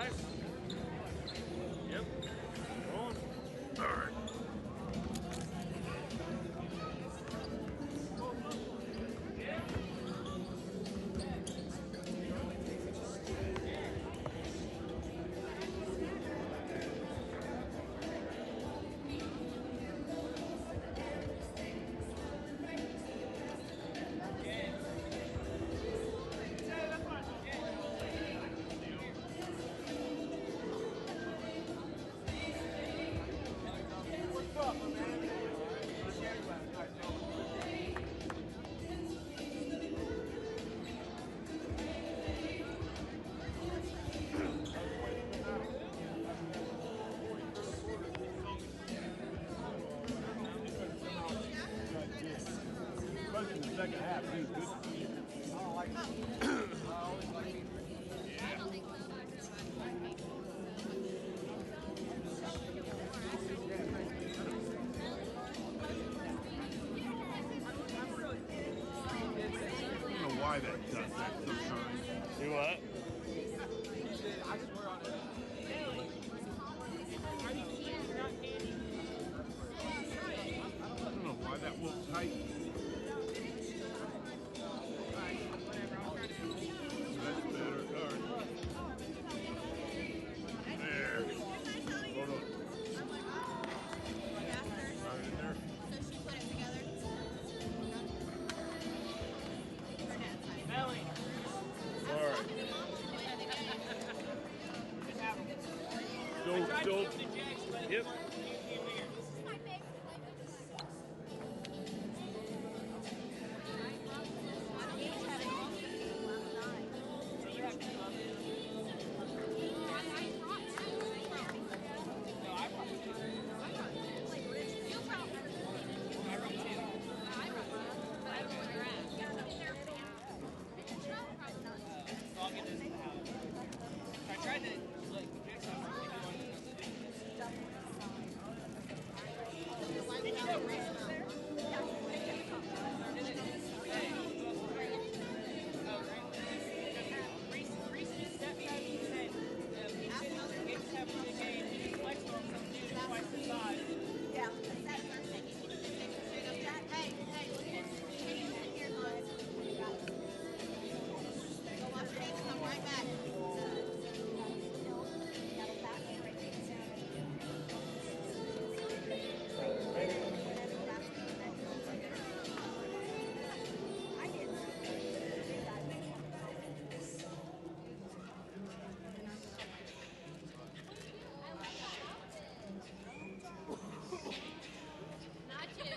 Nice. Yep. Go on. All right. Especially in the second half, he was good. I don't like it. I always like it. I don't think so. I don't know why that does that sometimes. Do what? I swear on it. I don't know why that won't tight. That's better. All right. There. Hold on. Right in there. So she put it together. Her dad's side. Melly. All right. Don't. Yep. This is my favorite. I tried to like project something. Did you know Reese was there? Reese just stepped back and said, Gates have a good game. He just flexed on some dude twice the size. Yeah, that's her thing. He just takes a straight up jack. Hey, look at this. Hey, here, bud. Go wash your hands and come right back. Not you.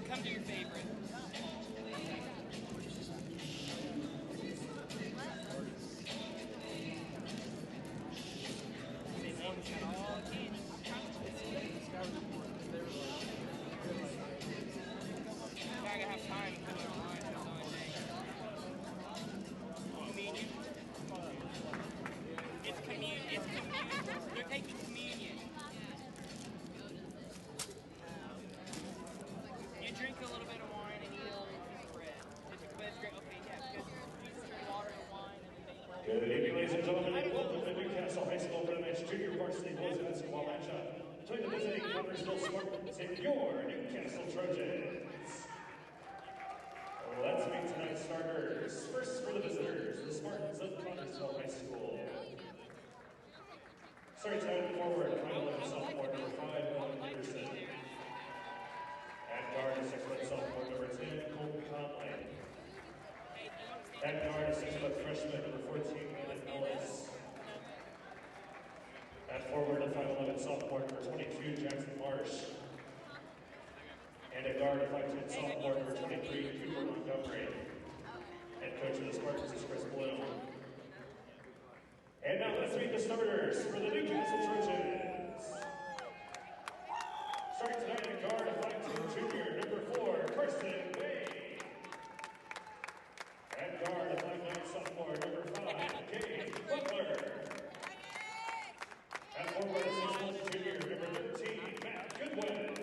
Come to your favorite. They won got all the candy. I gotta have time to put it online. That's the only thing. Communion. It's communion. It's communion. They're taking communion. You drink a little bit of wine and eat a little piece of bread. But it's great. Okay, yeah, because you drink water and wine and then bread. Good evening, ladies and gentlemen, and welcome to Newcastle High School for tonight's junior varsity boys basketball matchup between the visiting Connersville Spartans and your Newcastle Trojans. Let's meet tonight's starters. First for the visitors, the Spartans of Connersville High School. Starting tonight forward, final sophomore number 5, Owen Anderson. At guard, 6-foot sophomore number 10, Colton Conley. At guard, 6-foot freshman number 14, Landon Ellis. At forward, a 5'11" sophomore number 22, Jackson Marsh. And at guard, a 5'10" sophomore number 23, Cooper Montgomery. Head coach of the Spartans is Chris Bloom. And now let's meet the starters for the Newcastle Trojans. Starting tonight at guard, a 5'2" junior, number 4, Carson Wade. At guard, a 5'9" sophomore, number 5, Kate Butler. At forward, a 6'1" junior, number 13, Matt Goodwin.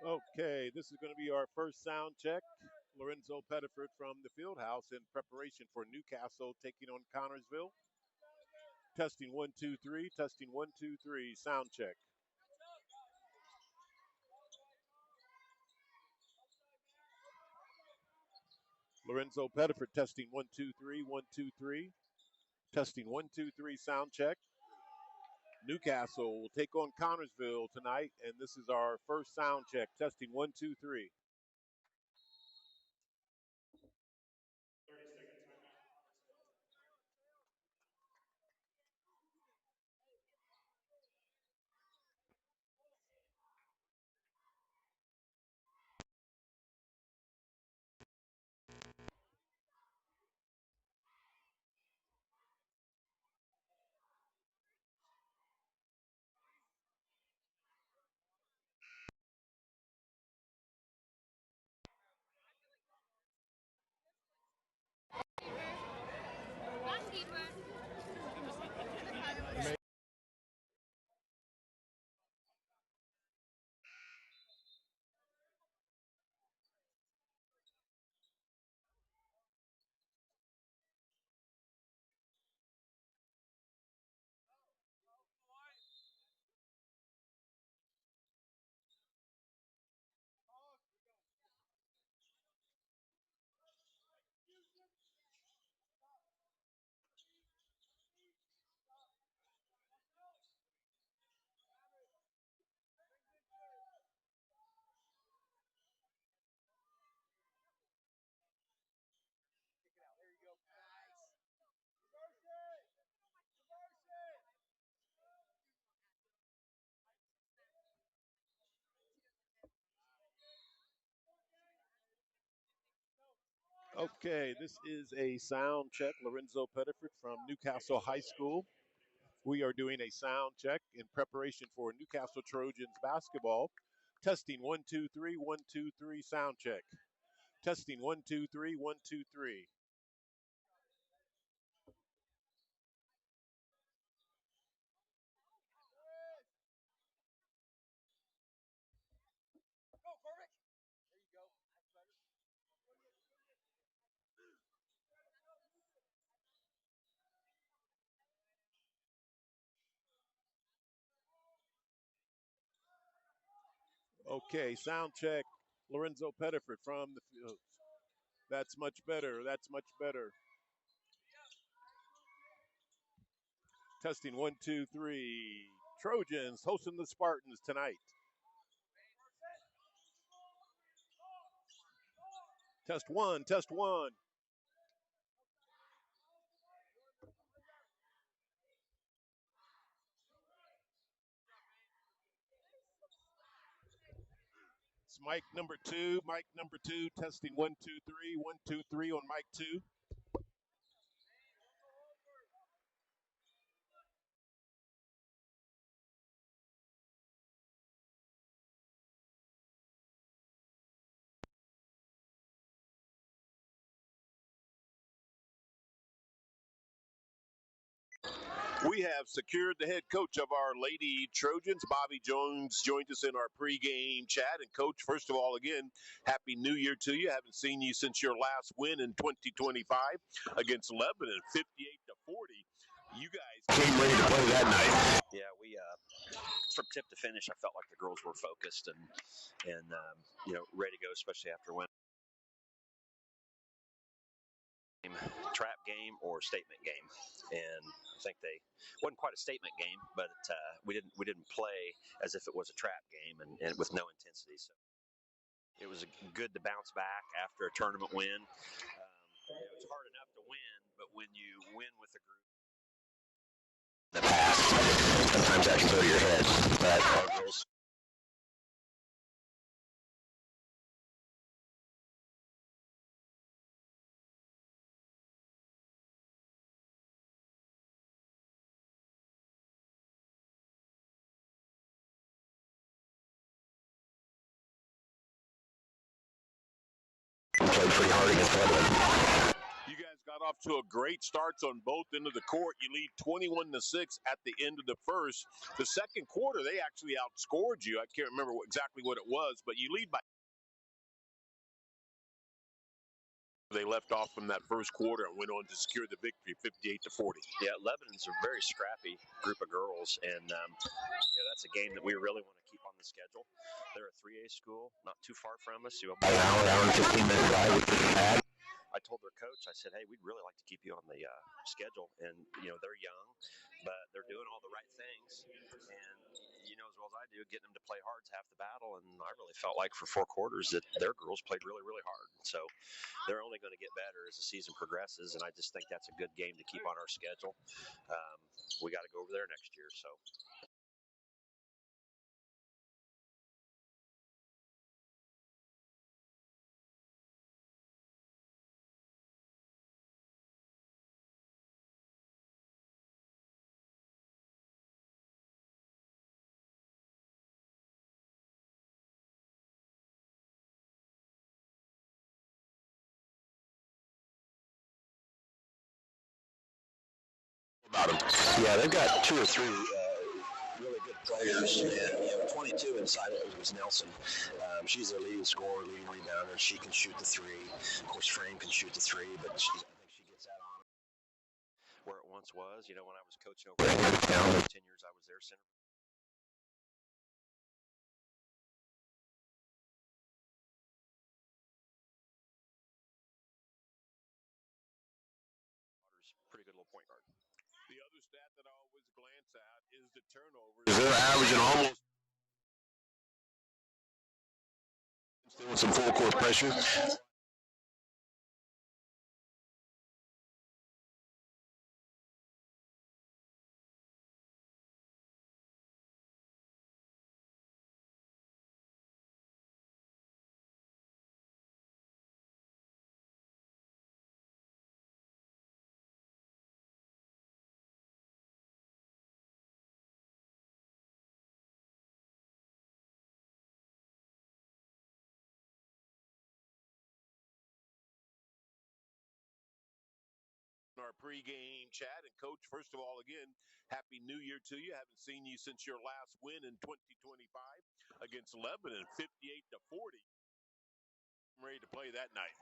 Okay, this is going to be our first sound check. Lorenzo Pettiford from the field house in preparation for Newcastle taking on Connersville. Testing 1 2 3. Testing 1 2 3. Sound check. Lorenzo Pettiford testing 1 2 3. 1 2 3. Testing 1 2 3. Sound check. Newcastle will take on Connersville tonight, and this is our first sound check. Testing 1 2 3. 30-second timeout. Okay, this is a sound check. Lorenzo Pettiford from Newcastle High School. We are doing a sound check in preparation for Newcastle Trojans basketball. Testing 1 2 3. 1 2 3. Sound check. Testing 1 2 3. 1 2 3. Okay, sound check. Lorenzo Pettiford from the field. That's much better. That's much better. Testing 1 2 3. Trojans hosting the Spartans tonight. Test one. Test one. It's mic number two. Mic number two. Testing 1 2 3. 1 2 3 on mic two. We have secured the head coach of our Lady Trojans. Bobby Jones joined us in our pregame chat. And, Coach, first of all, again, Happy New Year to you. Haven't seen you since your last win in 2025 against Lebanon, 58-40. You guys came ready to play that night. Yeah, we from tip to finish, I felt like the girls were focused and ready to go, especially after winning. Trap game or statement game, and I think they wasn't quite a statement game, but we didn't play as if it was a trap game and with no intensity. So it was good to bounce back after a tournament win. It's hard enough to win, but when you win with a group in the past, sometimes that can go to your head. But our girls. Played pretty hard against Lebanon. You guys got off to a great starts on both ends of the court. You lead 21-6 at the end of the first. The second quarter, they actually outscored you. I can't remember exactly what it was, but you lead by. They left off from that first quarter and went on to secure the victory, 58-40. Yeah, Lebanon's a very scrappy group of girls, and that's a game that we really want to keep on the schedule. They're a 3A school, not too far from us. About an hour and 15-minute drive, which is bad. I told their coach, I said, hey, we'd really like to keep you on the schedule. And, they're young, but they're doing all the right things. And, as well as I do, getting them to play hard is half the battle. And I really felt like for 4 quarters that their girls played really, really hard. So they're only going to get better as the season progresses. And I just think that's a good game to keep on our schedule. We got to go over there next year. So. About them. Yeah, they've got 2 or 3 really good players. And 22 inside it was Nelson. She's their leading scorer, leading rebounder. She can shoot the 3. Of course, Frame can shoot the 3, but I think she gets that on where it once was. When I was coaching over in town, the 10 years I was there, center. Pretty good little point guard. The other stat that I always glance at is the turnovers. They're averaging almost still some full court pressure. Our pregame chat. And Coach, first of all, again, Happy New Year to you. Haven't seen you since your last win in 2025 against Lebanon, 58-40. I'm ready to play that night.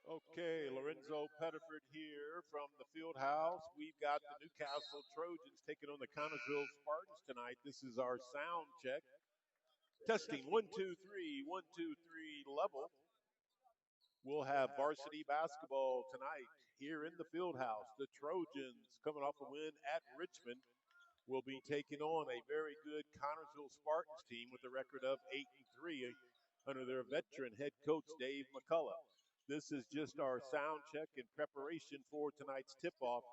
Okay, Lorenzo Pettiford here from the field house. We've got the Newcastle Trojans taking on the Connersville Spartans tonight. This is our sound check. Testing 1, 2, 3, 1, 2, 3 level. We'll have varsity basketball tonight here in the field house. The Trojans, coming off a win at Richmond, will be taking on a very good Connersville Spartans team with a record of 8-3 under their veteran head coach Dave McCullough. This is just our sound check in preparation for tonight's tip-off.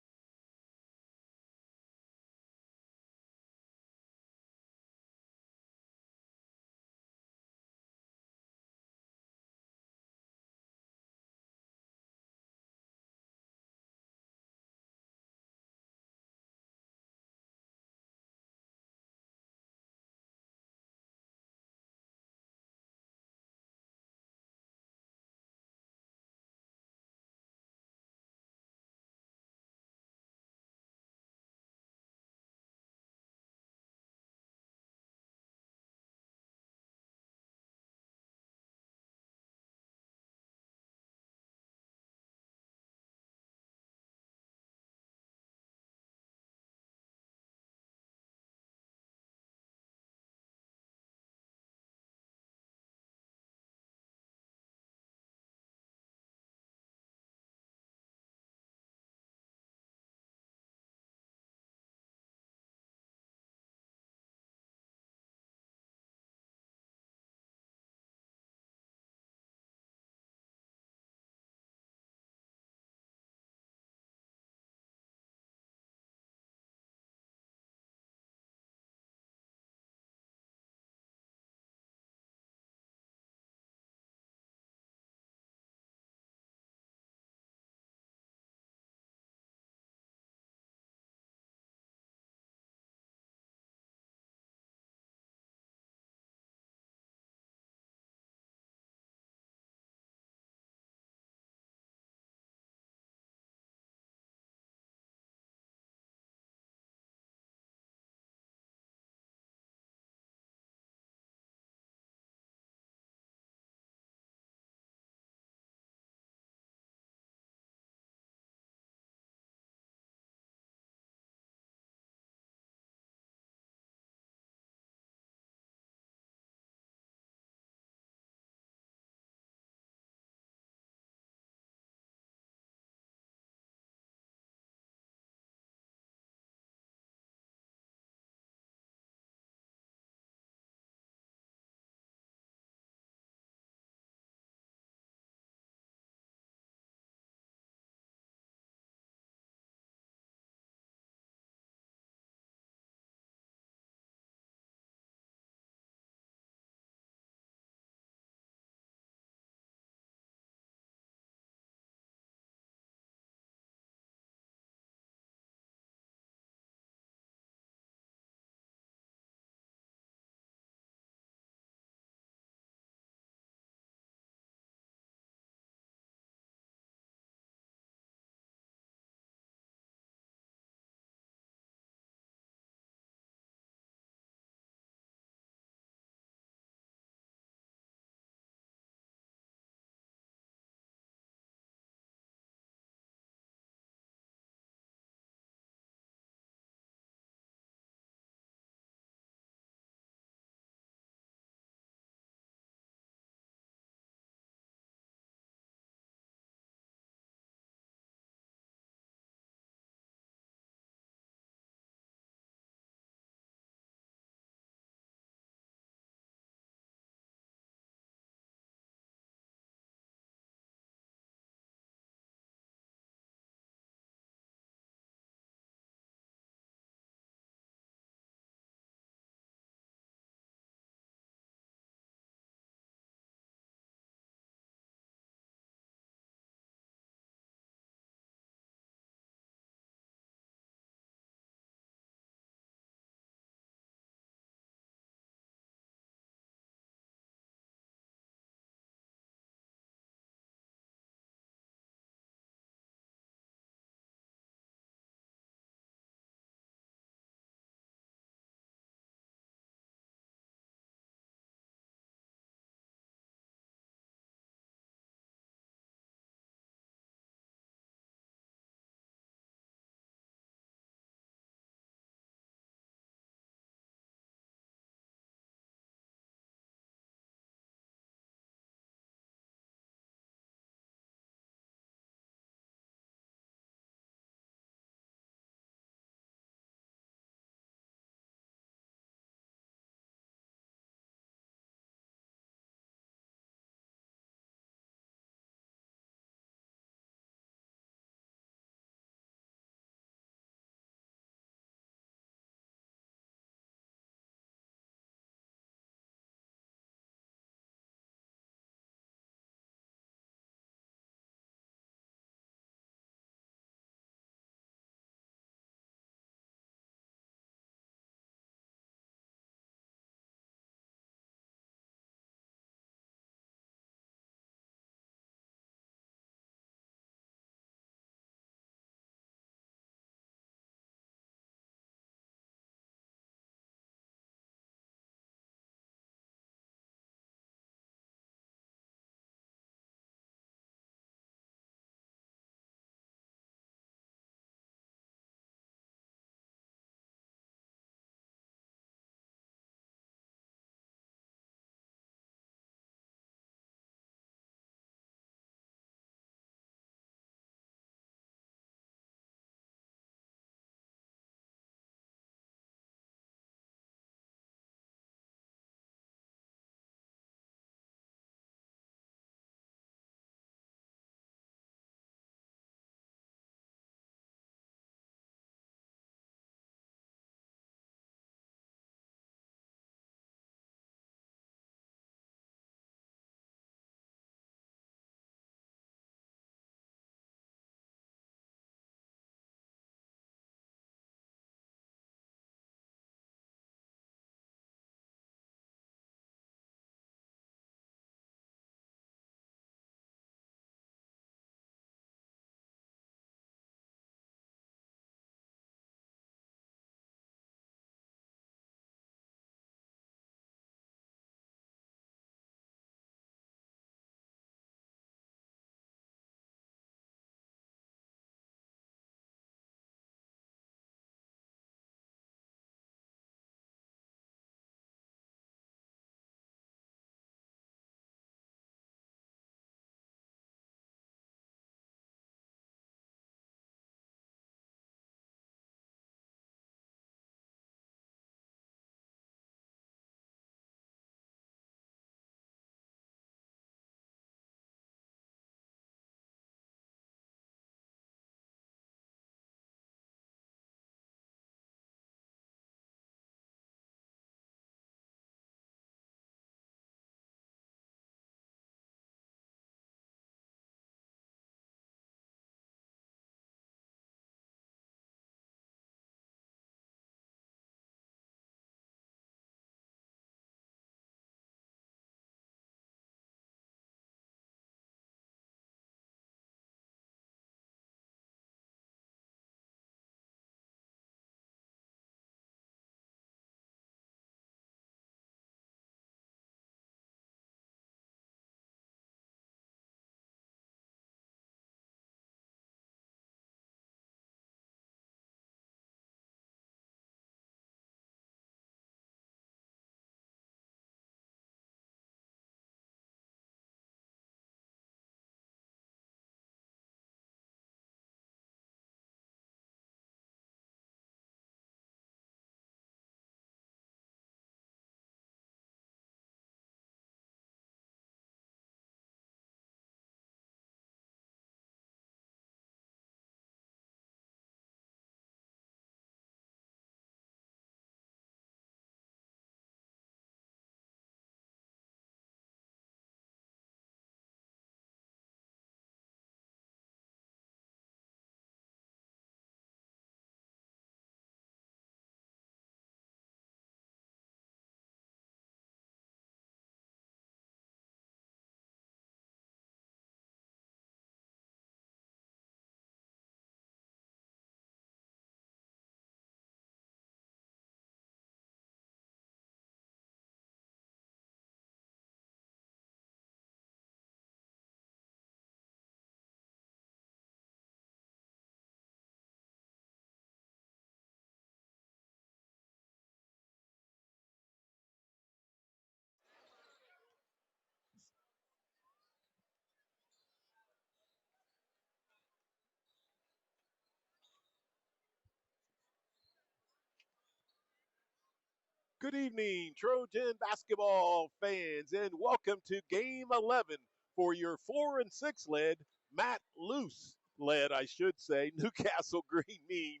Good evening, Trojan basketball fans, and welcome to Game 11 for your 4 and 6 led, Matt Luce led, I should say, Newcastle Green Mean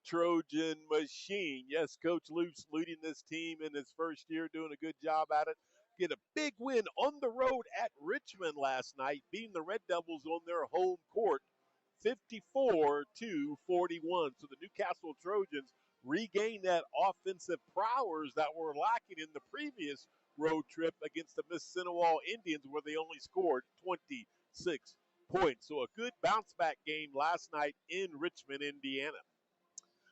Trojan Machine. Yes, Coach Luce leading this team in his first year, doing a good job at it. Get a big win on the road at Richmond last night, beating the Red Devils on their home court 54 to 41. So the Newcastle Trojans regain that offensive prowess that were lacking in the previous road trip against the Mississinewa Indians, where they only scored 26 points. So a good bounce back game last night in Richmond, Indiana.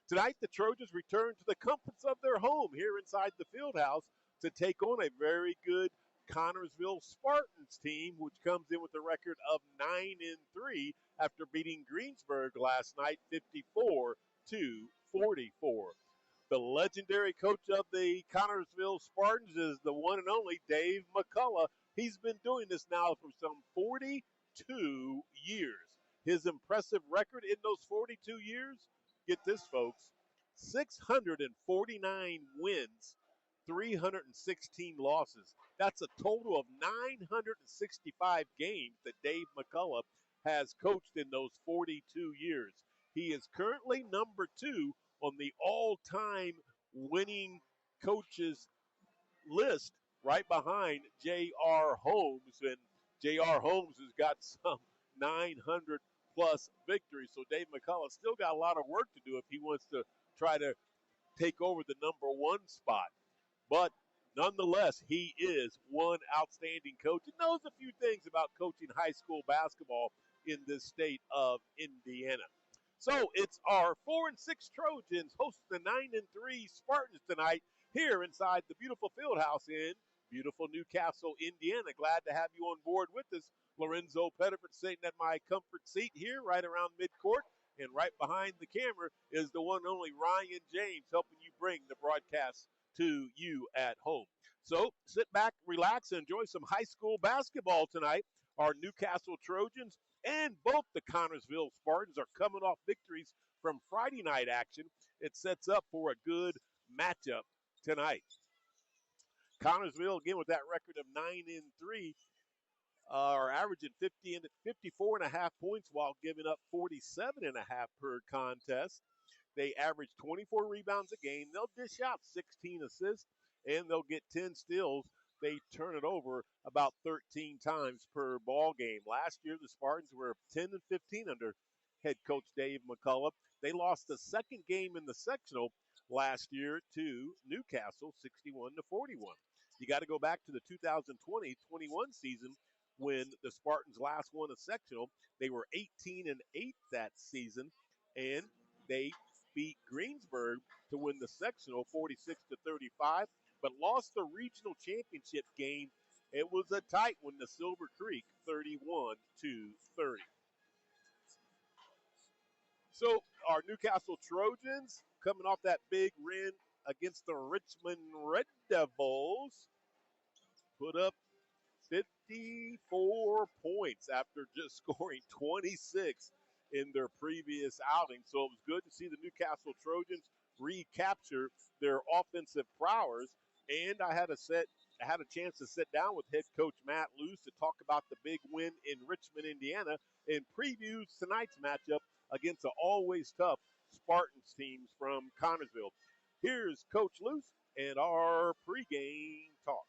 Tonight, the Trojans return to the comforts of their home here inside the field house to take on a very good Connersville Spartans team, which comes in with a record of 9-3 after beating Greensburg last night 54 to 44. The legendary coach of the Connersville Spartans is the one and only Dave McCullough. He's been doing this now for some 42 years. His impressive record in those 42 years, get this, folks, 649 wins, 316 losses. That's a total of 965 games that Dave McCullough has coached in those 42 years. He is currently number 2 on the all-time winning coaches list, right behind J.R. Holmes. And J.R. Holmes has got some 900 plus victories. So Dave McCullough still got a lot of work to do if he wants to try to take over the number 1 spot. But nonetheless, he is one outstanding coach and knows a few things about coaching high school basketball in this state of Indiana. So it's our 4 and 6 Trojans hosting the 9 and 3 Spartans tonight here inside the beautiful field house in beautiful Newcastle, Indiana. Glad to have you on board with us. Lorenzo Pettiford sitting at my comfort seat here right around midcourt. And right behind the camera is the one and only Ryan James helping you bring the broadcast to you at home. So sit back, relax, and enjoy some high school basketball tonight. Our Newcastle Trojans and both the Connersville Spartans are coming off victories from Friday night action. It sets up for a good matchup tonight. Connersville, again, with that record of 9-3, are averaging 54.5 points while giving up 47.5 per contest. They average 24 rebounds a game. They'll dish out 16 assists, and they'll get 10 steals. They turn it over about 13 times per ball game. Last year, the Spartans were 10-15 under head coach Dave McCullough. They lost the second game in the sectional last year to Newcastle, 61-41. You got to go back to the 2020-21 season when the Spartans last won a sectional. They were 18-8 that season, and they beat Greensburg to win the sectional 46-35, but lost the regional championship game. It was a tight one to Silver Creek, 31-30. So our Newcastle Trojans coming off that big win against the Richmond Red Devils put up 54 points after just scoring 26 in their previous outing. So it was good to see the Newcastle Trojans recapture their offensive prowess. And I had a chance to sit down with head coach Matt Luce to talk about the big win in Richmond, Indiana, and preview tonight's matchup against the always tough Spartans teams from Connersville. Here's Coach Luce and our pregame talk.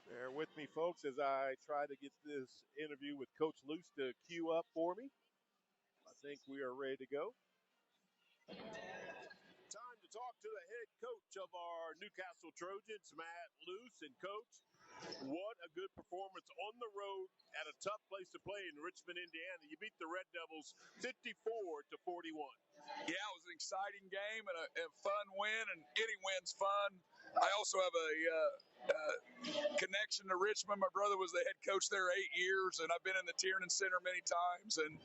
Bear with me, folks, as I try to get this interview with Coach Luce to queue up for me. think we are ready to go. Time to talk to the head coach of our Newcastle Trojans, Matt Luce. And Coach, what a good performance on the road at a tough place to play in Richmond, Indiana. You beat the Red Devils 54-41. Yeah, it was an exciting game and a fun win, and any win's fun. I also have a connection to Richmond. My brother was the head coach there 8 years, and I've been in the Tiernan Center many times, and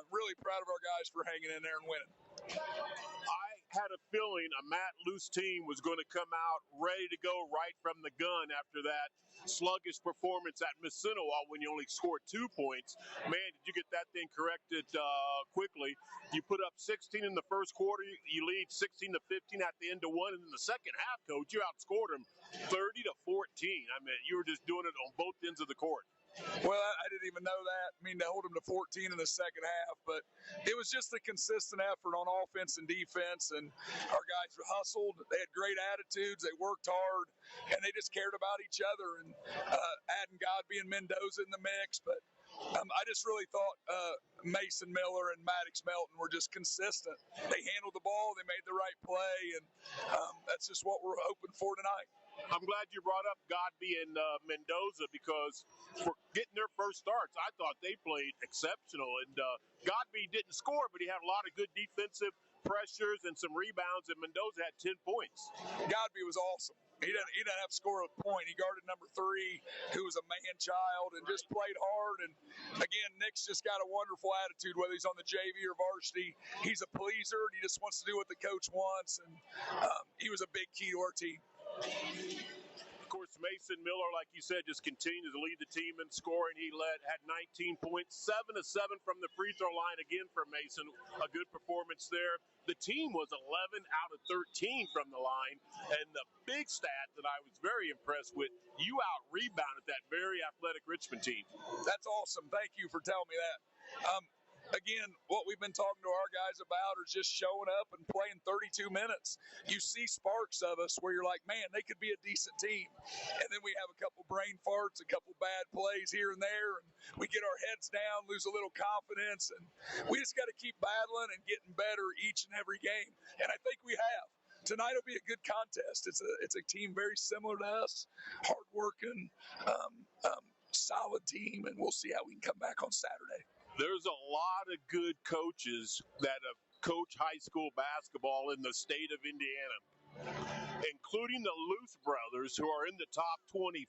really proud of our guys for hanging in there and winning. I had a feeling a Matt Luce team was going to come out ready to go right from the gun after that sluggish performance at Mississinawa when you only scored 2 points. Man, did you get that thing corrected quickly. You put up 16 in the first quarter. You lead 16-15 at the end of one. And in the second half, Coach, you outscored them 30-14. I mean, you were just doing it on both ends of the court. Well, I didn't even know that. I mean, to hold them to 14 in the second half, but it was just a consistent effort on offense and defense, and our guys hustled. They had great attitudes. They worked hard, and they just cared about each other. And adding Godby and Mendoza in the mix, but I just really thought Mason Miller and Maddox Melton were just consistent. They handled the ball. They made the right play, and that's just what we're hoping for tonight. I'm glad you brought up Godby and Mendoza because for getting their first starts, I thought they played exceptional. And Godby didn't score, but he had a lot of good defensive pressures and some rebounds, and Mendoza had 10 points. Godby was awesome. He didn't have to score a point. He guarded number 3, who was a man-child, and just played hard. And, again, Nick's just got a wonderful attitude, whether he's on the JV or varsity. He's a pleaser, and he just wants to do what the coach wants. And he was a big key to our team. Of course, Mason Miller, like you said, just continues to lead the team in scoring. He had 19 points, 7 of 7 from the free throw line again for Mason. A good performance there. The team was 11 out of 13 from the line. And the big stat that I was very impressed with, you out-rebounded that very athletic Richmond team. That's awesome. Thank you for telling me that. Again, what we've been talking to our guys about is just showing up and playing 32 minutes. You see sparks of us where you're like, man, they could be a decent team. And then we have a couple brain farts, a couple bad plays here and there, and we get our heads down, lose a little confidence, and we just got to keep battling and getting better each and every game. And I think we have. Tonight will be a good contest. It's a team very similar to us, hardworking, solid team, and we'll see how we can come back on Saturday. There's a lot of good coaches that have coached high school basketball in the state of Indiana, including the Luce brothers, who are in the top 25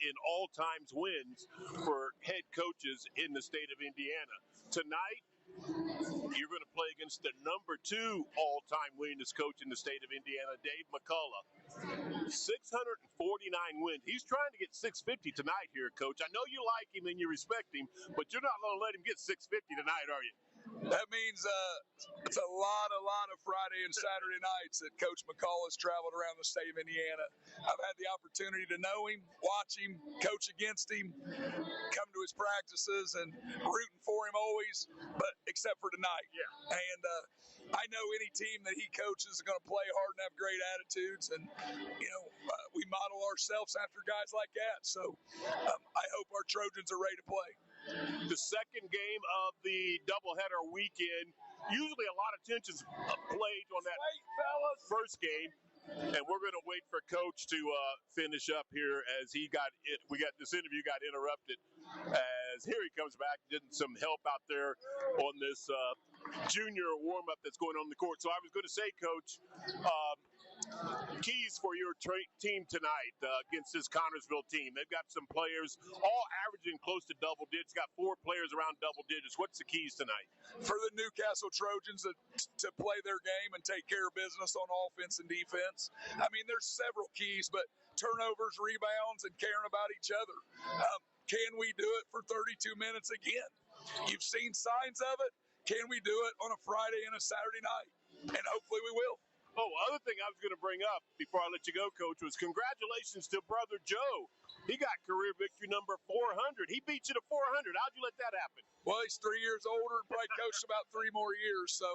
in all-time wins for head coaches in the state of Indiana. Tonight, you're going to play against the number 2 all-time winningest coach in the state of Indiana, Dave McCullough. 649 wins. He's trying to get 650 tonight here, Coach. I know you like him and you respect him, but you're not going to let him get 650 tonight, are you? That means it's a lot of Friday and Saturday nights that Coach McCall has traveled around the state of Indiana. I've had the opportunity to know him, watch him, coach against him, come to his practices, and rooting for him always, but except for tonight. Yeah. And I know any team that he coaches is going to play hard and have great attitudes, and we model ourselves after guys like that. So I hope our Trojans are ready to play. The second game of the doubleheader weekend, usually a lot of tensions played on that first game, and we're going to wait for Coach to finish up here as this interview got interrupted as here he comes back, getting some help out there on this junior warm-up that's going on in the court. So I was going to say, Coach, keys for your team tonight against this Connersville team. They've got some players all averaging close to double digits, got 4 players around double digits. What's the keys tonight? For the Newcastle Trojans to play their game and take care of business on offense and defense. I mean, there's several keys, but turnovers, rebounds, and caring about each other. Can we do it for 32 minutes again? You've seen signs of it. Can we do it on a Friday and a Saturday night? And hopefully we will. Oh, other thing I was going to bring up before I let you go, Coach, was congratulations to Brother Joe. He got career victory number 400. He beat you to 400. How'd you let that happen? Well, he's 3 years older and probably coached about 3 more years. So,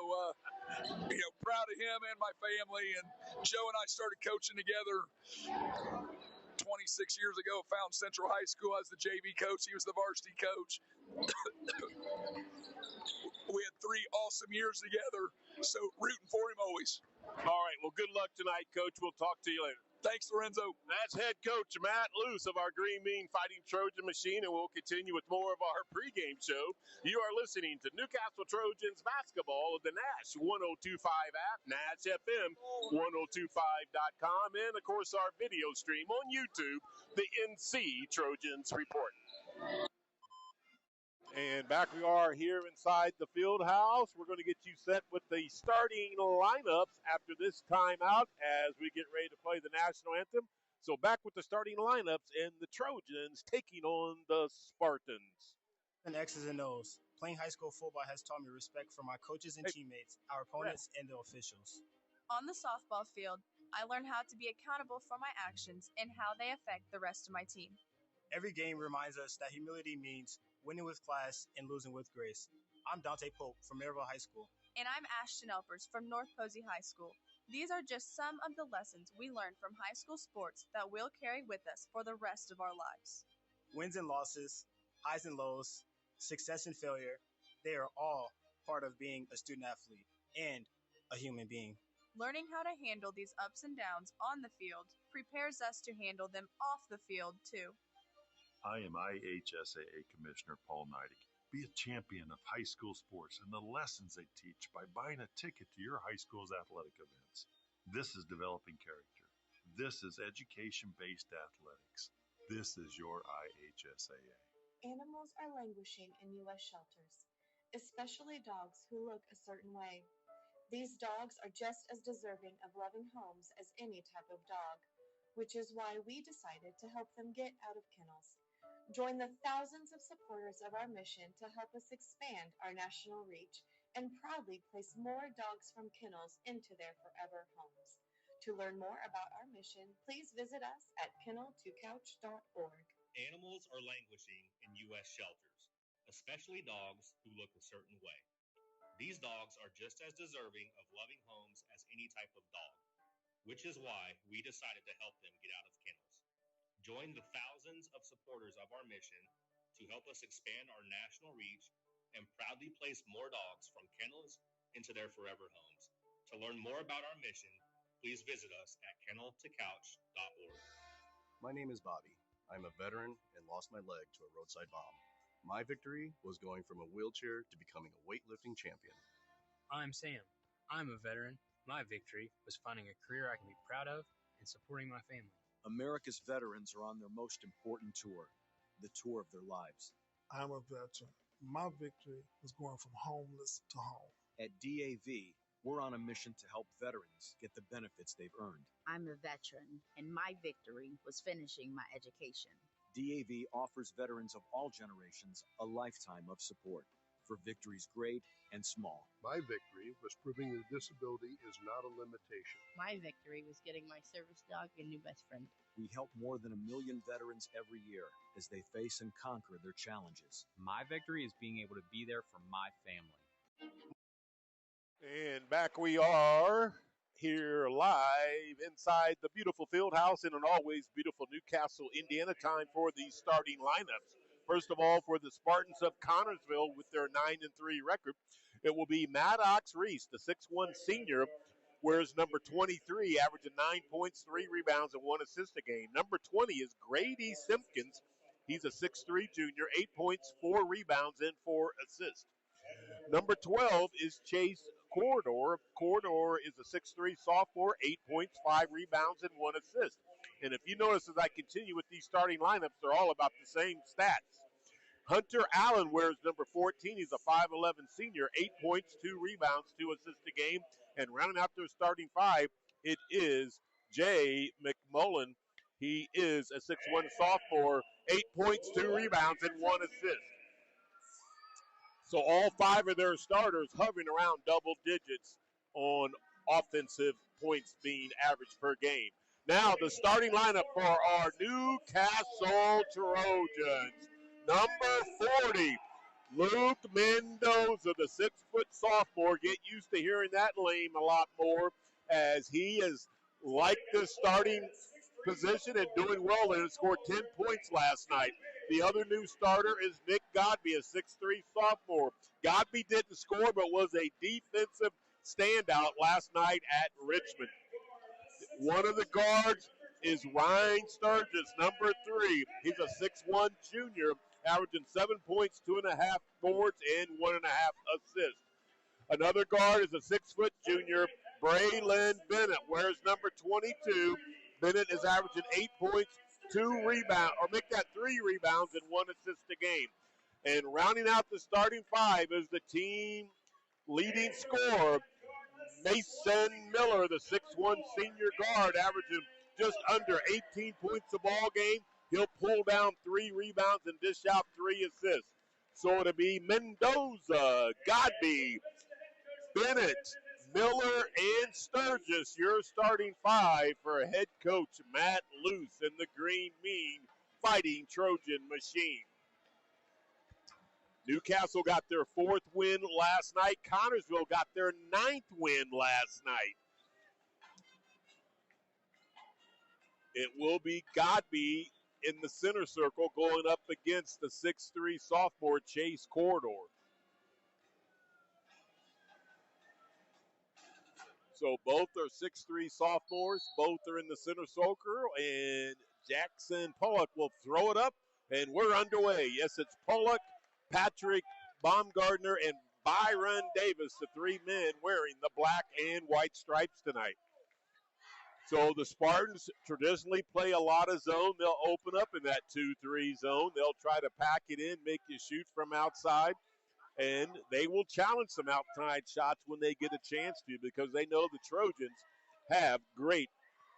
proud of him and my family. And Joe and I started coaching together 26 years ago at Fountain Central High School. I was the JV coach. He was the varsity coach. We had 3 awesome years together, so rooting for him always. All right, well, good luck tonight, Coach. We'll talk to you later. Thanks, Lorenzo. That's head coach Matt Luce of our Green Bean Fighting Trojan Machine, and we'll continue with more of our pregame show. You are listening to Newcastle Trojans basketball of the Nash 102.5 app, Nash FM 1025.com, and, of course, our video stream on YouTube, the NC Trojans Report. And back we are here inside the field house. We're going to get you set with the starting lineups after this timeout as we get ready to play the national anthem. So back with the starting lineups and the Trojans taking on the Spartans. And X's and O's. Playing high school football has taught me respect for my coaches and teammates, our opponents, and the officials. On the softball field, I learned how to be accountable for my actions and how they affect the rest of my team. Every game reminds us that humility means winning with class and losing with grace. I'm Dante Pope from Maryville High School. And I'm Ashton Elpers from North Posey High School. These are just some of the lessons we learned from high school sports that we'll carry with us for the rest of our lives. Wins and losses, highs and lows, success and failure, they are all part of being a student athlete and a human being. Learning how to handle these ups and downs on the field prepares us to handle them off the field too. I am IHSAA Commissioner Paul Neidig. Be a champion of high school sports and the lessons they teach by buying a ticket to your high school's athletic events. This is developing character. This is education-based athletics. This is your IHSAA. Animals are languishing in U.S. shelters, especially dogs who look a certain way. These dogs are just as deserving of loving homes as any type of dog, which is why we decided to help them get out of kennels. Join the thousands of supporters of our mission to help us expand our national reach and proudly place more dogs from kennels into their forever homes. To learn more about our mission, please visit us at kennel2couch.org. Animals are languishing in U.S. shelters, especially dogs who look a certain way. These dogs are just as deserving of loving homes as any type of dog, which is why we decided to help them get out of kennels. Join the thousands of supporters of our mission to help us expand our national reach and proudly place more dogs from kennels into their forever homes. To learn more about our mission, please visit us at kennel2couch.org. My name is Bobby. I'm a veteran and lost my leg to a roadside bomb. My victory was going from a wheelchair to becoming a weightlifting champion. I'm Sam. I'm a veteran. My victory was finding a career I can be proud of and supporting my family. America's veterans are on their most important tour, the tour of their lives. I'm a veteran. My victory was going from homeless to home. At DAV, we're on a mission to help veterans get the benefits they've earned. I'm a veteran, and my victory was finishing my education. DAV offers veterans of all generations a lifetime of support for victories great and small. My victory was proving that disability is not a limitation. My victory was getting my service dog a new best friend. We help more than 1 million veterans every year as they face and conquer their challenges. My victory is being able to be there for my family. And back we are here live inside the beautiful field house in an always beautiful Newcastle, Indiana. Time for the starting lineups. First of all, for the Spartans of Connersville with their 9-3 record, it will be Maddox Reese, the 6'1 senior, wears number 23, averaging 9 points, 3 rebounds, and 1 assist a game. Number 20 is Grady Simpkins. He's a 6'3 junior, 8 points, 4 rebounds, and 4 assists. Number 12 is Chase Corridor. Corridor is a 6'3 sophomore, 8 points, 5 rebounds, and 1 assist. And if you notice as I continue with these starting lineups, they're all about the same stats. Hunter Allen wears number 14. He's a 5'11 senior, 8 points, 2 rebounds, 2 assists a game. And rounding out their starting 5, it is Jay McMullen. He is a 6'1 sophomore, 8 points, 2 rebounds, and 1 assist. So all 5 of their starters hovering around double digits on offensive points being averaged per game. Now the starting lineup for our Newcastle Trojans. Number 40, Luke Mendoza, the 6-foot sophomore. Get used to hearing that name a lot more as he is like the starting position and doing well and scored 10 points last night. The other new starter is Nick Godby, a 6'3 sophomore. Godby didn't score but was a defensive standout last night at Richmond. One of the guards is Ryan Sturgis, number 3. He's a 6'1 junior, averaging 7 points, 2.5 boards, and 1.5 assists. Another guard is a 6-foot junior, Braylon Bennett, wears number 22. Bennett is averaging 8 points, 2 rebounds, or make that 3 rebounds and 1 assist a game. And rounding out the starting 5 is the team leading scorer, Mason Miller, the 6'1 senior guard, averaging just under 18 points a ball game. He'll pull down 3 rebounds and dish out 3 assists. So it'll be Mendoza, Godby, Bennett, Miller, and Sturgis, your starting 5 for head coach Matt Luce and the Green Mean Fighting Trojan Machine. Newcastle got their 4th win last night. Connersville got their 9th win last night. It will be Godby in the center circle going up against the 6'3 sophomore Chase Corridor. So both are 6'3 sophomores. Both are in the center circle, and Jackson Pollock will throw it up, and we're underway. Yes, it's Pollock, Patrick Baumgardner, and Byron Davis, the 3 men wearing the black and white stripes tonight. So the Spartans traditionally play a lot of zone. They'll open up in that 2-3 zone. They'll try to pack it in, make you shoot from outside. And they will challenge some outside shots when they get a chance to, because they know the Trojans have great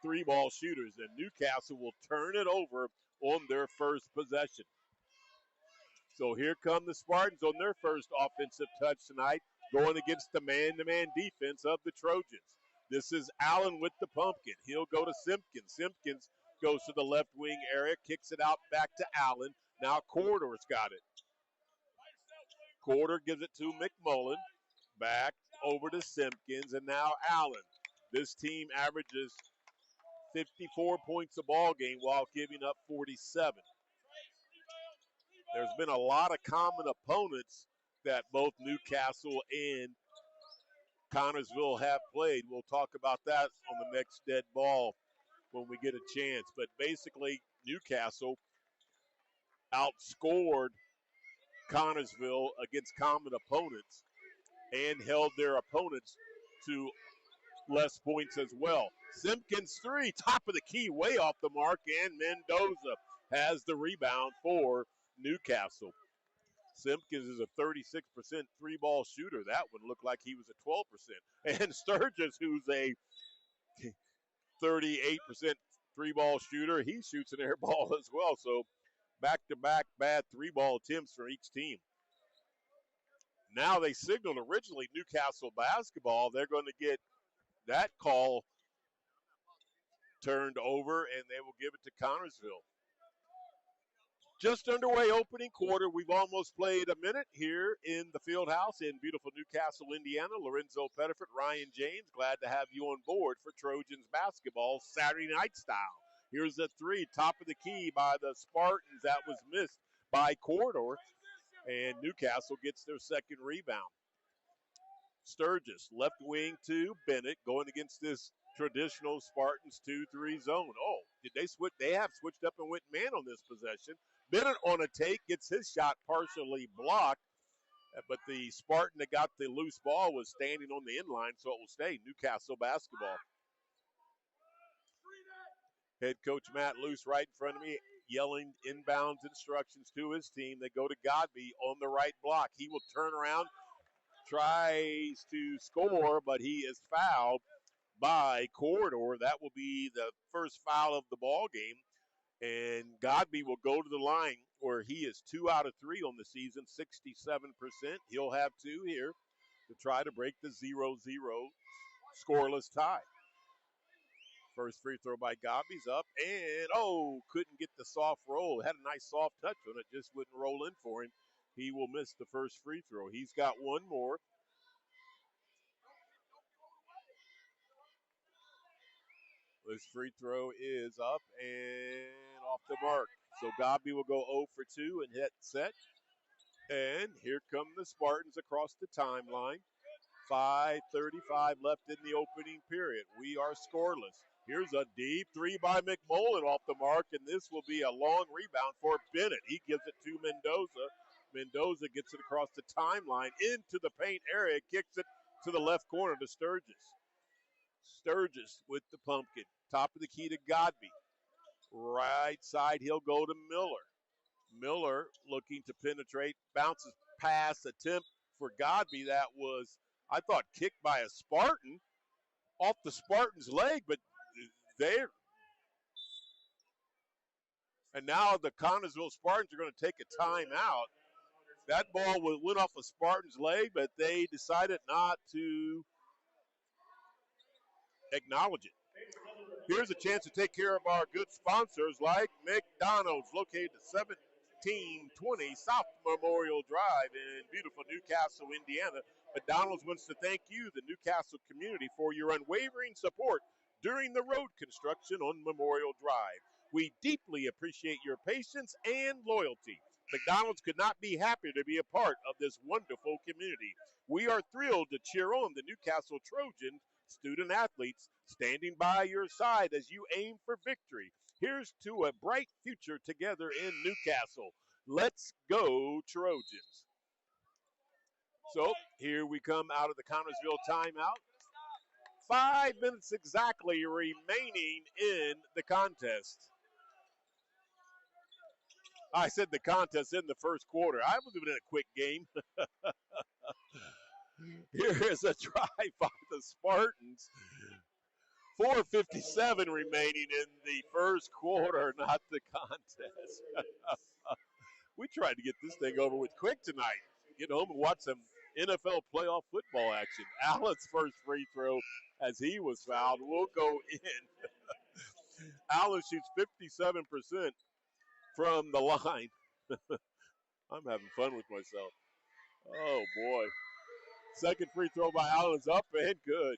3-ball shooters. And Newcastle will turn it over on their first possession. So here come the Spartans on their first offensive touch tonight, going against the man-to-man defense of the Trojans. This is Allen with the pumpkin. He'll go to Simpkins. Simpkins goes to the left wing area, kicks it out back to Allen. Now Corridor's got it. Corridor gives it to McMullen. Back over to Simpkins, and now Allen. This team averages 54 points a ball game while giving up 47. There's been a lot of common opponents that both Newcastle and Connersville have played. We'll talk about that on the next dead ball when we get a chance. But basically, Newcastle outscored Connersville against common opponents and held their opponents to less points as well. Simpkins 3, top of the key, way off the mark, and Mendoza has the rebound for Newcastle. Simpkins is a 36% 3-ball shooter. That one looked like he was at 12%. And Sturgis, who's a 38% 3-ball shooter, he shoots an air ball as well. So back-to-back bad 3-ball attempts for each team. Now they signaled originally Newcastle basketball. They're going to get that call turned over, and they will give it to Connersville. Just underway opening quarter. We've almost played a minute here in the field house in beautiful Newcastle, Indiana. Lorenzo Pettiford, Ryan James, glad to have you on board for Trojans basketball Saturday night style. Here's a 3, top of the key by the Spartans. That was missed by Corridor, and Newcastle gets their second rebound. Sturgis, left wing to Bennett, going against this traditional Spartans 2-3 zone. Oh, did they switch? They have switched up and went man on this possession. Bennett on a take, gets his shot partially blocked, but the Spartan that got the loose ball was standing on the inline, so it will stay Newcastle basketball. Head coach Matt Luce right in front of me, yelling inbounds instructions to his team. They go to Godby on the right block. He will turn around, tries to score, but he is fouled by Corridor. That will be the first foul of the ball game. And Godby will go to the line where he is 2 out of 3 on the season, 67%. He'll have 2 here to try to break the 0-0 scoreless tie. First free throw by Godby's up, and couldn't get the soft roll. Had a nice soft touch on it, just wouldn't roll in for him. He will miss the first free throw. He's got one more. This free throw is up and off the mark. So Godby will go 0 for 2 and hit set. And here come the Spartans across the timeline. 5:35 left in the opening period. We are scoreless. Here's a deep three by McMullen off the mark, and this will be a long rebound for Bennett. He gives it to Mendoza. Mendoza gets it across the timeline into the paint area, kicks it to the left corner to Sturgis. Sturgis with the pumpkin. Top of the key to Godby. Right side, he'll go to Miller. Miller looking to penetrate, bounces pass, attempt for Godby. That was, I thought, kicked by a Spartan off the Spartan's leg, but they're. And now the Connersville Spartans are going to take a timeout. That ball went off a Spartan's leg, but they decided not to acknowledge it. Here's a chance to take care of our good sponsors like McDonald's, located at 1720 South Memorial Drive in beautiful Newcastle, Indiana. McDonald's wants to thank you, the Newcastle community, for your unwavering support during the road construction on Memorial Drive. We deeply appreciate your patience and loyalty. McDonald's could not be happier to be a part of this wonderful community. We are thrilled to cheer on the Newcastle Trojans student athletes standing by your side as you aim for victory. Here's to a bright future together in Newcastle. Let's go, Trojans. So here we come out of the Connersville timeout. 5 minutes exactly remaining in the contest. I said the contest in the first quarter. I was in a quick game. Here is a drive by the Spartans. 4:57 remaining in the first quarter, not the contest. We tried to get this thing over with quick tonight. Get home and watch some NFL playoff football action. Allen's first free throw, as he was fouled, will go in. Allen shoots 57% from the line. I'm having fun with myself. Oh, boy. Second free throw by Allen's up and good.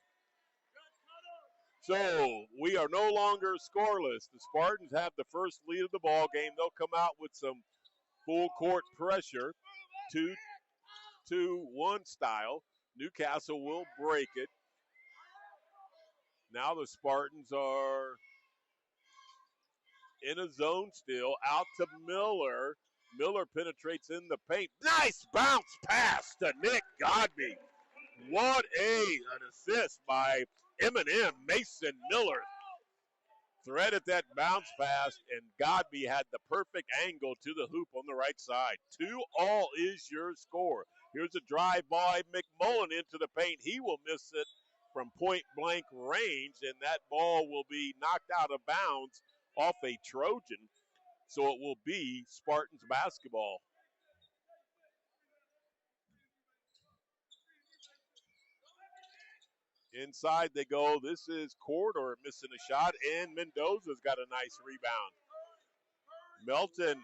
So we are no longer scoreless. The Spartans have the first lead of the ball game. They'll come out with some full court pressure, 2-2-1 style. Newcastle will break it. Now the Spartans are in a zone still. Out to Miller. Miller penetrates in the paint. Nice bounce pass to Nick Godby. What an assist by Eminem Mason Miller. Threaded that bounce pass, and Godby had the perfect angle to the hoop on the right side. 2-all is your score. Here's a drive by McMullen into the paint. He will miss it from point-blank range, and that ball will be knocked out of bounds off a Trojan. So it will be Spartans basketball. Inside they go. This is Corridor missing a shot, and Mendoza's got a nice rebound. Melton,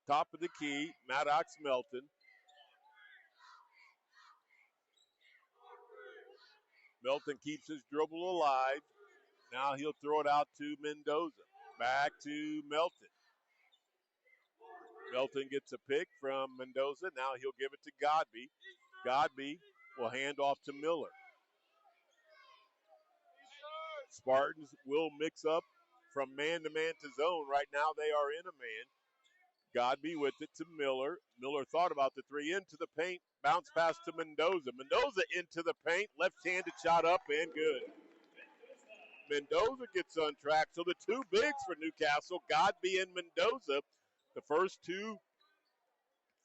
top of the key, Maddox Melton. Melton keeps his dribble alive. Now he'll throw it out to Mendoza. Back to Melton. Melton gets a pick from Mendoza. Now he'll give it to Godby. Godby will hand off to Miller. Spartans will mix up from man-to-man to zone. Right now they are in a man. Godby with it to Miller. Miller thought about the three into the paint. Bounce pass to Mendoza. Mendoza into the paint. Left-handed shot up and good. Mendoza gets on track. So the two bigs for Newcastle, Godby and Mendoza. The first two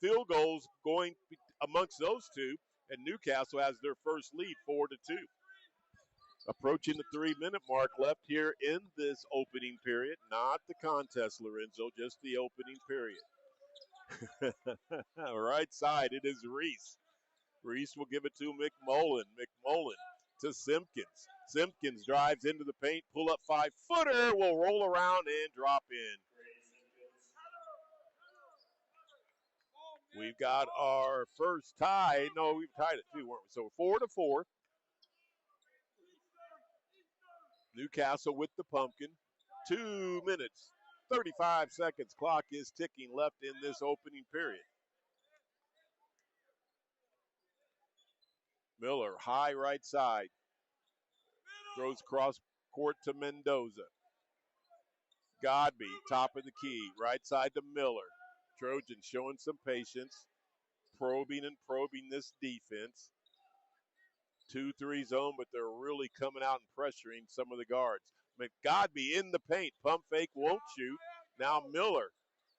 field goals going amongst those two, and Newcastle has their first lead, 4-2. Approaching the 3-minute mark left here in this opening period. Not the contest, Lorenzo, just the opening period. Right side, it is Reese. Reese will give it to McMullen. McMullen to Simpkins. Simpkins drives into the paint, pull up 5-footer, will roll around and drop in. We've got our first tie. No, we've tied it too, weren't we? So 4-4. Newcastle with the pumpkin. 2 minutes, 35 seconds. Clock is ticking left in this opening period. Miller, high right side. Throws cross court to Mendoza. Godby, top of the key, right side to Miller. Trojans showing some patience, probing this defense. 2-3 zone, but they're really coming out and pressuring some of the guards. Godby in the paint, pump fake, won't shoot. Now Miller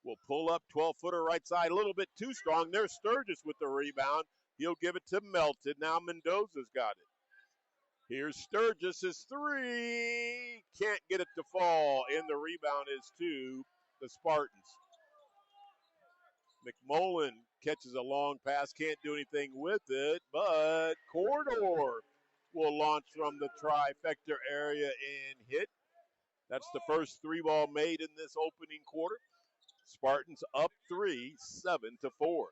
will pull up 12-footer right side, a little bit too strong. There's Sturgis with the rebound. He'll give it to Melton. Now Mendoza's got it. Here's Sturgis' three. Can't get it to fall, and the rebound is to the Spartans. McMullen catches a long pass, can't do anything with it, but Corridor will launch from the trifecta area and hit. That's the first three ball made in this opening quarter. Spartans up 3, 7-4.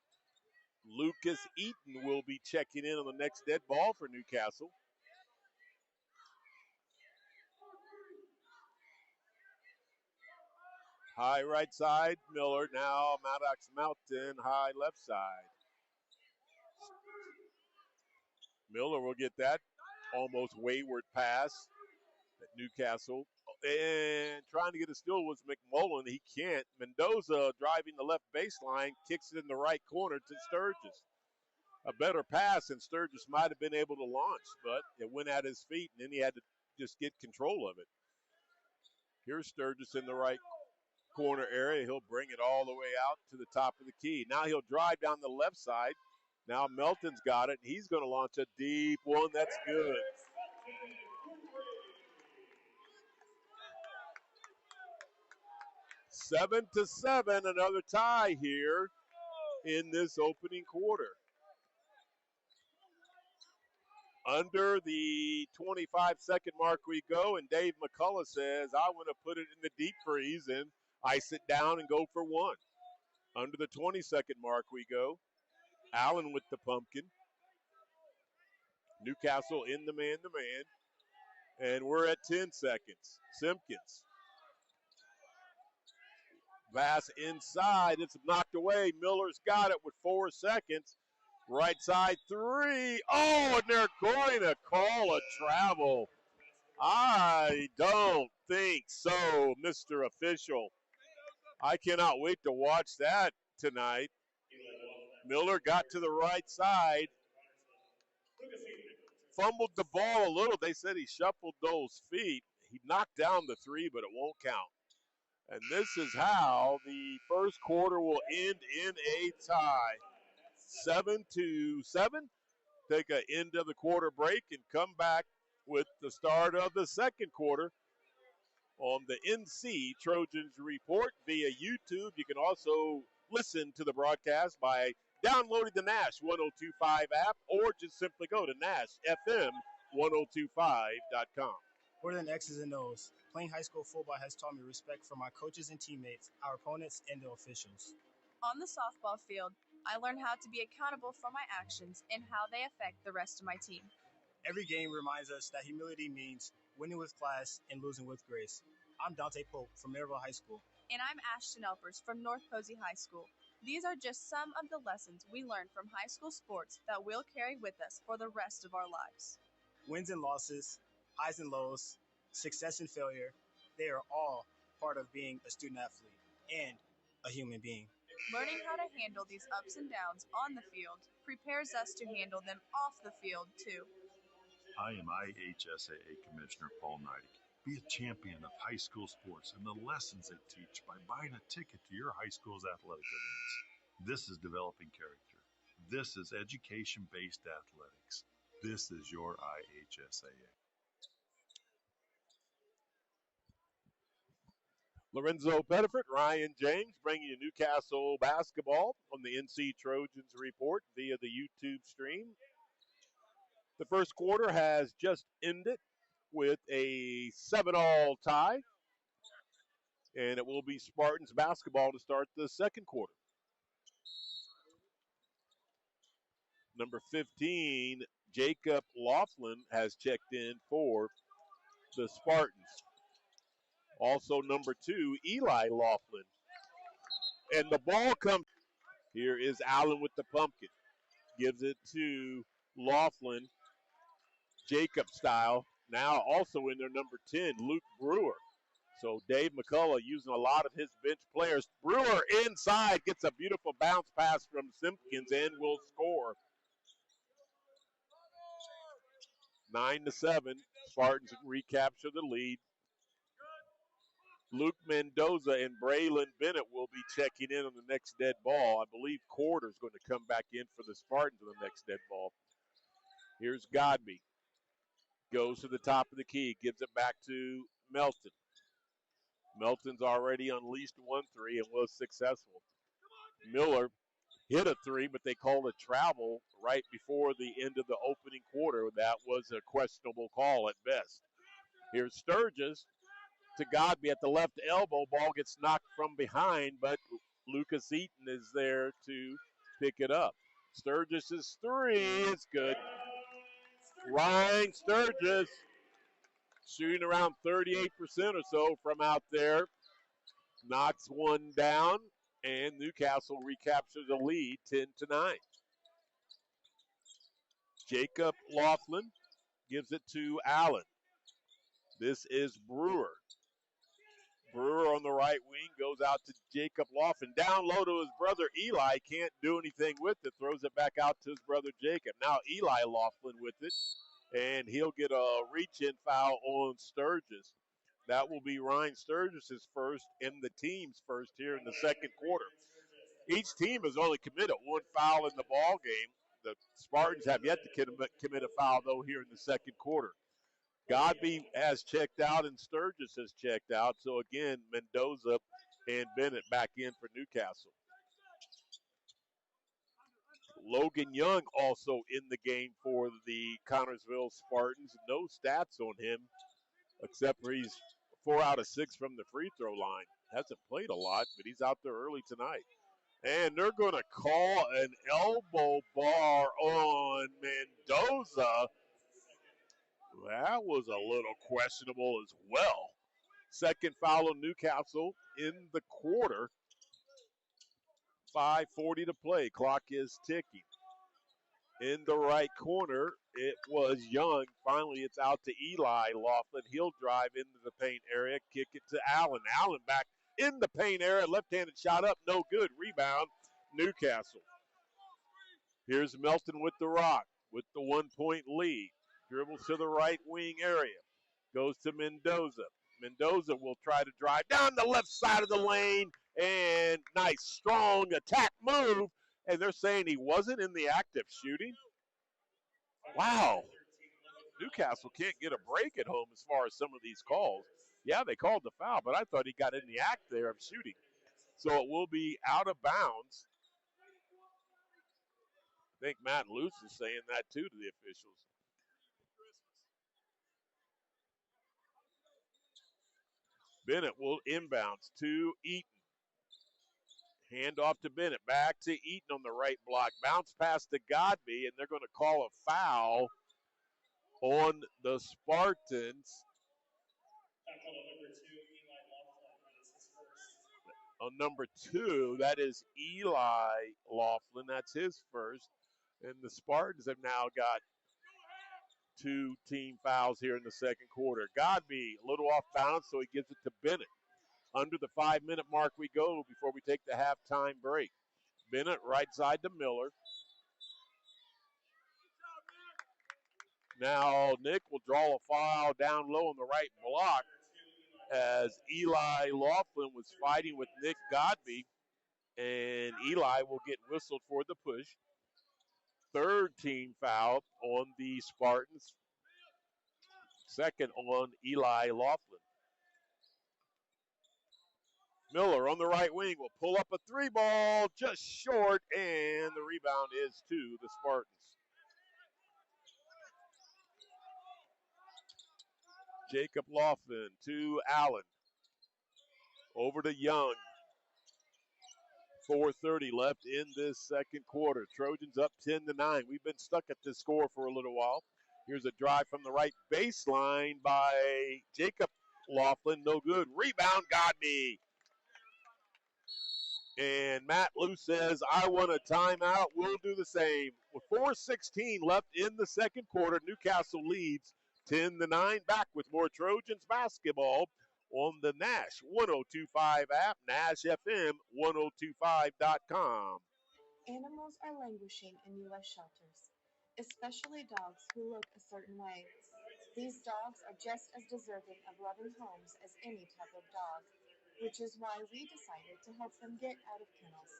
Lucas Eaton will be checking in on the next dead ball for Newcastle. High right side, Miller. Now Maddox Mountain, high left side. Miller will get that almost wayward pass at Newcastle. And trying to get a steal was McMullen. He can't. Mendoza driving the left baseline, kicks it in the right corner to Sturgis. A better pass, and Sturgis might have been able to launch, but it went at his feet, and then he had to just get control of it. Here's Sturgis in the right corner area. He'll bring it all the way out to the top of the key. Now he'll drive down the left side. Now Melton's got it, and he's going to launch a deep one. That's good. Seven to 7, another tie here in this opening quarter. Under the 25-second mark we go, and Dave McCullough says, I want to put it in the deep freeze and ice it down and go for one. Under the 20-second mark we go. Allen with the pumpkin. Newcastle in the man-to-man. And we're at 10 seconds. Simpkins. Pass inside. It's knocked away. Miller's got it with 4 seconds. Right side three. Oh, and they're going to call a travel. I don't think so, Mr. Official. I cannot wait to watch that tonight. Miller got to the right side. Fumbled the ball a little. They said he shuffled those feet. He knocked down the three, but it won't count. And this is how the first quarter will end in a tie. 7-7. Take an end of the quarter break and come back with the start of the second quarter on the NC Trojans Report via YouTube. You can also listen to the broadcast by downloading the Nash 1025 app or just simply go to NashFM1025.com. More than X's and O's, playing high school football has taught me respect for my coaches and teammates, our opponents, and the officials. On the softball field, I learned how to be accountable for my actions and how they affect the rest of my team. Every game reminds us that humility means winning with class and losing with grace. I'm Dante Pope from Maryville High School. And I'm Ashton Elpers from North Posey High School. These are just some of the lessons we learned from high school sports that we'll carry with us for the rest of our lives. Wins and losses, highs and lows, success and failure, they are all part of being a student athlete and a human being. Learning how to handle these ups and downs on the field prepares us to handle them off the field, too. I am IHSAA Commissioner Paul Neidig. Be a champion of high school sports and the lessons they teach by buying a ticket to your high school's athletic events. This is developing character. This is education-based athletics. This is your IHSAA. Lorenzo Pettiford, Ryan James bringing you Newcastle basketball on the NC Trojans Report via the YouTube stream. The first quarter has just ended with a 7-all tie, and it will be Spartans basketball to start the second quarter. Number 15, Jacob Laughlin, has checked in for the Spartans. Also number 2, Eli Laughlin. And the ball comes. Here is Allen with the pumpkin. Gives it to Laughlin, Jacob style. Now also in their number 10, Luke Brewer. So Dave McCullough using a lot of his bench players. Brewer inside gets a beautiful bounce pass from Simpkins and will score. 9-7. Spartans recapture the lead. Luke Mendoza and Braylon Bennett will be checking in on the next dead ball. I believe Corder's going to come back in for the Spartans on the next dead ball. Here's Godby. Goes to the top of the key. Gives it back to Melton. Melton's already unleashed 1-3 and was successful. Miller hit a 3, but they called a travel right before the end of the opening quarter. That was a questionable call at best. Here's Sturgis to Godby at the left elbow. Ball gets knocked from behind, but Lucas Eaton is there to pick it up. Sturgis' 3 is good. Ryan Sturgis shooting around 38% or so from out there. Knocks one down, and Newcastle recaptures the lead 10-9. Jacob Laughlin gives it to Allen. This is Brewer. Brewer on the right wing goes out to Jacob Laughlin. Down low to his brother Eli. Can't do anything with it. Throws it back out to his brother Jacob. Now Eli Laughlin with it. And he'll get a reach-in foul on Sturgis. That will be Ryan Sturgis' first and the team's first here in the second quarter. Each team has only committed one foul in the ball game. The Spartans have yet to commit a foul, though, here in the second quarter. Godby has checked out and Sturgis has checked out. So, again, Mendoza and Bennett back in for Newcastle. Logan Young also in the game for the Connersville Spartans. No stats on him, except for he's 4 out of 6 from the free throw line. Hasn't played a lot, but he's out there early tonight. And they're going to call an elbow bar on Mendoza. That was a little questionable as well. Second foul on Newcastle in the quarter. 5:40 to play. Clock is ticking. In the right corner, it was Young. Finally, it's out to Eli Laughlin. He'll drive into the paint area, kick it to Allen. Allen back in the paint area. Left-handed shot up, no good. Rebound, Newcastle. Here's Melton with the rock, with the 1-point lead. Dribbles to the right wing area. Goes to Mendoza. Mendoza will try to drive down the left side of the lane. And nice, strong attack move. And they're saying he wasn't in the act of shooting. Wow. Newcastle can't get a break at home as far as some of these calls. Yeah, they called the foul, but I thought he got in the act there of shooting. So it will be out of bounds. I think Matt Luce is saying that too to the officials. Bennett will inbounds to Eaton. Hand off to Bennett. Back to Eaton on the right block. Bounce pass to Godby, and they're going to call a foul on the Spartans. On number 2, that is Eli Laughlin. That's his first. And the Spartans have now got 2 team fouls here in the second quarter. Godby a little off balance, so he gives it to Bennett. Under the 5-minute mark we go before we take the halftime break. Bennett right side to Miller. Now Nick will draw a foul down low on the right block as Eli Laughlin was fighting with Nick Godby, and Eli will get whistled for the push. Third team foul on the Spartans. Second on Eli Laughlin. Miller on the right wing will pull up a 3-ball just short, and the rebound is to the Spartans. Jacob Laughlin to Allen. Over to Young. 4:30 left in this second quarter. Trojans up 10-9. We've been stuck at this score for a little while. Here's a drive from the right baseline by Jacob Laughlin. No good. Rebound, Godby. And Matt Lou says, I want a timeout. We'll do the same. With 4:16 left in the second quarter, Newcastle leads 10-9. Back with more Trojans basketball on the Nash 102.5 app, Nash FM 102.5.com. Animals are languishing in U.S. shelters, especially dogs who look a certain way. These dogs are just as deserving of loving homes as any type of dog, which is why we decided to help them get out of kennels.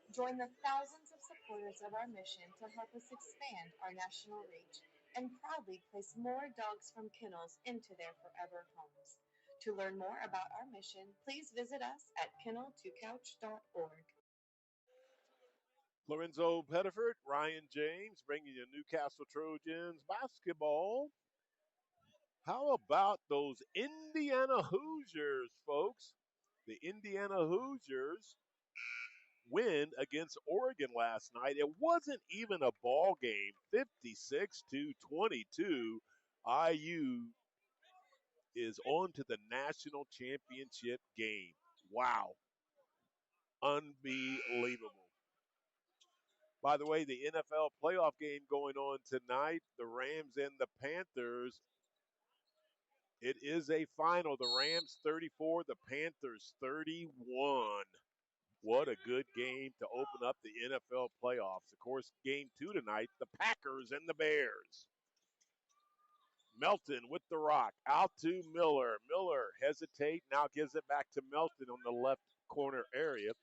Join the thousands of supporters of our mission to help us expand our national reach and proudly place more dogs from kennels into their forever homes. To learn more about our mission, please visit us at kennel2couch.org. Lorenzo Pettiford, Ryan James bringing you Newcastle Trojans basketball. How about those Indiana Hoosiers, folks? The Indiana Hoosiers win against Oregon last night. It wasn't even a ball game, 56-22. IU is on to the national championship game. Wow. Unbelievable. By the way, the NFL playoff game going on tonight, the Rams and the Panthers. It is a final. The Rams 34, the Panthers 31. What a good game to open up the NFL playoffs. Of course, game 2 tonight, the Packers and the Bears. Melton with the rock, out to Miller. Miller hesitate, now gives it back to Melton on the left corner area.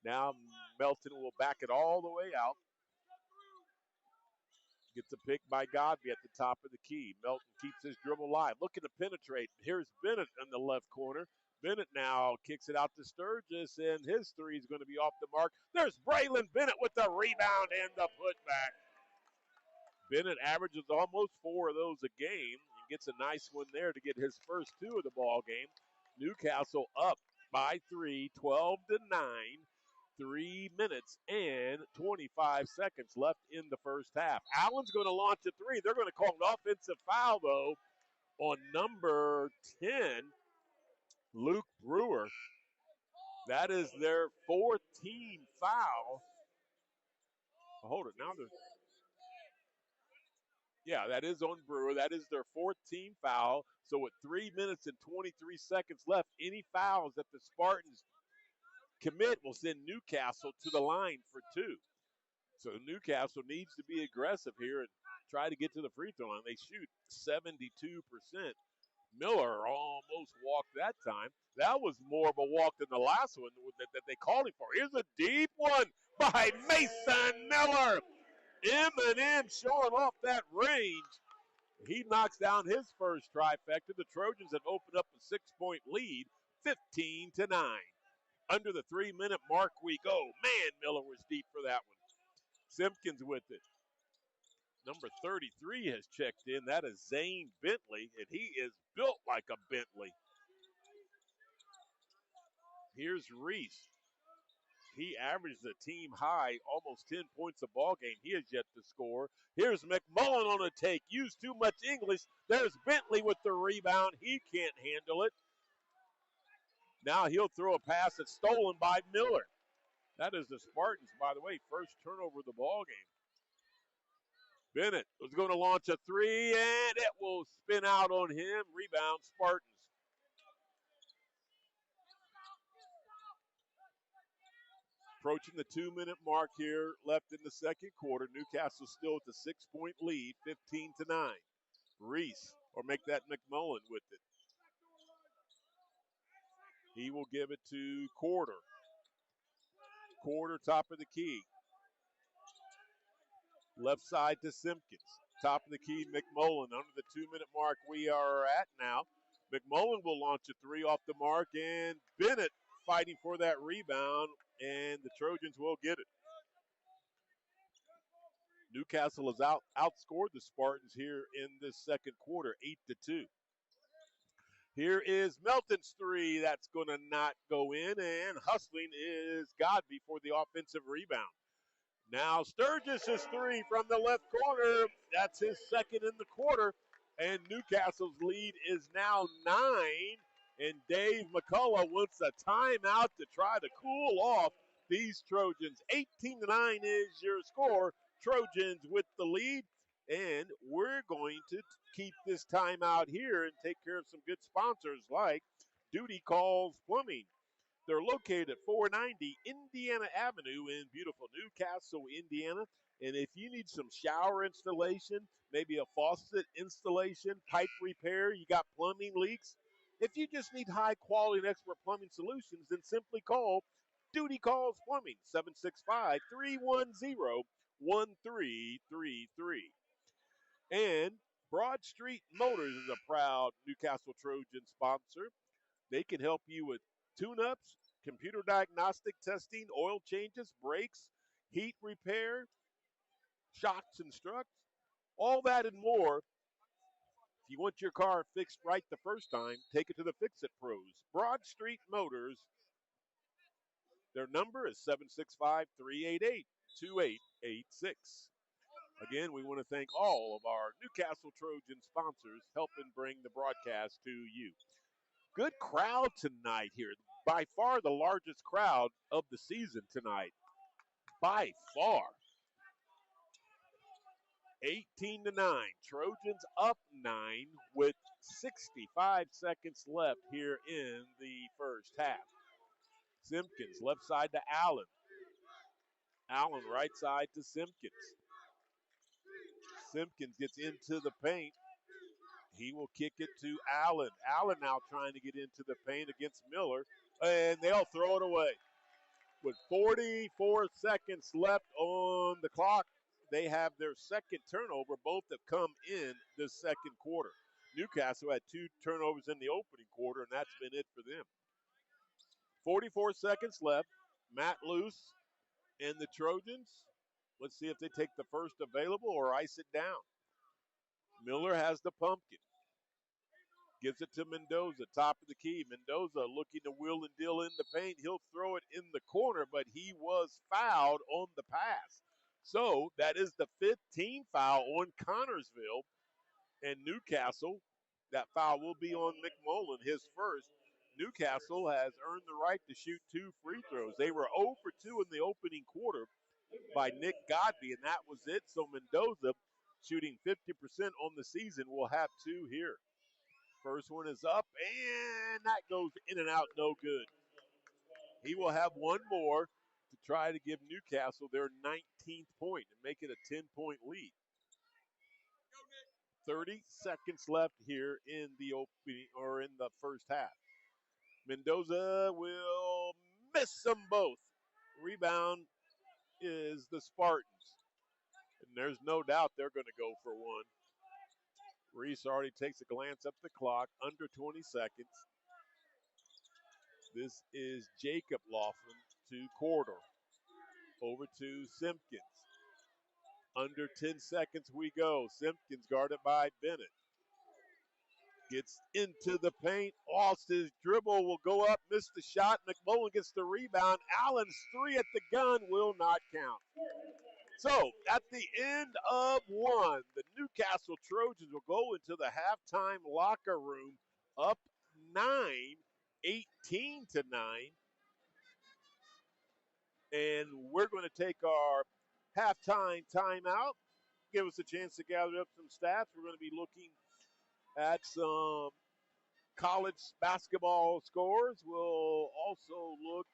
Now Melton will back it all the way out. Gets a pick by Godby at the top of the key. Melton keeps his dribble alive, looking to penetrate. Here's Bennett in the left corner. Bennett now kicks it out to Sturgis, and his three is going to be off the mark. There's Braylon Bennett with the rebound and the putback. Bennett averages almost 4 of those a game and gets a nice one there to get his first 2 of the ball game. Newcastle up by 3, 12-9. 3 minutes and 25 seconds left in the first half. Allen's going to launch a 3. They're going to call an offensive foul, though, on number 10, Luke Brewer. That is their 4th team foul. Hold it. Now yeah, that is on Brewer. That is their 4th team foul. So with 3 minutes and 23 seconds left, any fouls that the Spartans commit will send Newcastle to the line for 2. So Newcastle needs to be aggressive here and try to get to the free throw line. They shoot 72%. Miller almost walked that time. That was more of a walk than the last one that they called him for. Here's a deep one by Mason Miller. M&M showing off that range. He knocks down his first trifecta. The Trojans have opened up a 6-point lead, 15-9. Under the 3-minute mark we go. Man, Miller was deep for that one. Simpkins with it. Number 33 has checked in. That is Zane Bentley, and he is built like a Bentley. Here's Reese. He averaged a team high, almost 10 points a ball game. He has yet to score. Here's McMullen on a take. Used too much English. There's Bentley with the rebound. He can't handle it. Now he'll throw a pass that's stolen by Miller. That is the Spartans, by the way, first turnover of the ball game. Bennett was going to launch a 3, and it will spin out on him. Rebound, Spartans. Approaching the 2-minute mark here left in the second quarter. Newcastle still with a 6-point lead, 15-9. Reese, or make that McMullen with it. He will give it to Quarter. Quarter, top of the key. Left side to Simpkins. Top of the key, McMullen. Under the 2-minute mark we are at now. McMullen will launch a 3 off the mark, and Bennett fighting for that rebound, and the Trojans will get it. Newcastle has outscored the Spartans here in this second quarter, 8-2. Here is Melton's 3. That's going to not go in, and hustling is Godby for the offensive rebound. Now Sturgis' three from the left corner. That's his second in the quarter. And Newcastle's lead is now 9. And Dave McCullough wants a timeout to try to cool off these Trojans. 18-9 is your score. Trojans with the lead. And we're going to keep this timeout here and take care of some good sponsors like Duty Calls Plumbing. They're located at 490 Indiana Avenue in beautiful Newcastle, Indiana. And if you need some shower installation, maybe a faucet installation, pipe repair, you got plumbing leaks, if you just need high quality and expert plumbing solutions, then simply call Duty Calls Plumbing, 765 310 1333. And Broad Street Motors is a proud Newcastle Trojan sponsor. They can help you with tune-ups, computer diagnostic testing, oil changes, brakes, heat repair, shocks and struts, all that and more. If you want your car fixed right the first time, take it to the Fix-It Pros. Broad Street Motors, their number is 765-388-2886. Again, we want to thank all of our Newcastle Trojan sponsors helping bring the broadcast to you. Good crowd tonight here. By far the largest crowd of the season tonight. By far. 18-9. Trojans up 9 with 65 seconds left here in the first half. Simpkins left side to Allen. Allen right side to Simpkins. Simpkins gets into the paint. He will kick it to Allen. Allen now trying to get into the paint against Miller, and they'll throw it away. With 44 seconds left on the clock, they have their second turnover. Both have come in the second quarter. Newcastle had 2 turnovers in the opening quarter, and that's been it for them. 44 seconds left. Matt Luce and the Trojans. Let's see if they take the first available or ice it down. Miller has the pumpkin. Gives it to Mendoza, top of the key. Mendoza looking to wheel and deal in the paint. He'll throw it in the corner, but he was fouled on the pass. So that is the 15th foul on Connersville and Newcastle. That foul will be on McMullen, his first. Newcastle has earned the right to shoot 2 free throws. They were 0 for 2 in the opening quarter by Nick Godby, and that was it. So Mendoza, shooting 50% on the season, will have 2 here. First one is up, and that goes in and out, no good. He will have one more to try to give Newcastle their 19th point and make it a 10-point lead. 30 seconds left here in the opening or in the first half. Mendoza will miss them both. Rebound is the Spartans. And there's no doubt they're going to go for one. Reese already takes a glance up the clock, under 20 seconds. This is Jacob Laughlin to Corder. Over to Simpkins. Under 10 seconds we go. Simpkins guarded by Bennett. Gets into the paint. Lost his dribble. Will go up. Missed the shot. McMullen gets the rebound. Allen's 3 at the gun will not count. So, at the end of one, the Newcastle Trojans will go into the halftime locker room up 9, 18-9. And we're going to take our halftime timeout. Give us a chance to gather up some stats. We're going to be looking at some college basketball scores. We'll also look.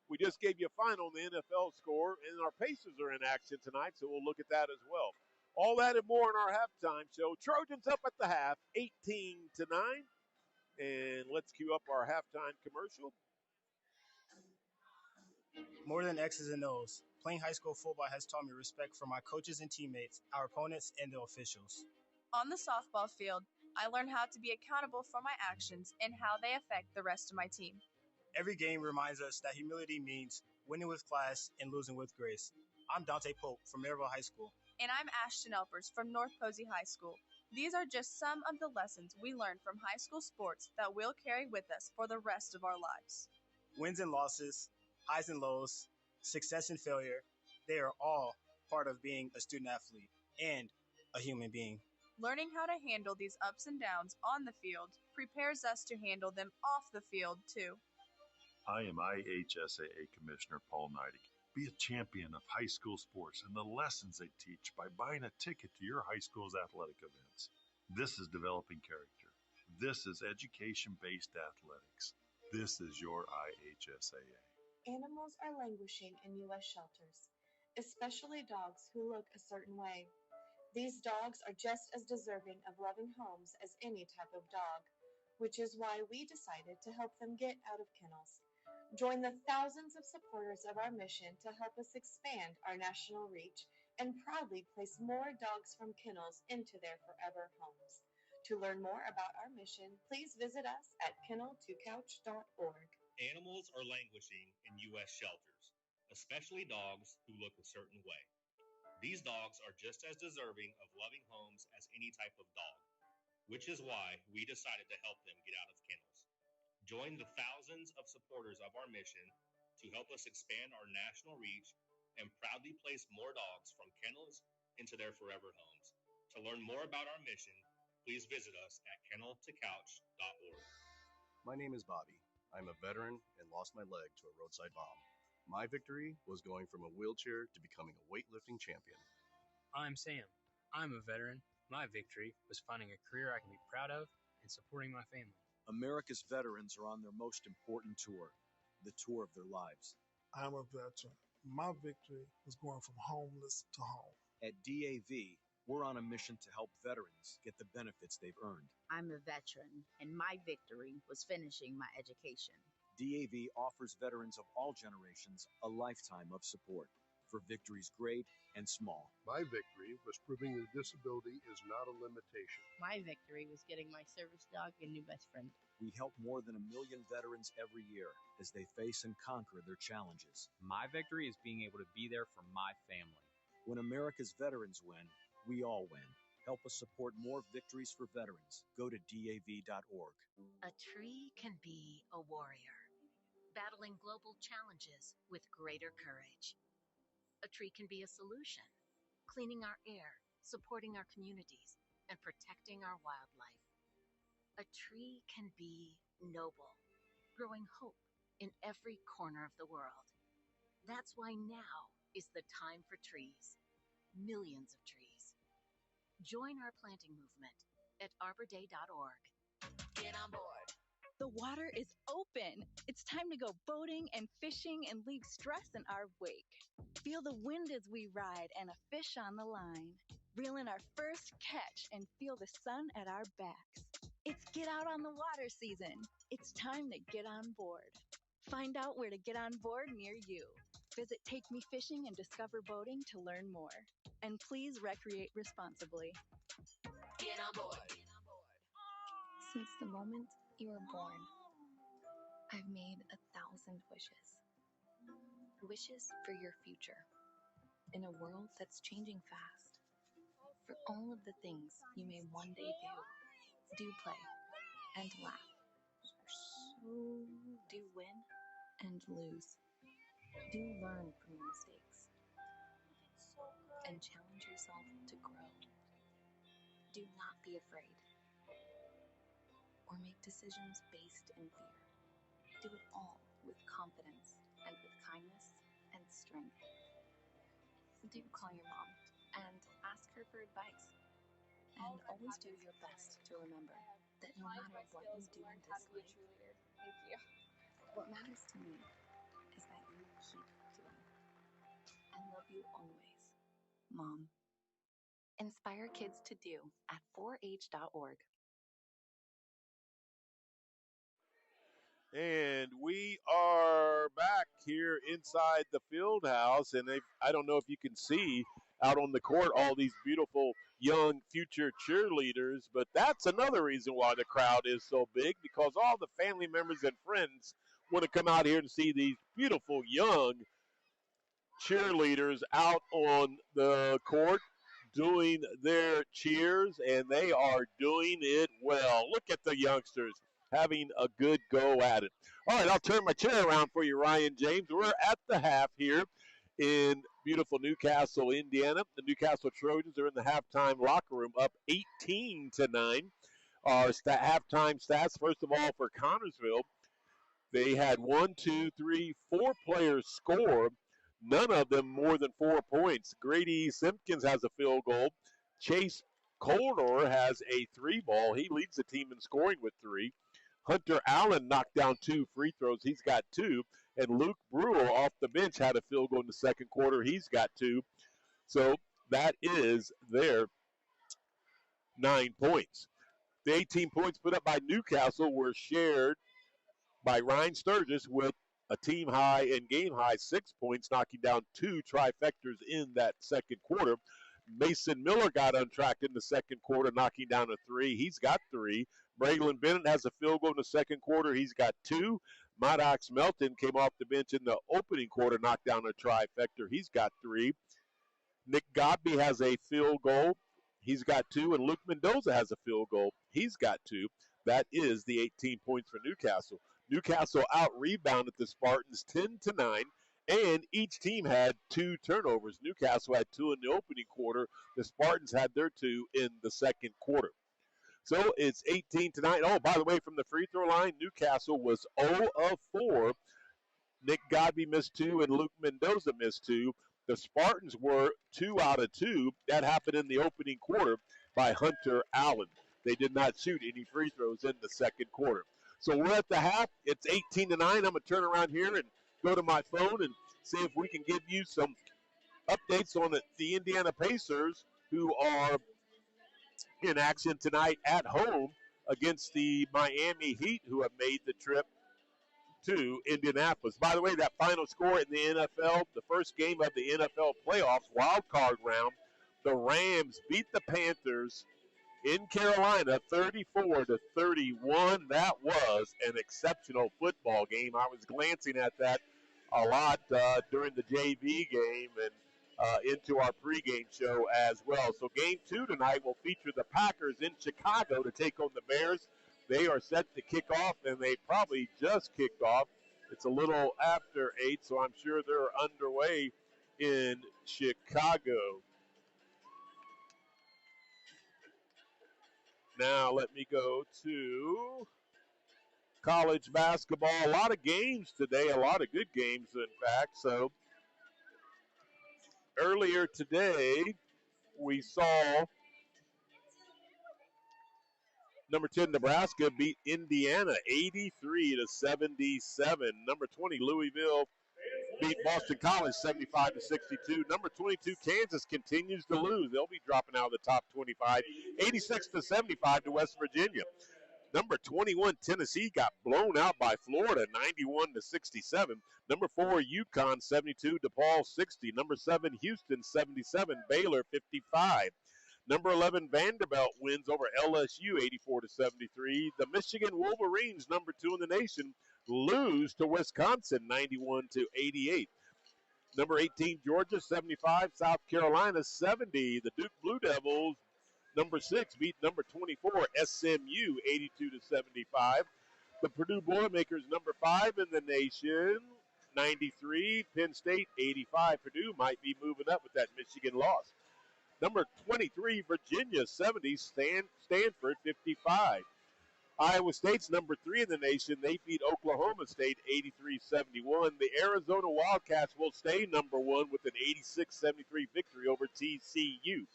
We just gave you a final on the NFL score, and our Pacers are in action tonight, so we'll look at that as well. All that and more in our halftime show. Trojans up at the half, 18-9. And let's cue up our halftime commercial. More than X's and O's, playing high school football has taught me respect for my coaches and teammates, our opponents, and the officials. On the softball field, I learned how to be accountable for my actions and how they affect the rest of my team. Every game reminds us that humility means winning with class and losing with grace. I'm Dante Pope from Maryville High School. And I'm Ashton Elpers from North Posey High School. These are just some of the lessons we learned from high school sports that we'll carry with us for the rest of our lives. Wins and losses, highs and lows, success and failure, They are all part of being a student athlete and a human being. Learning how to handle these ups and downs on the field prepares us to handle them off the field, too. I am IHSAA Commissioner Paul Neidig. Be a champion of high school sports and the lessons they teach by buying a ticket to your high school's athletic events. This is developing character. This is education-based athletics. This is your IHSAA. Animals are languishing in U.S. shelters, especially dogs who look a certain way. These dogs are just as deserving of loving homes as any type of dog, which is why we decided to help them get out of kennels. Join the thousands of supporters of our mission to help us expand our national reach and proudly place more dogs from kennels into their forever homes. To learn more about our mission, please visit us at kennel2couch.org. Animals are languishing in U.S. shelters, especially dogs who look a certain way. These dogs are just as deserving of loving homes as any type of dog, which is why we decided to help them get out of kennels. Join the thousands of supporters of our mission to help us expand our national reach and proudly place more dogs from kennels into their forever homes. To learn more about our mission, please visit us at kennel2couch.org. My name is Bobby. I'm a veteran and lost my leg to a roadside bomb. My victory was going from a wheelchair to becoming a weightlifting champion. I'm Sam. I'm a veteran. My victory was finding a career I can be proud of and supporting my family. America's veterans are on their most important tour, the tour of their lives. I'm a veteran. My victory was going from homeless to home. At DAV, we're on a mission to help veterans get the benefits they've earned. I'm a veteran, and my victory was finishing my education. DAV offers veterans of all generations a lifetime of support for victories great and small. My victory was proving that disability is not a limitation. My victory was getting my service dog a new best friend. We help more than 1 million veterans every year as they face and conquer their challenges. My victory is being able to be there for my family. When America's veterans win, we all win. Help us support more victories for veterans. Go to DAV.org. A tree can be a warrior, battling global challenges with greater courage. A tree can be a solution, cleaning our air, supporting our communities, and protecting our wildlife. A tree can be noble, growing hope in every corner of the world. That's why now is the time for trees, millions of trees. Join our planting movement at arborday.org. Get on board. The water is open. It's time to go boating and fishing and leave stress in our wake. Feel the wind as we ride and a fish on the line. Reel in our first catch and feel the sun at our backs. It's get out on the water season. It's time to get on board. Find out where to get on board near you. Visit Take Me Fishing and Discover Boating to learn more. And please recreate responsibly. Get on board. Since the moment you were born, I've made 1,000 wishes. Wishes for your future. In a world that's changing fast. For all of the things you may one day do play and laugh. Do win and lose. Do learn from your mistakes. And challenge yourself to grow. Do not be afraid. Or make decisions based in fear. Do it all with confidence and with kindness and strength. Do call your mom and ask her for advice. And always do your best to remember that no matter what you do in this life, Thank you. what matters to me is that you keep doing. I love you always, Mom. Inspire kids to do at 4h.org. And we are back here inside the field house. And I don't know if you can see out on the court all these beautiful young future cheerleaders, but that's another reason why the crowd is so big, because all the family members and friends want to come out here and see these beautiful young cheerleaders out on the court doing their cheers, and they are doing it well. Look at the youngsters having a good go at it. All right, I'll turn my chair around for you, Ryan James. We're at the half here in beautiful Newcastle, Indiana. The Newcastle Trojans are in the halftime locker room up 18-9. Our halftime stats, first of all, for Connersville, they had 4 players score, none of them more than 4 points. Grady Simpkins has a field goal. Chase Coldor has a 3 ball. He leads the team in scoring with 3. Hunter Allen knocked down 2 free throws. He's got 2. And Luke Brule off the bench had a field goal in the second quarter. He's got 2. So that is their 9 points. The 18 points put up by Newcastle were shared by Ryan Sturgis with a team high and game high 6 points, knocking down 2 trifectas in that second quarter. Mason Miller got untracked in the second quarter, knocking down a 3. He's got 3. Braylon Bennett has a field goal in the second quarter. He's got 2. Maddox Melton came off the bench in the opening quarter, knocked down a trifecta. He's got 3. Nick Godby has a field goal. He's got 2. And Luke Mendoza has a field goal. He's got 2. That is the 18 points for Newcastle. Newcastle out-rebounded the Spartans 10-9, and each team had 2 turnovers. Newcastle had 2 in the opening quarter. The Spartans had their 2 in the second quarter. So it's 18-9. Oh, by the way, from the free throw line, Newcastle was 0 of 4. Nick Godby missed 2 and Luke Mendoza missed 2. The Spartans were 2 out of 2. That happened in the opening quarter by Hunter Allen. They did not shoot any free throws in the second quarter. So we're at the half. It's 18-9. I'm going to turn around here and go to my phone and see if we can give you some updates on the Indiana Pacers, who are in action tonight at home against the Miami Heat, who have made the trip to Indianapolis. By the way, that final score in the NFL, the first game of the NFL playoffs, wild card round, the Rams beat the Panthers in Carolina 34-31. That was an exceptional football game. I was glancing at that a lot during the JV game and into our pregame show as well. So game 2 tonight will feature the Packers in Chicago to take on the Bears. They are set to kick off, and they probably just kicked off. It's a little after 8, so I'm sure they're underway in Chicago. Now let me go to college basketball. A lot of games today, a lot of good games, in fact. So earlier today, we saw number 10 Nebraska beat Indiana 83-77. Number 20 Louisville beat Boston College 75-62. Number 22 Kansas continues to lose. They'll be dropping out of the top 25, 86-75 to West Virginia. Number 21 Tennessee got blown out by Florida 91-67. Number 4 UConn 72, DePaul 60. Number 7 Houston 77, Baylor 55. Number 11 Vanderbilt wins over LSU 84-73. The Michigan Wolverines, number 2 in the nation, lose to Wisconsin 91-88. Number 18 Georgia 75, South Carolina 70. The Duke Blue Devils, number 6, beat number 24 SMU 82-75. The Purdue Boilermakers, number 5 in the nation, 93. Penn State 85. Purdue might be moving up with that Michigan loss. Number 23, Virginia 70, Stanford 55. Iowa State's number 3 in the nation. They beat Oklahoma State 83-71. The Arizona Wildcats will stay number 1 with an 86-73 victory over TCU.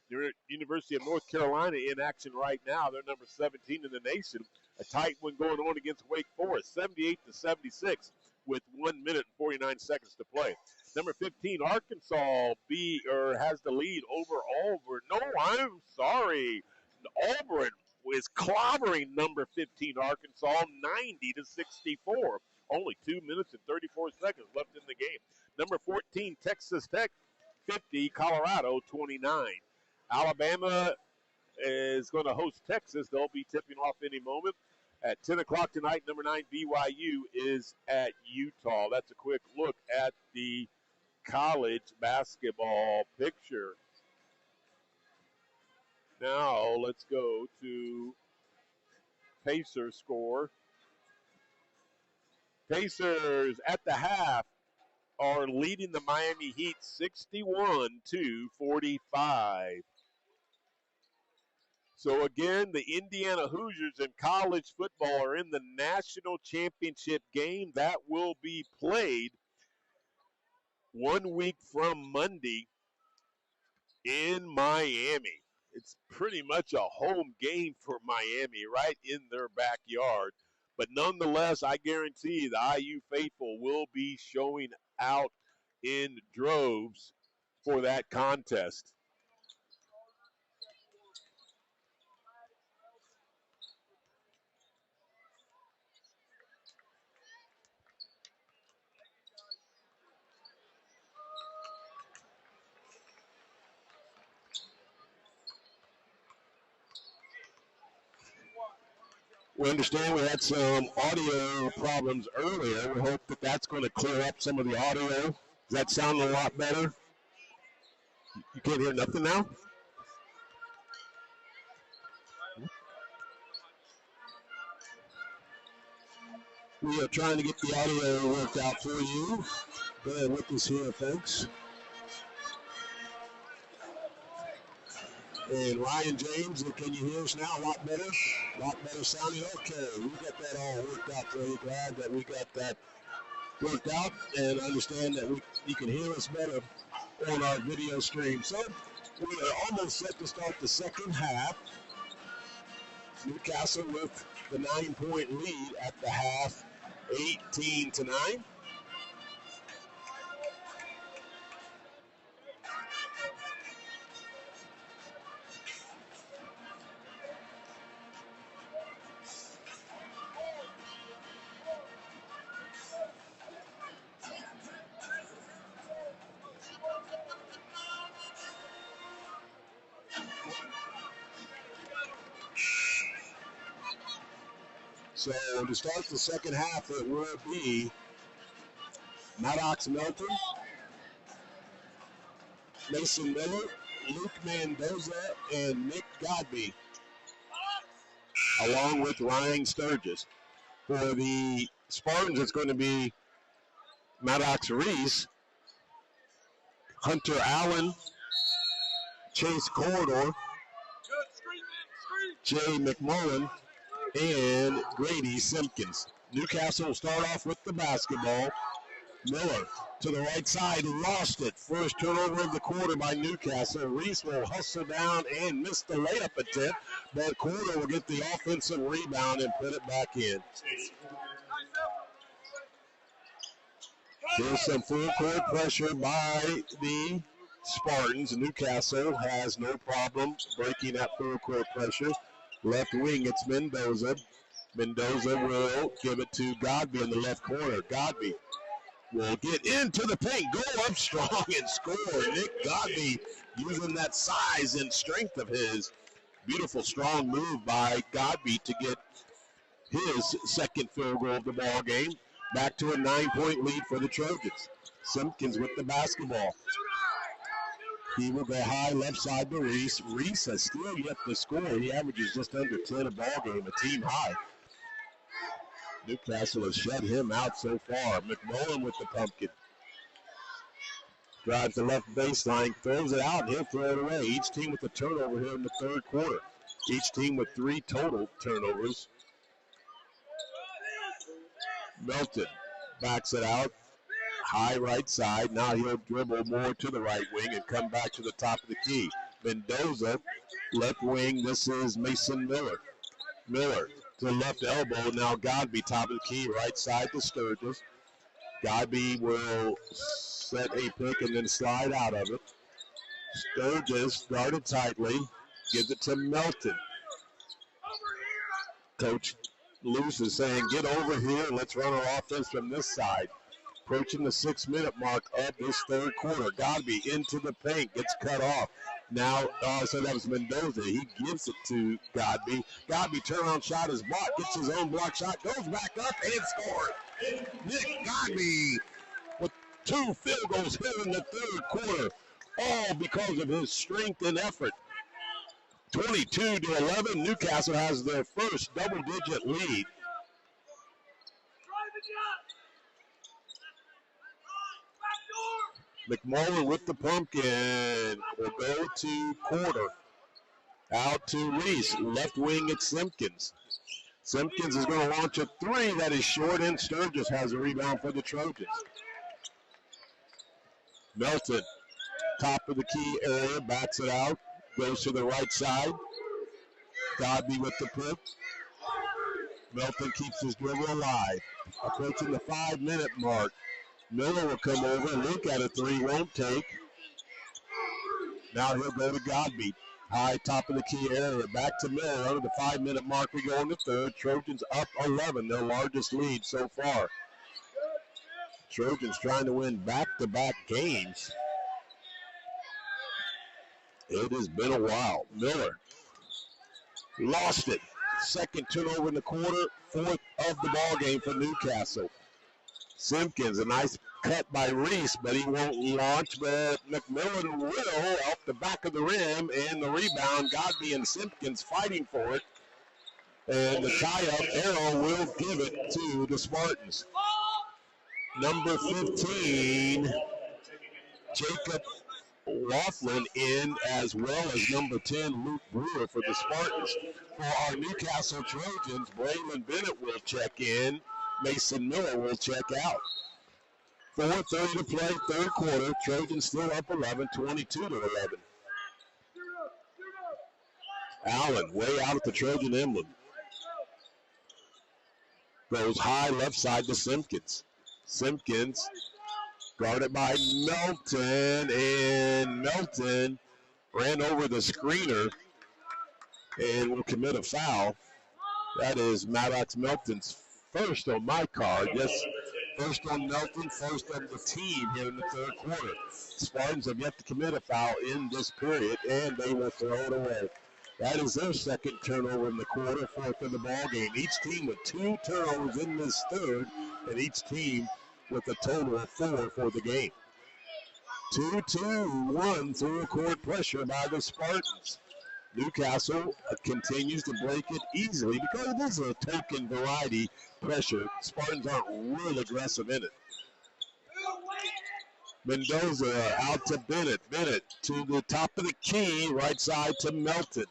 The University of North Carolina in action right now. They're number 17 in the nation. A tight one going on against Wake Forest, 78-76 with 1 minute and 49 seconds to play. Number 15, Arkansas has the lead over Auburn. No, I'm sorry. Auburn is clobbering number 15, Arkansas, 90-64. Only 2 minutes and 34 seconds left in the game. Number 14, Texas Tech, 50, Colorado, 29. Alabama is going to host Texas. They'll be tipping off any moment. At 10 o'clock tonight, number 9, BYU is at Utah. That's a quick look at the college basketball picture. Now let's go to Pacers score. Pacers at the half are leading the Miami Heat 61-45. So again, the Indiana Hoosiers in college football are in the national championship game that will be played 1 week from Monday in Miami. It's pretty much a home game for Miami right in their backyard. But nonetheless, I guarantee the IU faithful will be showing out in droves for that contest. We understand we had some audio problems earlier. We hope that that's going to clear up some of the audio. Does that sound a lot better? You can't hear nothing now? We are trying to get the audio worked out for you. Bear with us here, folks. And Ryan James, can you hear us now? A lot better? A lot better sounding? Okay, we got that all worked out for you. Glad that we got that worked out and understand that you can hear us better on our video stream. So we are almost set to start the second half. Newcastle with the 9-point lead at the half, 18-9. So to start the second half, it will be Maddox Melton, Mason Miller, Luke Mendoza, and Nick Godby, along with Ryan Sturgis. For the Spartans, it's going to be Maddox Reese, Hunter Allen, Chase Corridor, Jay McMullen, and Grady Simpkins. Newcastle will start off with the basketball. Miller to the right side, lost it. First turnover of the quarter by Newcastle. Reese will hustle down and miss the layup attempt, but Corridor will get the offensive rebound and put it back in. There's some full court pressure by the Spartans. Newcastle has no problem breaking that full court pressure. Left wing, it's Mendoza. Mendoza will give it to Godby in the left corner. Godby will get into the paint, go up strong and score. Nick Godby using that size and strength of his. Beautiful, strong move by Godby to get his second field goal of the ball game. Back to a 9-point lead for the Trojans. Simpkins with the basketball. He will go high left side to Reese. Reese has still yet to score. He averages just under 10 a ball game, a team high. Newcastle has shut him out so far. McMullen with the pumpkin. Drives the left baseline, throws it out, and he'll throw it away. Each team with a turnover here in the third quarter. Each team with 3 total turnovers. Melton backs it out. High right side. Now he'll dribble more to the right wing and come back to the top of the key. Mendoza, left wing. This is Mason Miller. Miller to the left elbow. Now Godby, top of the key, right side to Sturgis. Godby will set a pick and then slide out of it. Sturgis guarded tightly. Gives it to Melton. Coach Luce is saying, get over here and let's run our offense from this side. Approaching the 6-minute mark of this third quarter. Godby into the paint, gets cut off. Now, so that was Mendoza. He gives it to Godby. Godby turnaround shot is blocked, gets his own block shot, goes back up and scores. Nick Godby with 2 field goals here in the third quarter, all because of his strength and effort. 22-11, Newcastle has their first double-digit lead. McMullen with the pumpkin will go to quarter. Out to Reese. Left wing at Simpkins. Simpkins is going to launch a three that is short, and Sturgis has a rebound for the Trojans. Melton, top of the key area, bats it out, goes to the right side. Godby with the pick. Melton keeps his dribble alive. Approaching the 5-minute mark. Miller will come over. Luke at a three, won't take. Now he'll go to Godby. High top of the key area. Back to Miller. Under the 5-minute mark, we go in the third. Trojans up 11, their largest lead so far. Trojans trying to win back-to-back games. It has been a while. Miller lost it. Second turnover in the quarter. Fourth of the ball game for Newcastle. Simpkins, a nice cut by Reese, but he won't launch. But McMillan will off the back of the rim, and the rebound. Godby and Simpkins fighting for it. And the tie-up arrow will give it to the Spartans. Number 15, Jacob Laughlin in, as well as number 10, Luke Brewer for the Spartans. For our Newcastle Trojans, Braylon Bennett will check in. Mason Miller will check out. 4:30 to play, third quarter. Trojans still up 11, 22-11. Allen way out at the Trojan emblem. Goes high left side to Simpkins. Simpkins guarded by Melton, and Melton ran over the screener and will commit a foul. That is Maddox Melton's first on my card. Yes, first on Melton, first on the team here in the third quarter. Spartans have yet to commit a foul in this period, and they will throw it away. That is their second turnover in the quarter, fourth of the ball game. Each team with 2 turnovers in this third, and each team with a total of 4 for the game. 2-2-1 through court pressure by the Spartans. Newcastle continues to break it easily because it is a token variety pressure. Spartans aren't real aggressive in it. Mendoza out to Bennett. Bennett to the top of the key, right side to Melton.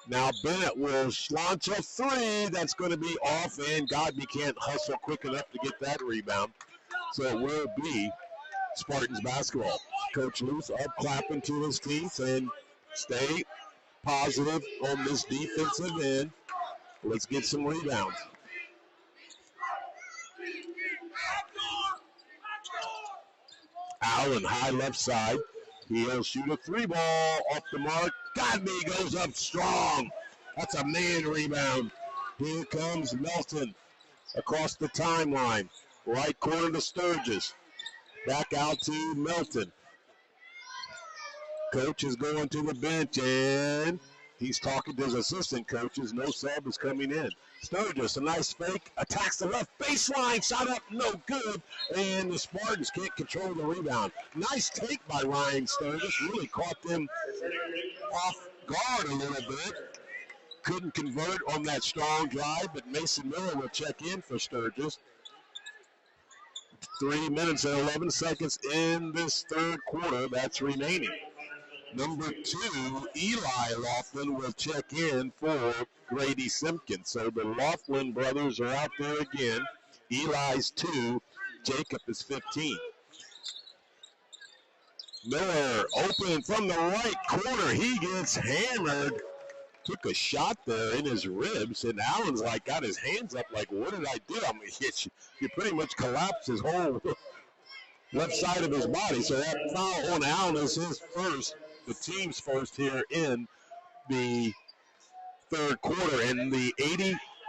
Now Bennett will launch a three. That's going to be off, and Godby can't hustle quick enough to get that rebound. So it will be Spartans basketball. Coach Luce up clapping to his team saying, stay positive on this defensive end. Let's get some rebounds. Allen, high left side. He'll shoot a three ball off the mark. Godby goes up strong. That's a man rebound. Here comes Melton across the timeline. Right corner to Sturgis. Back out to Melton. Coach is going to the bench, and he's talking to his assistant coaches. No sub is coming in. Sturgis, a nice fake, attacks the left baseline, shot up, no good, and the Spartans can't control the rebound. Nice take by Ryan Sturgis, really caught them off guard a little bit. Couldn't convert on that strong drive, but Mason Miller will check in for Sturgis. 3 minutes and 11 seconds in this third quarter that's remaining. Number 2, Eli Laughlin will check in for Grady Simpkins. So the Laughlin brothers are out there again. Eli's 2, Jacob is 15. Miller open from the right corner. He gets hammered. Took a shot there in his ribs, and Allen's like got his hands up like, what did I do? I mean, he pretty much collapsed his whole left side of his body. So that foul on Allen is his first, the team's first here in the third quarter. And the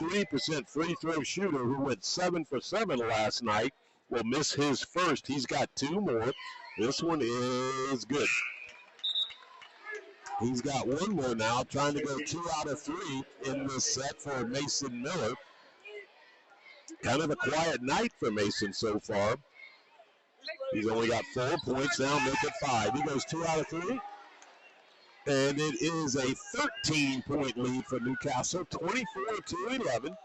83% free throw shooter who went 7 for 7 last night will miss his first. He's got 2 more. This one is good. He's got 1 more now, trying to go 2 out of 3 in this set for Mason Miller. Kind of a quiet night for Mason so far. He's only got 4 points now, make it 5. He goes 2 out of 3. And it is a 13-point lead for Newcastle, 24-11,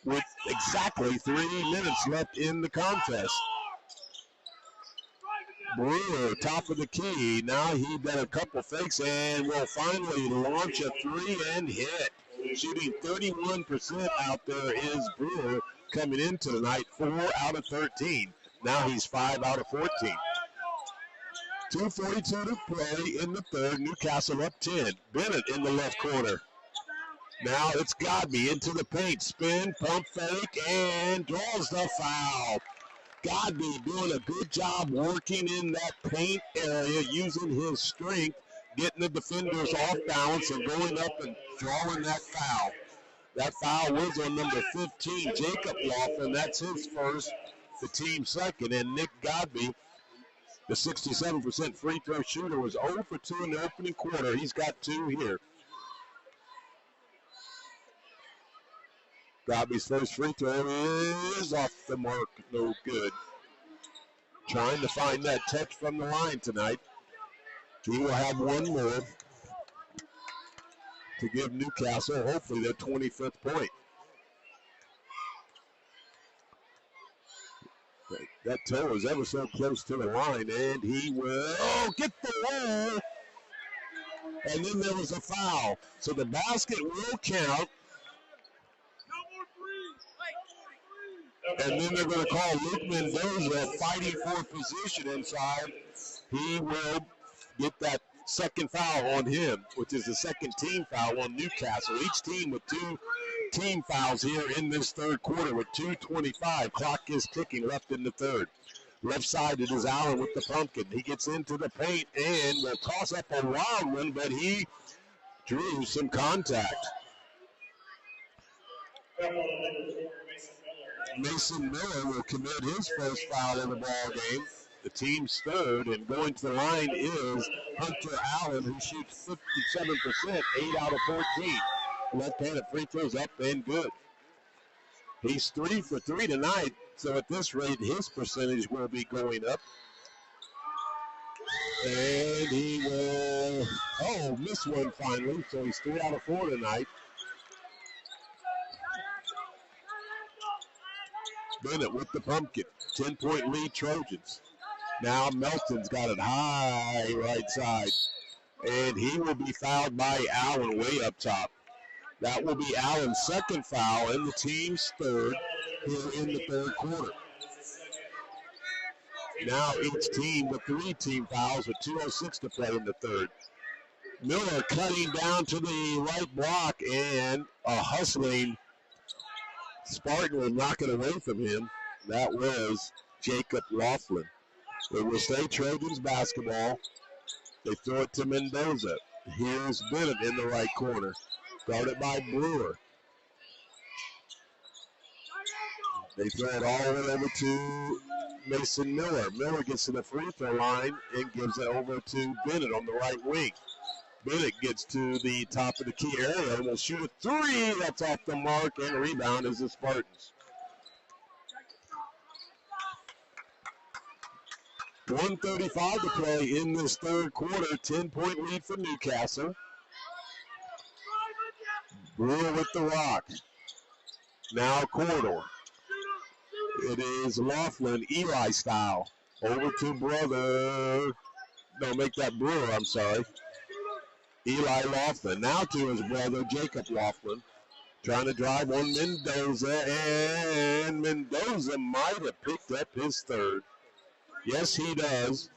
with exactly 3 minutes left in the contest. Brewer, top of the key. Now he did a couple fakes and will finally launch a three and hit. Shooting 31% out there is Brewer coming into the night, 4 out of 13. Now he's 5 out of 14. 2:42 to play in the third. Newcastle up 10. Bennett in the left corner. Now it's Godby into the paint. Spin, pump fake, and draws the foul. Godby doing a good job working in that paint area, using his strength, getting the defenders off balance and going up and drawing that foul. That foul was on number 15, Jacob Laughlin. That's his first, the team second. And Nick Godby, the 67% free throw shooter, was 0 for 2 in the opening quarter. He's got 2 here. Godby's first free throw is off the mark, no good. Trying to find that touch from the line tonight. He will have one more to give Newcastle, hopefully, their 25th point. That toe is ever so close to the line, and he will get the roll. And then there was a foul. So the basket will count. And then they're going to call Luke Mendoza fighting for position inside. He will get that second foul on him, which is the second team foul on Newcastle. Each team with 2 team fouls here in this third quarter with 2:25. Clock is ticking left in the third. Left side, it is Allen with the pumpkin. He gets into the paint and will toss up a wild one, but he drew some contact. Mason Miller will commit his first foul in the ball game, the team's third, and going to the line is Hunter Allen, who shoots 57%, 8 out of 14. Left-handed free throws up and good. He's 3 for 3 tonight, so at this rate, his percentage will be going up. And he will, miss one finally, so he's 3 out of 4 tonight. Bennett with the pumpkin. 10-point lead Trojans. Now Melton's got it high right side. And he will be fouled by Allen way up top. That will be Allen's second foul and the team's third here in the third quarter. Now each team with 3 team fouls with 2:06 to play in the third. Miller cutting down to the right block, and a hustling Spartan will knock it away from him. That was Jacob Laughlin. It will stay Trojans basketball. They throw it to Mendoza. Here's Bennett in the right corner, guarded by Brewer. They throw it all the way over to Mason Miller. Miller gets to the free throw line and gives it over to Bennett on the right wing. Bennett gets to the top of the key area and will shoot a 3. That's off the mark, and the rebound is the Spartans. 1:35 to play in this third quarter. 10-point lead for Newcastle. Brewer with the rock. Now corridor. It is Laughlin, Eli style. Over to brother. No, make that Brewer, I'm sorry. Eli Laughlin. Now to his brother, Jacob Laughlin. Trying to drive on Mendoza, and Mendoza might have picked up his third. Yes, he does.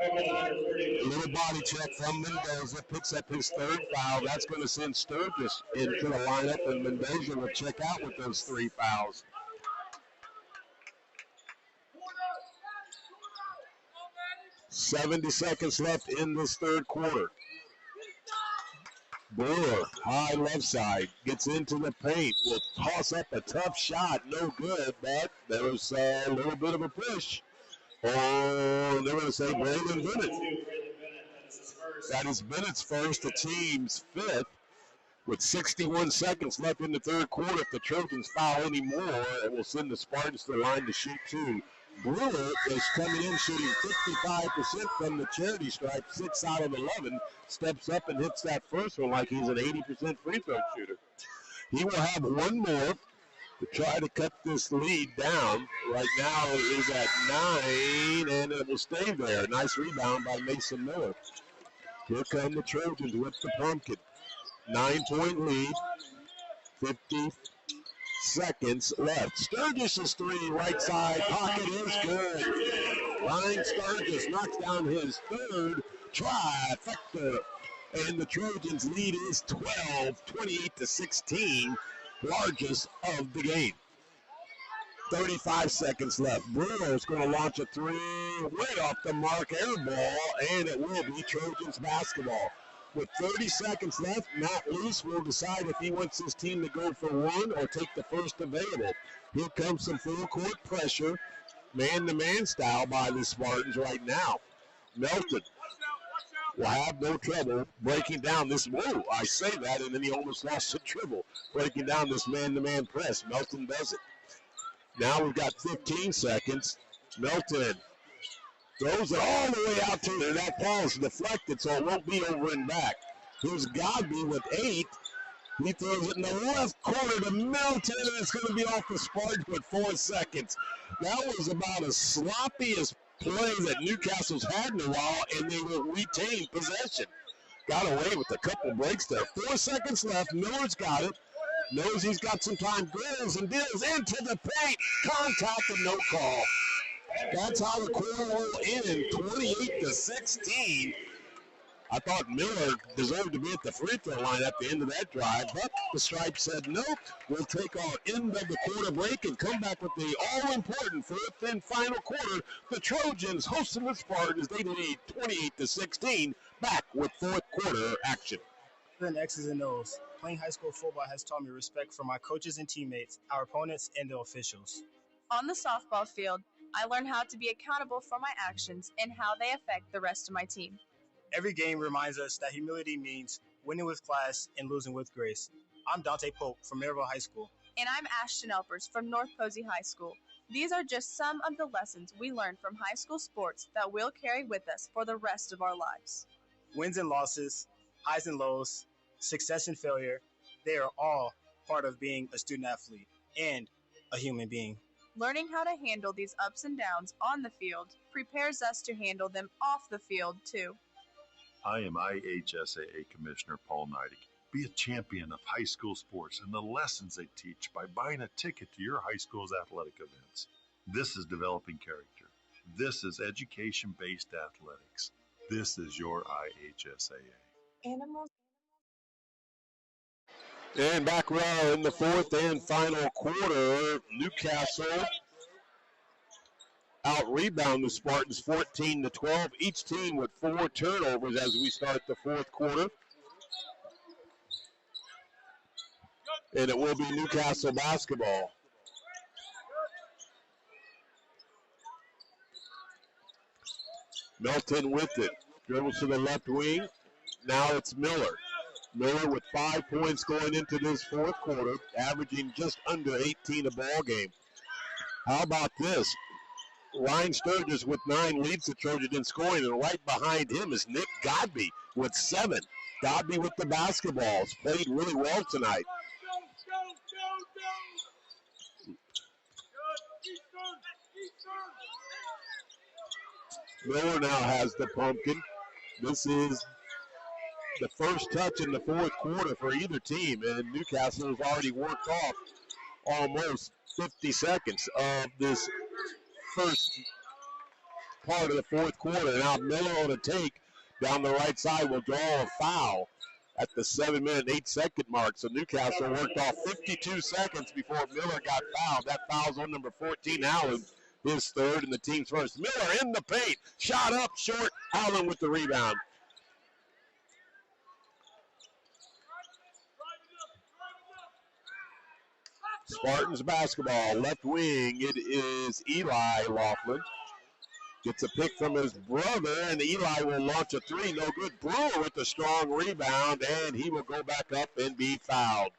A little body check from Mendoza, picks up his third foul. That's going to send Sturgis into the lineup, and Mendoza will check out with those 3 fouls. .70 seconds left in this third quarter. Brewer, high left side, gets into the paint, will toss up a tough shot, no good, but there was a little bit of a push. Oh, they're going to say Brandon Bennett. That is Bennett's first, the team's 5th. With 61 seconds left in the third quarter, if the Trojans foul any more, it will send the Spartans to the line to shoot 2. Brewer is coming in shooting 55% from the charity stripe, 6 out of 11. Steps up and hits that first one like he's an 80% free throw shooter. He will have one more to try to cut this lead down. Right now it is at 9, and it will stay there. Nice rebound by Mason Miller. Here come the Trojans with the pumpkin. 9-point lead. 50 seconds left. Sturgis' three, right side pocket is good. Ryan Sturgis knocks down his third trifecta. And the Trojans' lead is 12, 28-16, largest of the game. 35 seconds left. Bruno's going to launch a three, way off the mark, air ball, and it will be Trojans basketball. With 30 seconds left, Matt Luce will decide if he wants his team to go for one or take the first available. Here comes some full court pressure, man-to-man style by the Spartans right now. Melton will have no trouble breaking down this. Whoa, I say that, and then he almost lost the dribble. Breaking down this man-to-man press. Melton does it. Now we've got 15 seconds. Melton throws it all the way out to there. That ball is deflected, so it won't be over and back. Here's Godby with 8. He throws it in the left corner to Melton, and it's going to be off the Spartans with 4 seconds. That was about as sloppy as play that Newcastle's had in a while, and they will retain possession. Got away with a couple breaks there. 4 seconds left. Miller's got it. Knows he's got some time. Grills and deals into the paint. Contact and no call. That's how the quarter will end, 28-16. I thought Miller deserved to be at the free throw line at the end of that drive, but the Stripes said no. We'll take our end of the quarter break and come back with the all-important fourth and final quarter. The Trojans hosting the Spartans. They lead 28-16. Back with fourth quarter action. Than X's and O's. Playing high school football has taught me respect for my coaches and teammates, our opponents, and the officials. On the softball field, I learned how to be accountable for my actions and how they affect the rest of my team. Every game reminds us that humility means winning with class and losing with grace. I'm Dante Pope from Maryville High School. And I'm Ashton Elpers from North Posey High School. These are just some of the lessons we learned from high school sports that we'll carry with us for the rest of our lives. Wins and losses, highs and lows, success and failure, they are all part of being a student athlete and a human being. Learning how to handle these ups and downs on the field prepares us to handle them off the field, too. I am IHSAA Commissioner Paul Neidig. Be a champion of high school sports and the lessons they teach by buying a ticket to your high school's athletic events. This is developing character. This is education-based athletics. This is your IHSAA. Animals. And back we are in the fourth and final quarter. Newcastle out-rebound the Spartans 14-12. Each team with 4 turnovers as we start the fourth quarter. And it will be Newcastle basketball. Melton with it. Dribbles to the left wing. Now it's Miller. Miller with 5 points going into this fourth quarter, averaging just under 18 a ball game. How about this? Ryan Sturgis with 9 leads the Trojans in scoring, and right behind him is Nick Godby with 7. Godby with the basketballs. Played really well tonight. Miller now has the pumpkin. This is the first touch in the fourth quarter for either team, and Newcastle has already worked off almost 50 seconds of this first part of the fourth quarter. Now Miller on a take down the right side will draw a foul at the 7-minute, 8-second mark. So Newcastle worked off 52 seconds before Miller got fouled. That foul's on number 14, Allen, his third and the team's first. Miller in the paint, shot up short, Allen with the rebound. Spartans basketball, left wing, it is Eli Laughlin. Gets a pick from his brother, and Eli will launch a three. No good. Brewer with a strong rebound, and he will go back up and be fouled.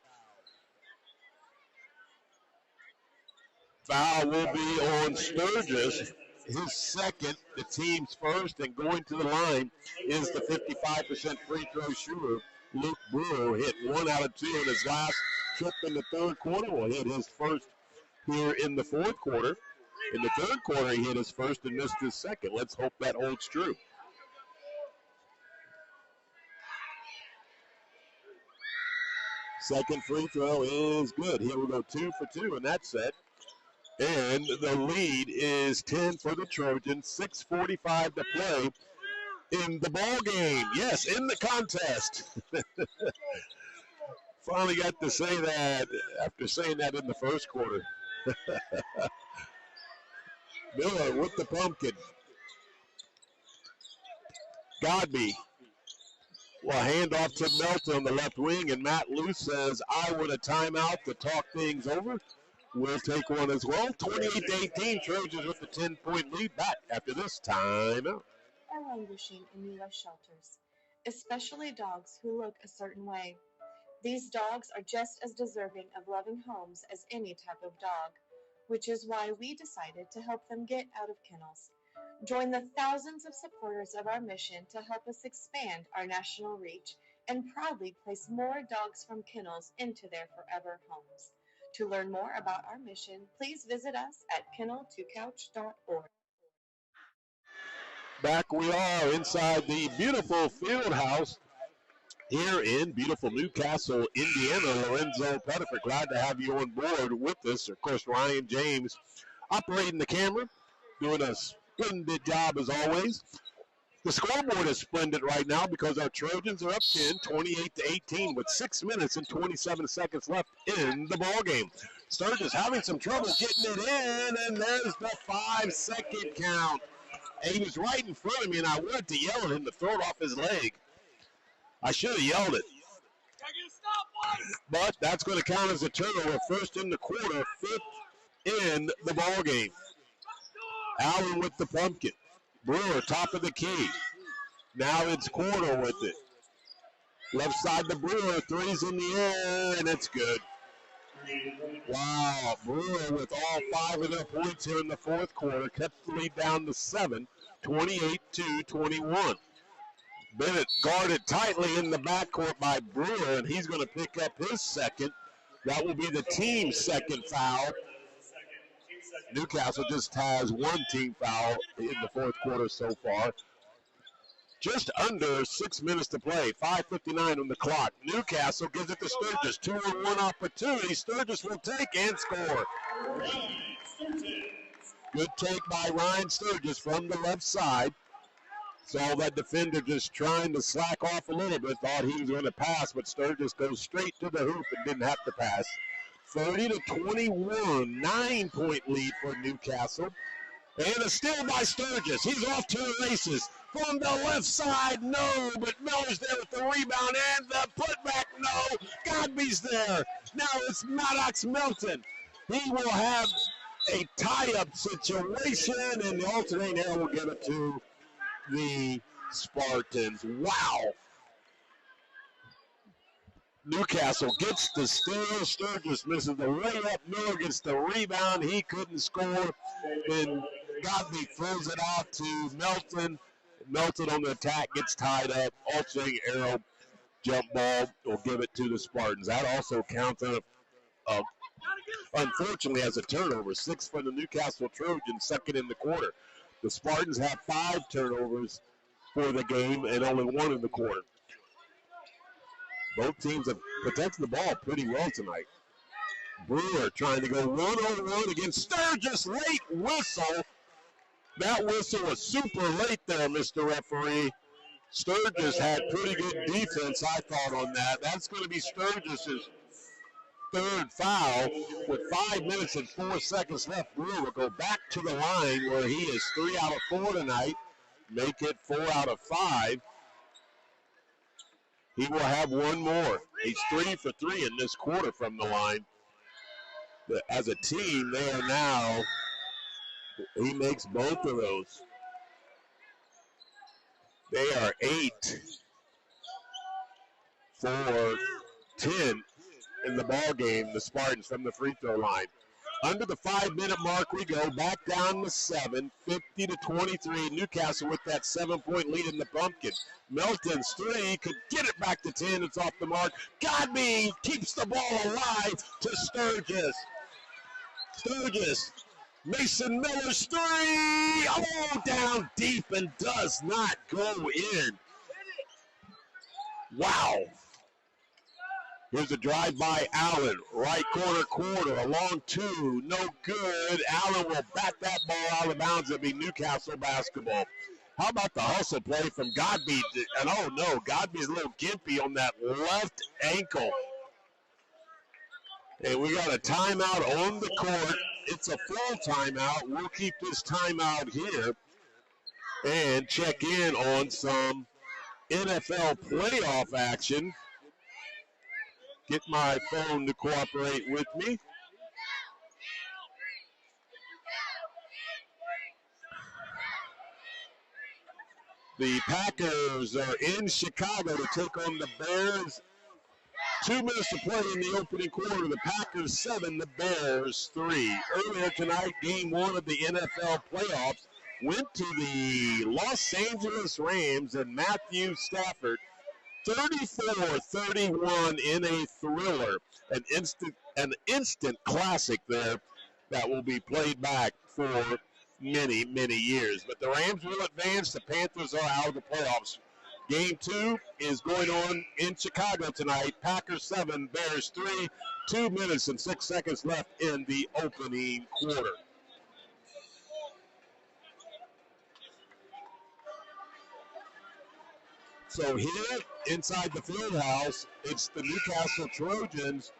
Foul will be on Sturgis, his second, the team's first, and going to the line is the 55% free throw shooter, Luke Brewer. Hit 1 out of 2 in his last trip in the third quarter. Will hit his first here in the fourth quarter. In the third quarter, he hit his first and missed his second. Let's hope that holds true. Second free throw is good. Here we go 2 for 2 in that set. And the lead is 10 for the Trojans. 6:45 to play in the ball game. Yes, in the contest. Finally got to say that after saying that in the first quarter. Miller with the pumpkin. Godby will hand off to Melton on the left wing, and Matt Luce says, I want a timeout to talk things over. We'll take one as well. 28-18, Trojans with the 10-point lead back after this timeout. Are languishing in U.S. shelters, especially dogs who look a certain way. These dogs are just as deserving of loving homes as any type of dog, which is why we decided to help them get out of kennels. Join the thousands of supporters of our mission to help us expand our national reach and proudly place more dogs from kennels into their forever homes. To learn more about our mission, please visit us at kennel2couch.org. Back we are inside the beautiful field house here in beautiful Newcastle, Indiana. Lorenzo Pettiford, glad to have you on board with us. Of course, Ryan James operating the camera, doing a splendid job as always. The scoreboard is splendid right now because our Trojans are up 10, 28-18 with 6 minutes and 27 seconds left in the ballgame. Sturgis having some trouble getting it in, and there's the 5-second count. He was right in front of me, and I wanted to yell at him to throw it off his leg. I should have yelled it. But that's going to count as a turnover. First in the quarter, fifth in the ballgame. Allen with the pumpkin. Brewer, top of the key. Now it's Corder with it. Left side to Brewer, three's in the air, and it's good. Wow, Brewer with all 5 of their points here in the fourth quarter, kept the lead down to 7, 28-21. Bennett guarded tightly in the backcourt by Brewer, and he's going to pick up his second. That will be the team's second foul. Newcastle just has one team foul in the fourth quarter so far. Just under 6 minutes to play, 5:59 on the clock. Newcastle gives it to Sturgis. 2-on-1 opportunity. Sturgis will take and score. Good take by Ryan Sturgis from the left side. Saw that defender just trying to slack off a little bit. Thought he was going to pass, but Sturgis goes straight to the hoop and didn't have to pass. 30-21, 9-point lead for Newcastle. And a steal by Sturgis. He's off to the races. From the left side, no, but Miller's there with the rebound and the putback, no. Godby's there. Now it's Maddox Melton. He will have a tie-up situation, and the alternating error will give it to the Spartans. Wow. Newcastle gets the steal. Sturgis misses the layup. Miller gets the rebound. He couldn't score. And Godby throws it out to Melton. Melton on the attack gets tied up. Alternating arrow jump ball will give it to the Spartans. That also counts unfortunately as a turnover. 6 for the Newcastle Trojans, second in the quarter. The Spartans have 5 turnovers for the game and only 1 in the quarter. Both teams have protected the ball pretty well tonight. Brewer trying to go 1-on-1 against Sturgis. Late whistle. That whistle was super late there, Mr. Referee. Sturgis had pretty good defense, I thought, on that. That's going to be Sturgis' third foul. With 5 minutes and 4 seconds left, Brewer will go back to the line where he is 3 out of 4 tonight. Make it 4 out of 5. He will have one more. He's 3 for 3 in this quarter from the line. As a team, they are now, he makes both of those. They are 8 for 10 in the ball game, the Spartans from the free throw line. Under the 5-minute mark we go. Back down to 7. 50-23. Newcastle with that 7-point lead in the pumpkin. Melton's 3 could get it back to 10. It's off the mark. Godby keeps the ball alive to Sturgis. Sturgis. Mason Miller's 3. Oh, down deep and does not go in. Wow. Here's a drive by Allen. Right corner quarter. A long 2. No good. Allen will bat that ball out of bounds. It'll be Newcastle basketball. How about the hustle play from Godby? And oh no, Godby's a little gimpy on that left ankle. And we got a timeout on the court. It's a full timeout. We'll keep this timeout here and check in on some NFL playoff action. Get my phone to cooperate with me. The Packers are in Chicago to take on the Bears. 2 minutes to play in the opening quarter. The Packers 7, the Bears 3. Earlier tonight, game 1 of the NFL playoffs went to the Los Angeles Rams and Matthew Stafford. 34-31 in a thriller. An instant classic there that will be played back for many, many years. But the Rams will advance. The Panthers are out of the playoffs. Game 2 is going on in Chicago tonight. Packers 7, Bears 3. 2 minutes and 6 seconds left in the opening quarter. So here inside the field house, it's the Newcastle Trojans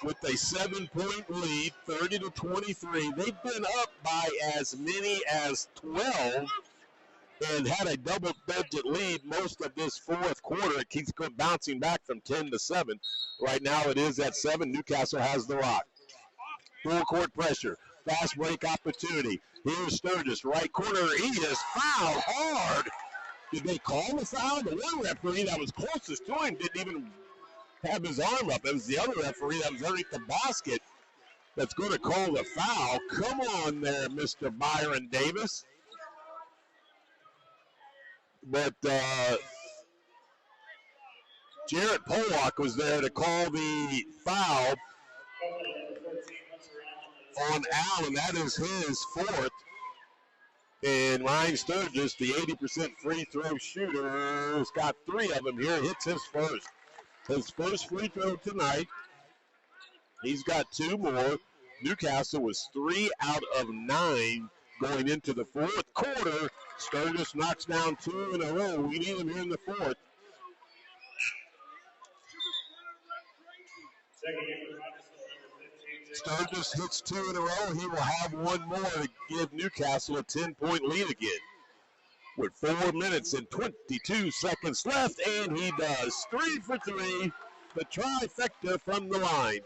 with a 7-point lead, 30-23. They've been up by as many as 12 and had a double-digit lead most of this fourth quarter. It keeps bouncing back from 10 to 7. Right now it is at 7. Newcastle has the rock. Full court pressure. Fast break opportunity. Here's Sturgis, right corner. He is fouled hard. Did they call the foul? The one referee that was closest to him didn't even have his arm up. It was the other referee that was underneath the basket that's going to call the foul. Come on there, Mr. Byron Davis. But Jarrett Pollock was there to call the foul on Allen. That is his fourth. And Ryan Sturgis, the 80% free throw shooter, has got 3 of them here. Hits his first. His first free throw tonight. He's got 2 more. Newcastle was 3 out of 9 going into the fourth quarter. Sturgis knocks down 2 in a row. We need him here in the fourth. Sturgis hits 2 in a row. He will have 1 more to give Newcastle a 10-point lead again. With 4 minutes and 22 seconds left, and he does. 3 for 3. The trifecta from the line.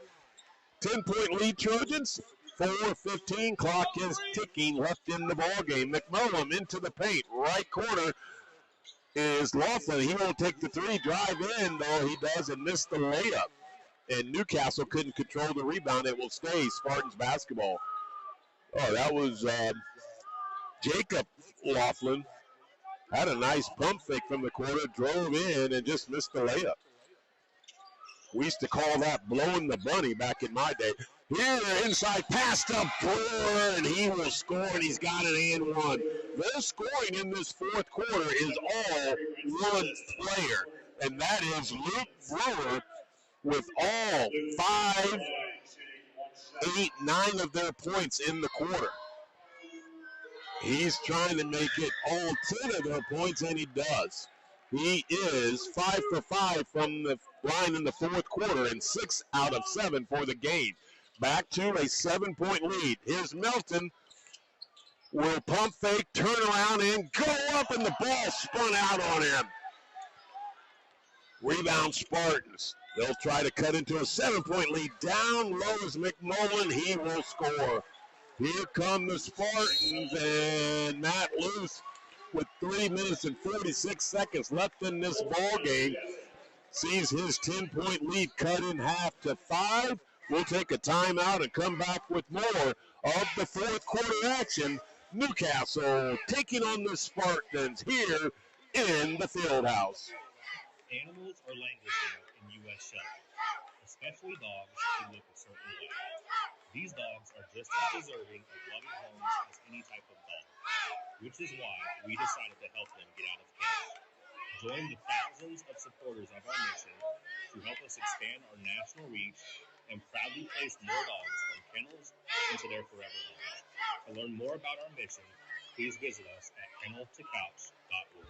10-point lead, Trojans. 4:15. Clock is ticking left in the ballgame. McMullen into the paint. Right corner is Laughlin. He won't take the 3. Drive in, though he does, and miss the layup. And Newcastle couldn't control the rebound. It will stay Spartans basketball. Oh, that was Jacob Laughlin. Had a nice pump fake from the corner, drove in, and just missed the layup. We used to call that blowing the bunny back in my day. Here, inside pass to Brewer, and he will score, and he's got an and 1. Their scoring in this fourth quarter is all one player, and that is Luke Brewer, with all 5, 8, 9 of their points in the quarter. He's trying to make it all 10 of their points, and he does. He is 5 for 5 from the line in the fourth quarter and 6 out of 7 for the game. Back to a 7-point lead. Here's Melton. Will pump fake, turn around, and go up, and the ball spun out on him. Rebound Spartans. They'll try to cut into a 7-point lead. Down low is McMullen. He will score. Here come the Spartans, and Matt Luce with 3 minutes and 46 seconds left in this ball game sees his 10-point lead cut in half to 5. We'll take a timeout and come back with more of the fourth quarter action. Newcastle taking on the Spartans here in the Fieldhouse. Animals are languishing in U.S. shelters, especially dogs who look a certain way. These dogs are just as deserving of loving homes as any type of dog, which is why we decided to help them get out of kennels. Join the thousands of supporters of our mission to help us expand our national reach and proudly place more dogs from kennels into their forever homes. To learn more about our mission, please visit us at kenneltocouch.org.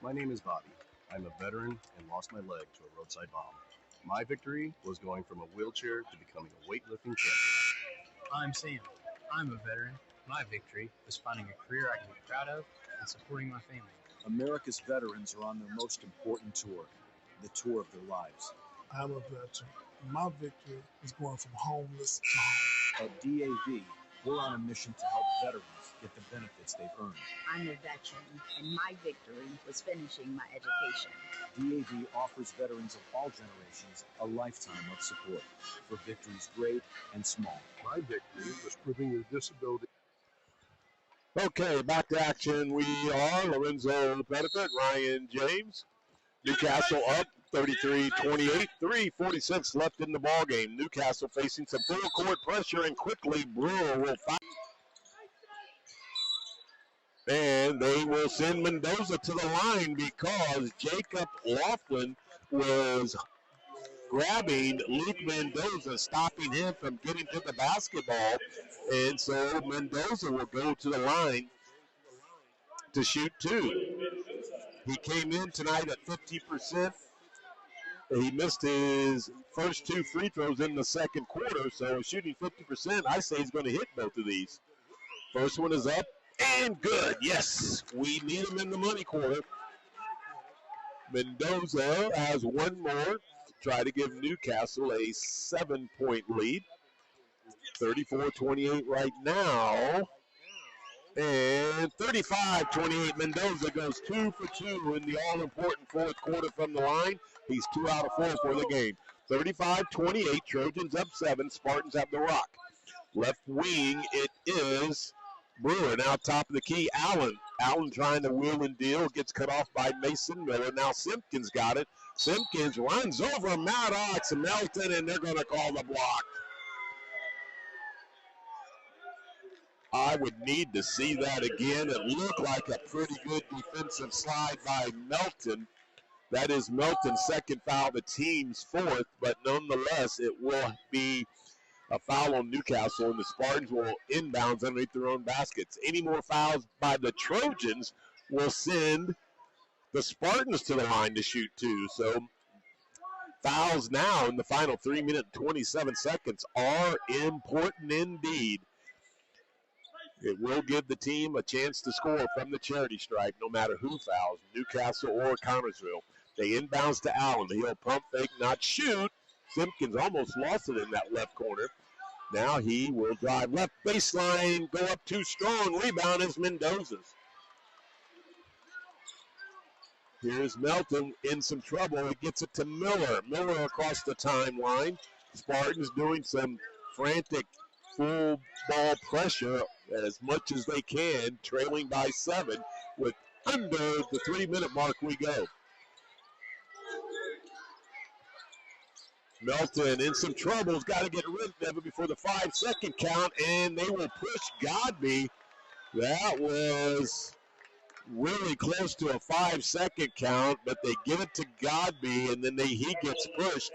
My name is Bobby. I'm a veteran and lost my leg to a roadside bomb. My victory was going from a wheelchair to becoming a weightlifting champion. I'm Sam. I'm a veteran. My victory was finding a career I can be proud of and supporting my family. America's veterans are on their most important tour, the tour of their lives. I'm a veteran. My victory is going from homeless to home. At DAV, we're on a mission to help veterans get the benefits they've earned. I'm a veteran, and my victory was finishing my education. DAV offers veterans of all generations a lifetime of support for victories great and small. My victory was proving your disability. Okay, back to action. We are Lorenzo Pettiford, Ryan James. Newcastle up 33-28, 3:46 left in the ballgame. Newcastle facing some full court pressure, and quickly Brewer will foul. And they will send Mendoza to the line because Jacob Laughlin was grabbing Luke Mendoza, stopping him from getting to the basketball. And so Mendoza will go to the line to shoot two. He came in tonight at 50%. He missed his first two free throws in the second quarter, so shooting 50%, I say he's going to hit both of these. First one is up and good. Yes, we need him in the money quarter. Mendoza has one more to try to give Newcastle a 7-point lead. 34-28 right now. And 35-28, Mendoza goes 2 for 2 in the all-important fourth quarter from the line. He's 2 out of 4 for the game. 35-28, Trojans up 7, Spartans have the rock. Left wing, it is Brewer. Now top of the key, Allen. Allen trying to wheel and deal, gets cut off by Mason Miller. Now Simpkins got it. Simpkins runs over Maddox and Melton, and they're going to call the block. I would need to see that again. It looked like a pretty good defensive slide by Melton. That is Melton's second foul, the team's fourth, but nonetheless, it will be a foul on Newcastle, and the Spartans will inbounds underneath their own baskets. Any more fouls by the Trojans will send the Spartans to the line to shoot two. So fouls now in the final 3 minutes and 27 seconds are important indeed. It will give the team a chance to score from the charity stripe no matter who fouls, Newcastle or Connersville. They inbounds to Allen. He'll pump fake, not shoot. Simpkins almost lost it in that left corner. Now he will drive left baseline, go up too strong. Rebound is Mendoza's. Here's Melton in some trouble. He gets it to Miller. Miller across the timeline. Spartans doing some frantic full ball pressure as much as they can, trailing by 7 with under the 3-minute mark we go. Melton in some trouble. Has got to get rid of it before the 5-second count, and they will push Godby. That was really close to a 5-second count, but they give it to Godby, and then he gets pushed,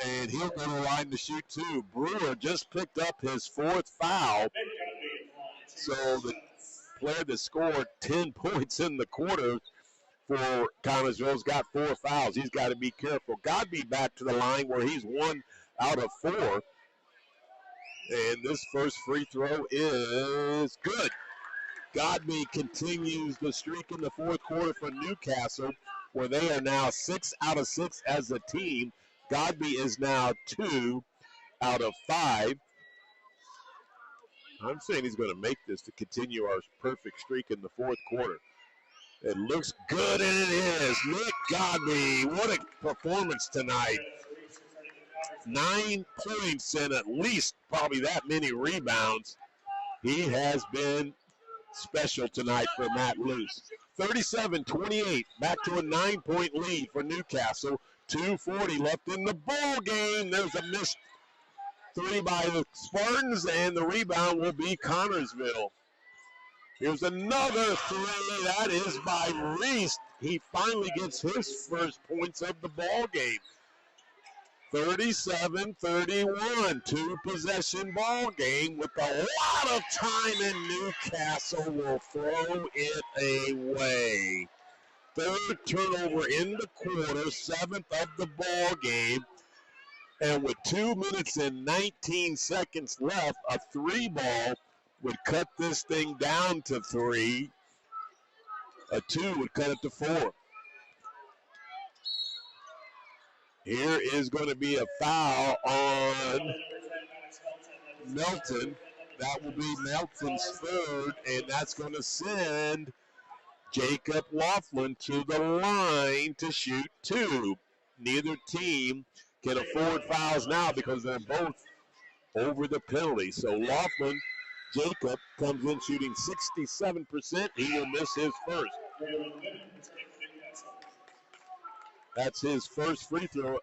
and he'll go to the line to shoot two. Brewer just picked up his fourth foul, so the player that scored 10 points in the quarter for Connersville's got 4 fouls. He's got to be careful. Godby back to the line where he's 1 out of 4. And this first free throw is good. Godby continues the streak in the fourth quarter for Newcastle, where they are now 6 out of 6 as a team. Godby is now 2 out of 5. I'm saying he's going to make this to continue our perfect streak in the fourth quarter. It looks good, and it is. Nick Godby, what a performance tonight. 9 points and at least probably that many rebounds. He has been special tonight for Matt Luce. 37-28, back to a 9-point lead for Newcastle. 2:40 left in the ball game. There's a missed three by the Spartans, and the rebound will be Connersville. Here's another three. That is by Reese. He finally gets his first points of the ball game. 37-31, two-possession ball game with a lot of time, and Newcastle will throw it away. Third turnover in the quarter, seventh of the ball game, and with 2 minutes and 19 seconds left, a three ball would cut this thing down to 3. A 2 would cut it to 4. Here is going to be a foul on Melton. That will be Melton's third, and that's going to send Jacob Laughlin to the line to shoot 2. Neither team can afford fouls now because they're both over the penalty. So Laughlin, Jacob, comes in shooting 67%. He will miss his first. That's his first free throw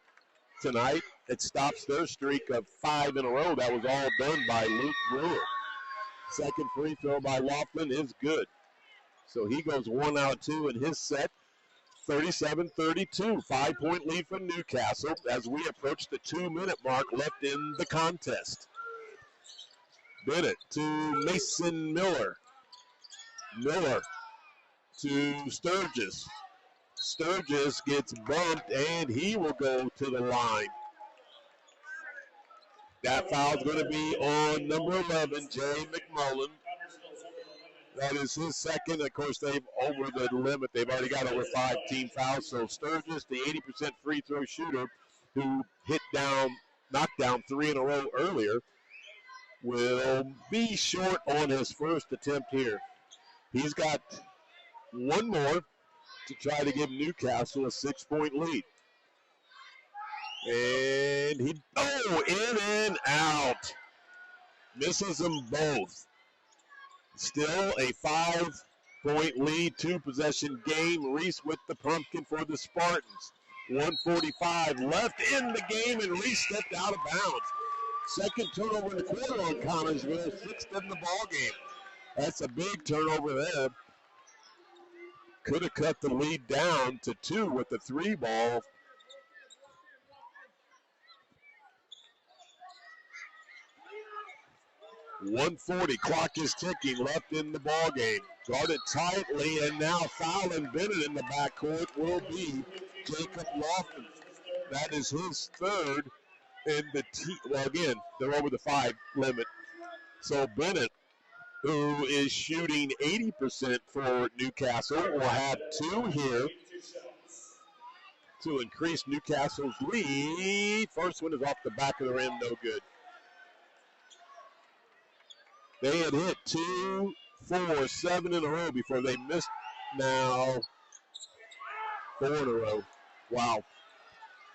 tonight. It stops their streak of 5 in a row. That was all done by Luke Brewer. Second free throw by Laughlin is good. So he goes 1 out of 2 in his set. 37-32, 5-point lead for Newcastle as we approach the 2-minute mark left in the contest. Bennett to Mason Miller. Miller to Sturgis. Sturgis gets bumped, and he will go to the line. That foul's going to be on number 11, Jay McMullen. That is his second. Of course, they've over the limit. They've already got over 5 team fouls. So Sturgis, the 80% free throw shooter who knocked down 3 in a row earlier, will be short on his first attempt here. He's got one more to try to give Newcastle a 6-point lead. And in and out. Misses them both. Still a 5-point lead, 2-possession game. Reese with the pumpkin for the Spartans. 1:45 left in the game, and Reese stepped out of bounds. Second turnover in the quarter on Connersville, 6th in the ball game. That's a big turnover there. Could have cut the lead down to 2 with the 3 ball. .140, clock is ticking, left in the ball game. Guarded tightly, and now fouling Bennett in the backcourt will be Jacob Laughlin. That is his third, and well, again, they're over the 5 limit. So Bennett, who is shooting 80% for Newcastle, will have 2 here to increase Newcastle's lead. First one is off the back of the rim, no good. They had hit 2, 4, 7 in a row before they missed now 4 in a row. Wow.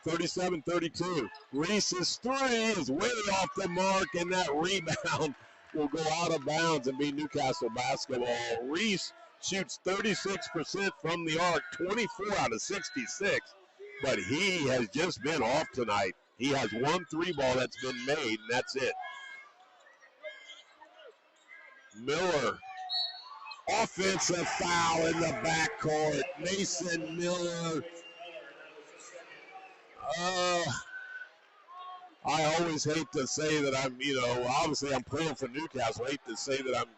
37-32. Reese's 3 is way off the mark, and that rebound will go out of bounds and be Newcastle basketball. Reese shoots 36% from the arc, 24 out of 66, but he has just been off tonight. He has 1 3 ball that's been made, and that's it. Miller, offensive foul in the backcourt. Mason Miller. I always hate to say that I'm, obviously I'm playing for Newcastle. I hate to say that I'm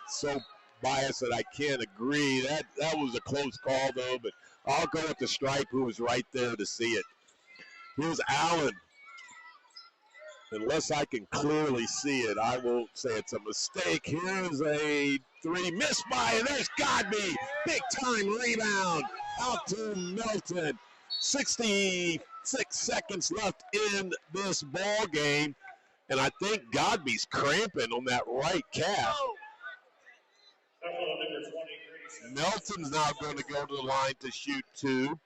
so biased that I can't agree. That was a close call, though, but I'll go with the stripe who was right there to see it. Here's Allen. Unless I can clearly see it, I won't say it's a mistake. Here's a 3 missed by, and there's Godby. Big time rebound out to Melton. 66 seconds left in this ball game, and I think Godby's cramping on that right calf. Melton's now going to go to the line to shoot 2.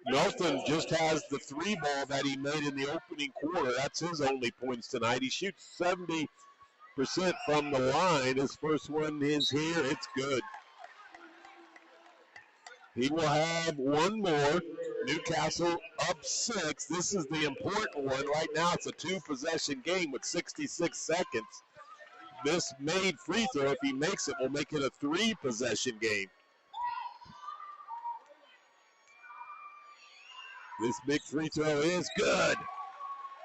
Melton just has the 3 ball that he made in the opening quarter. That's his only points tonight. He shoots 70% from the line. His first one is here. It's good. He will have one more. Newcastle up 6. This is the important one. Right now it's a 2-possession game with 66 seconds. This made free throw, if he makes it, will make it a 3-possession game. This big free throw is good.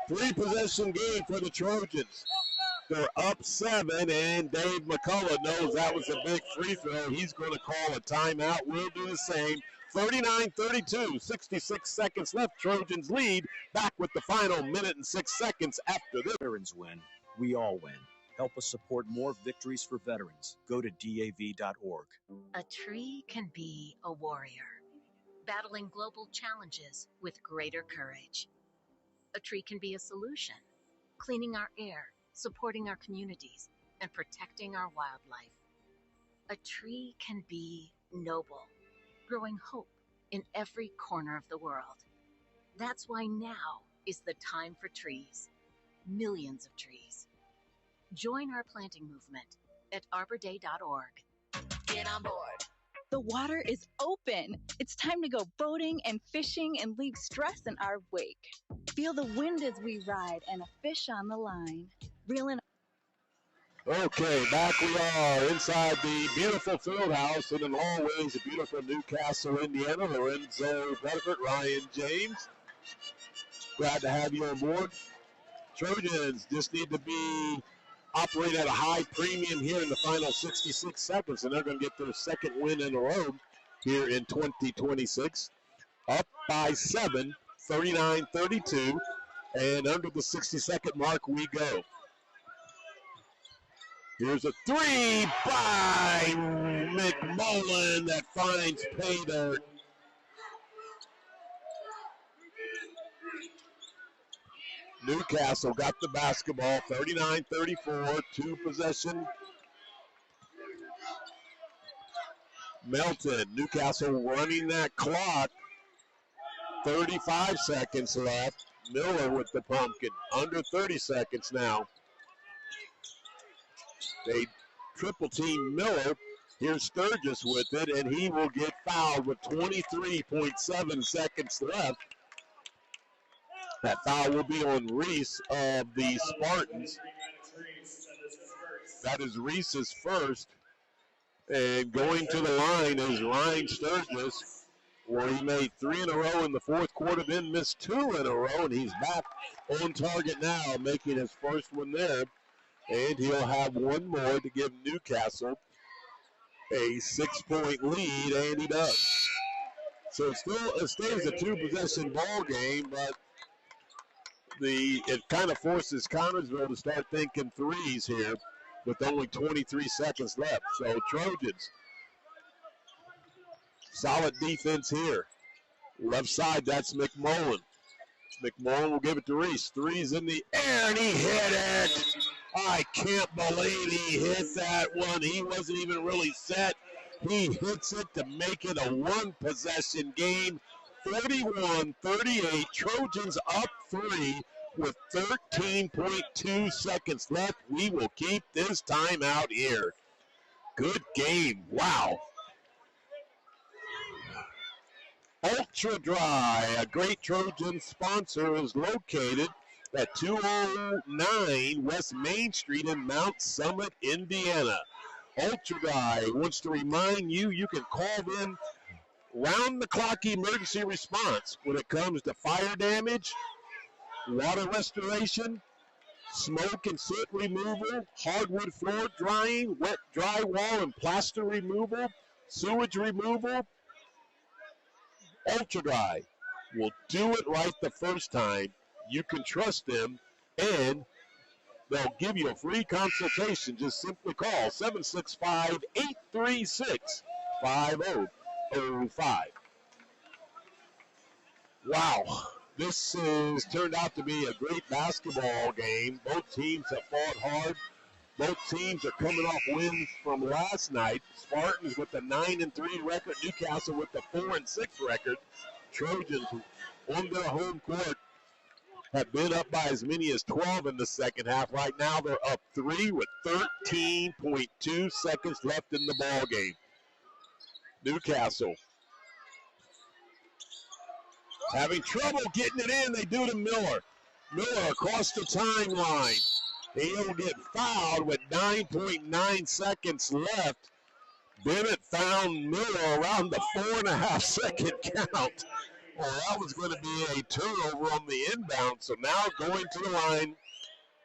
3-possession game for the Trojans. They're up 7, and Dave McCullough knows that was a big free throw. He's going to call a timeout. We'll do the same. 39-32, 66 seconds left. Trojans lead. Back with the final minute and 6 seconds after this. Veterans win. We all win. Help us support more victories for veterans. Go to DAV.org. A tree can be a warrior, battling global challenges with greater courage. A tree can be a solution, cleaning our air, supporting our communities, and protecting our wildlife. A tree can be noble, growing hope in every corner of the world. That's why now is the time for trees. Millions of trees. Join our planting movement at arborday.org. Get on board. The water is open. It's time to go boating and fishing and leave stress in our wake. Feel the wind as we ride and a fish on the line. Reel in. Okay, back we are inside the beautiful field house and in always a beautiful Newcastle, Indiana. Lorenzo Bedford, Ryan James. Glad to have you on board. Trojans just need to be operating at a high premium here in the final 66 seconds, and they're going to get their second win in a row here in 2026. Up by 7, 39-32, and under the 60-second mark we go. Here's a 3 by McMullen that finds pay dirt. Newcastle got the basketball, 39-34, 2-possession. Melton, Newcastle running that clock. 35 seconds left. Miller with the pumpkin, under 30 seconds now. They triple team Miller. Here's Sturgis with it, and he will get fouled with 23.7 seconds left. That foul will be on Reese of the Spartans. That is Reese's first. And going to the line is Ryan Sturgis, where he made 3 in a row in the fourth quarter, then missed 2 in a row, and he's back on target now, making his first one there. And he'll have one more to give Newcastle a 6-point lead, and he does. So it stays a 2-possession ball game, but it kind of forces Connersville to start thinking threes here with only 23 seconds left. So Trojans, solid defense here. Left side, that's McMullen. McMullen will give it to Reese. Three's in the air, and he hit it. I can't believe he hit that one. He wasn't even really set. He hits it to make it a 1-possession game. 41-38. Trojans up 3 with 13.2 seconds left. We will keep this timeout here. Good game. Wow. Ultra Dry, a great Trojan sponsor, is located at 209 West Main Street in Mount Summit, Indiana. Ultra Dry wants to remind you you can call them round-the-clock emergency response when it comes to fire damage, water restoration, smoke and soot removal, hardwood floor drying, wet drywall and plaster removal, sewage removal. Ultra Dry will do it right the first time. You can trust them, and they'll give you a free consultation. Just simply call 765-836-5005. Wow, this has turned out to be a great basketball game. Both teams have fought hard. Both teams are coming off wins from last night. Spartans with a 9-3 record, Newcastle with a 4-6 record. Trojans on their home court have been up by as many as 12 in the second half. Right now they're up 3 with 13.2 seconds left in the ball game. Newcastle having trouble getting it in. They do to Miller. Miller across the timeline. He'll get fouled with 9.9 seconds left. Bennett found Miller around the 4.5 second count. Well, that was going to be a turnover on the inbound. So now going to the line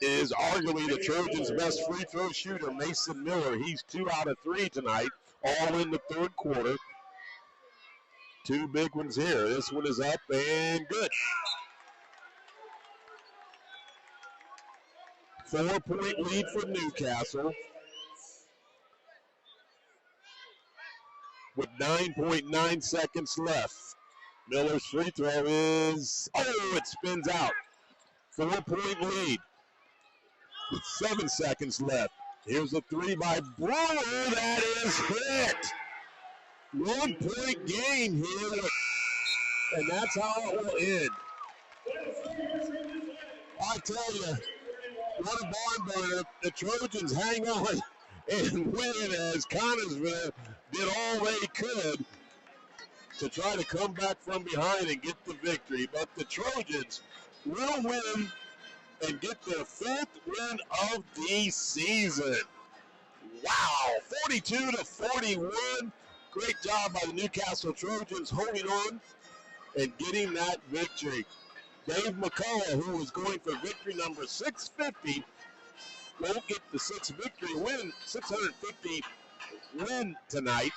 is arguably the Trojans' best free throw shooter, Mason Miller. He's 2 out of 3 tonight, all in the third quarter. 2 big ones here. This one is up and good. 4-point lead for Newcastle with 9.9 seconds left. Miller's free throw is, it spins out. 4-point lead with 7 seconds left. Here's a 3 by Brewer. That is hit. 1-point game here, and that's how it will end. I tell you, what a barn burner. The Trojans hang on and win as Connersville did all they could to try to come back from behind and get the victory. But the Trojans will win and get their 5th win of the season. Wow, 42-41. Great job by the Newcastle Trojans holding on and getting that victory. Dave McCullough, who was going for victory number 650, won't get the 650 win tonight.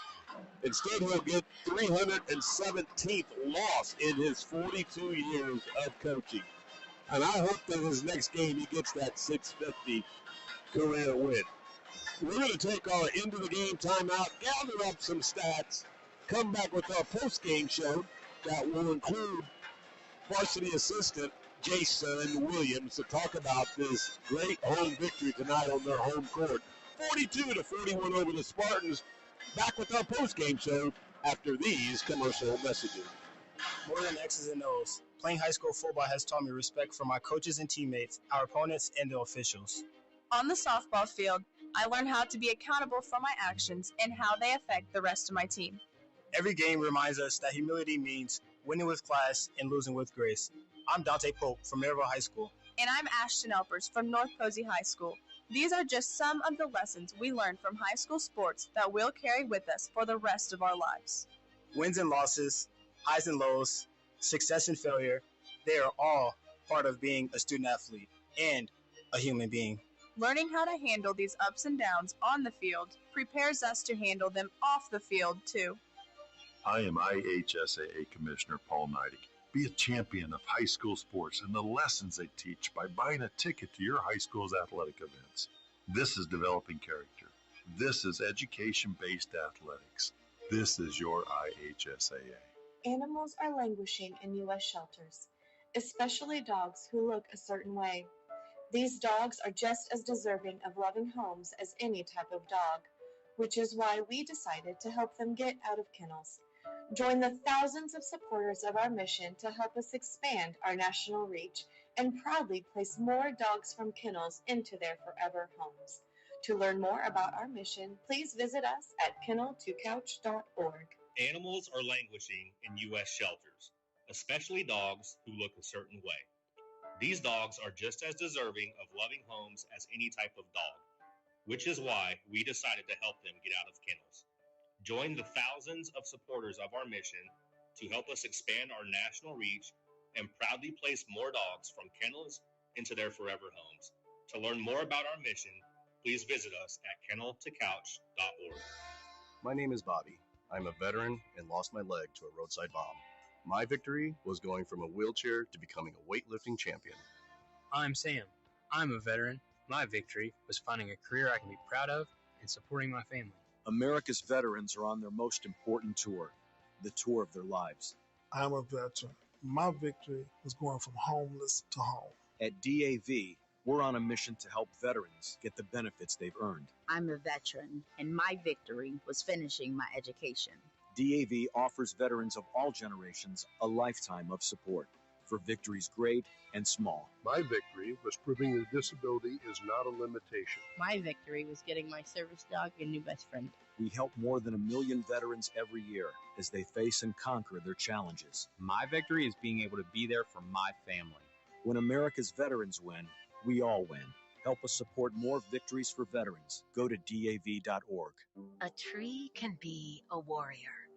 Instead, he'll get 317th loss in his 42 years of coaching. And I hope that his next game he gets that 650 career win. We're going to take our end of the game timeout, gather up some stats, come back with our post-game show that will include varsity assistant Jason Williams to talk about this great home victory tonight on their home court. 42-41 over the Spartans. Back with our post-game show after these commercial messages. More than X's and O's, playing high school football has taught me respect for my coaches and teammates, our opponents, and the officials. On the softball field, I learned how to be accountable for my actions and how they affect the rest of my team. Every game reminds us that humility means winning with class and losing with grace. I'm Dante Pope from Maryville High School. And I'm Ashton Elpers from North Posey High School. These are just some of the lessons we learned from high school sports that we'll carry with us for the rest of our lives. Wins and losses, highs and lows, success and failure, they are all part of being a student athlete and a human being. Learning how to handle these ups and downs on the field prepares us to handle them off the field, too. I am IHSAA Commissioner Paul Neidig. Be a champion of high school sports and the lessons they teach by buying a ticket to your high school's athletic events. This is developing character. This is education-based athletics. This is your IHSAA. Animals are languishing in U.S. shelters, especially dogs who look a certain way. These dogs are just as deserving of loving homes as any type of dog, which is why we decided to help them get out of kennels. Join the thousands of supporters of our mission to help us expand our national reach and proudly place more dogs from kennels into their forever homes. To learn more about our mission, please visit us at kennel2couch.org. Animals are languishing in U.S. shelters, especially dogs who look a certain way. These dogs are just as deserving of loving homes as any type of dog, which is why we decided to help them get out of kennels. Join the thousands of supporters of our mission to help us expand our national reach and proudly place more dogs from kennels into their forever homes. To learn more about our mission, please visit us at kennel2couch.org. My name is Bobby. I'm a veteran and lost my leg to a roadside bomb. My victory was going from a wheelchair to becoming a weightlifting champion. I'm Sam. I'm a veteran. My victory was finding a career I can be proud of and supporting my family. America's veterans are on their most important tour, the tour of their lives. I'm a veteran. My victory was going from homeless to home. At DAV, we're on a mission to help veterans get the benefits they've earned. I'm a veteran, and my victory was finishing my education. DAV offers veterans of all generations a lifetime of support for victories great and small. My victory was proving that disability is not a limitation. My victory was getting my service dog a new best friend. We help more than 1 million veterans every year as they face and conquer their challenges. My victory is being able to be there for my family. When America's veterans win, we all win. Help us support more victories for veterans. Go to DAV.org. A tree can be a warrior,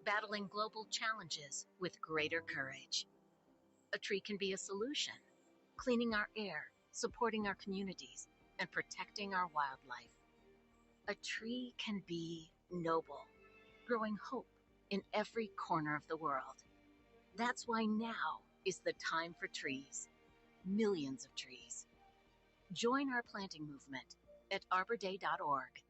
battling global challenges with greater courage. A tree can be a solution, cleaning our air, supporting our communities, and protecting our wildlife. A tree can be noble, growing hope in every corner of the world. That's why now is the time for trees, millions of trees. Join our planting movement at arborday.org.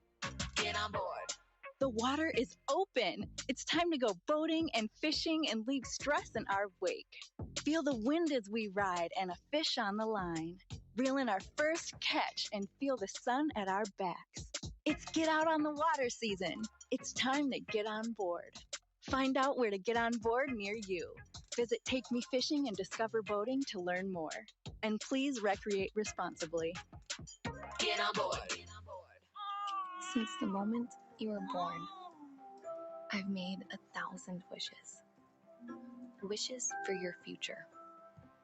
Get on board. The water is open. It's time to go boating and fishing and leave stress in our wake. Feel the wind as we ride and a fish on the line. Reel in our first catch and feel the sun at our backs. It's get out on the water season. It's time to get on board. Find out where to get on board near you. Visit Take Me Fishing and Discover Boating to learn more. And please recreate responsibly. Get on board. Since the moment you were born, I've made 1,000 wishes. Wishes for your future.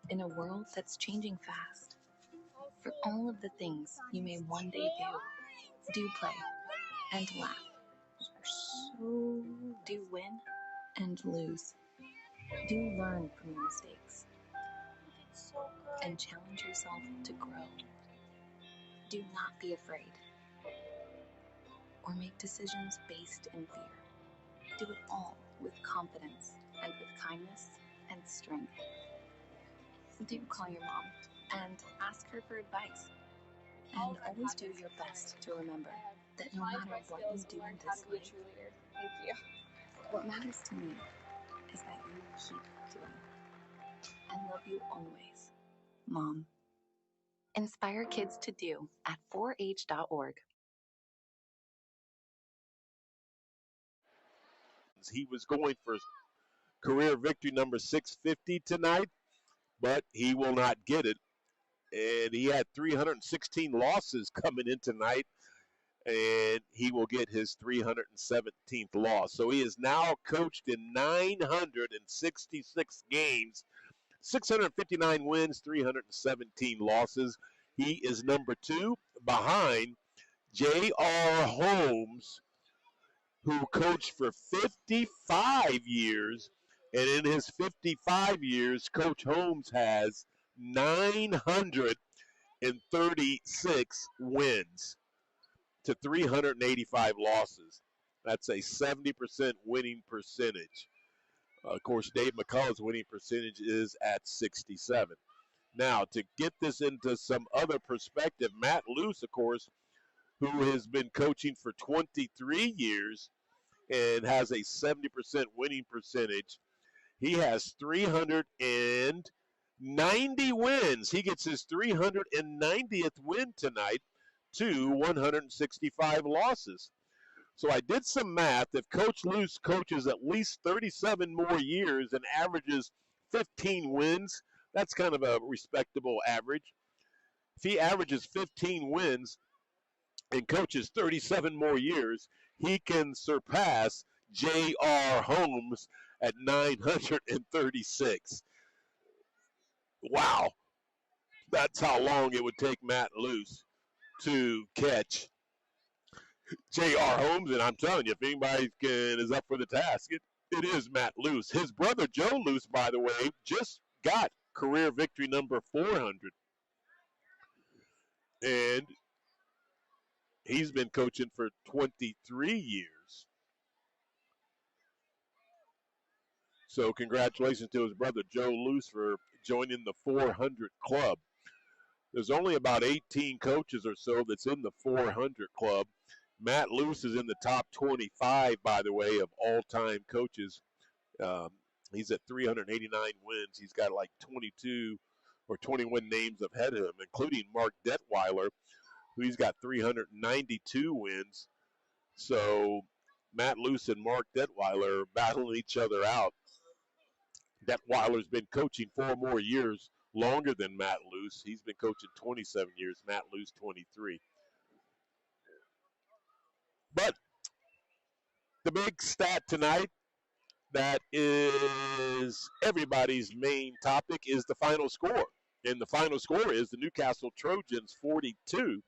In a world that's changing fast. For all of the things you may one day do play and laugh. Do win and lose. Do learn from your mistakes. And challenge yourself to grow. Do not be afraid. Or make decisions based in fear. Do it all with confidence and with kindness and strength. Do call your mom and ask her for advice. And always do your best to remember that no matter what you do in this life, what matters to me is that you keep doing. I love you always, Mom. Inspire kids to do at 4h.org. He was going for career victory number 650 tonight, but he will not get it. And he had 316 losses coming in tonight, and he will get his 317th loss. So he is now coached in 966 games, 659 wins, 317 losses. He is number 2 behind J.R. Holmes, who coached for 55 years. And in his 55 years, Coach Holmes has 936 wins to 385 losses. That's a 70% winning percentage. Of course, Dave McCullough's winning percentage is at 67. Now, to get this into some other perspective, Matt Luce, of course, who has been coaching for 23 years and has a 70% winning percentage, he has 390 wins. He gets his 390th win tonight to 165 losses. So I did some math. If Coach Luce coaches at least 37 more years and averages 15 wins, that's kind of a respectable average. If he averages 15 wins and coaches 37 more years, he can surpass J.R. Holmes at 936. Wow. That's how long it would take Matt Luce to catch J.R. Holmes. And I'm telling you, if anybody is up for the task, it is Matt Luce. His brother, Joe Luce, by the way, just got career victory number 400. And he's been coaching for 23 years. So congratulations to his brother, Joe Luce, for joining the 400 club. There's only about 18 coaches or so that's in the 400 club. Matt Luce is in the top 25, by the way, of all-time coaches. He's at 389 wins. He's got like 22 or 21 names ahead of him, including Mark Detweiler, who he's got 392 wins. So Matt Luce and Mark Detweiler battling each other out. Detweiler's been coaching 4 more years longer than Matt Luce. He's been coaching 27 years, Matt Luce 23. But the big stat tonight that is everybody's main topic is the final score. And the final score is the Newcastle Trojans 42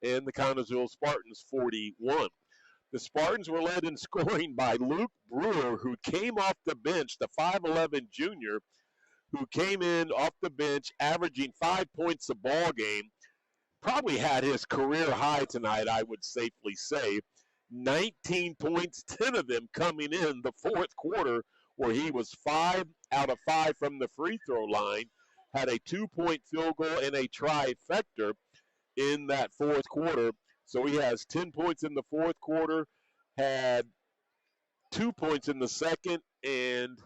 and the Connersville Spartans 41. The Spartans were led in scoring by Luke Brewer, who came off the bench, the 5'11 junior, who came in off the bench, averaging 5 points a ball game. Probably had his career high tonight, I would safely say. 19 points, 10 of them coming in the fourth quarter, where he was 5 out of 5 from the free throw line, had a 2-point field goal and a trifecta in that fourth quarter. So he has 10 points in the fourth quarter, had 2 points in the second, and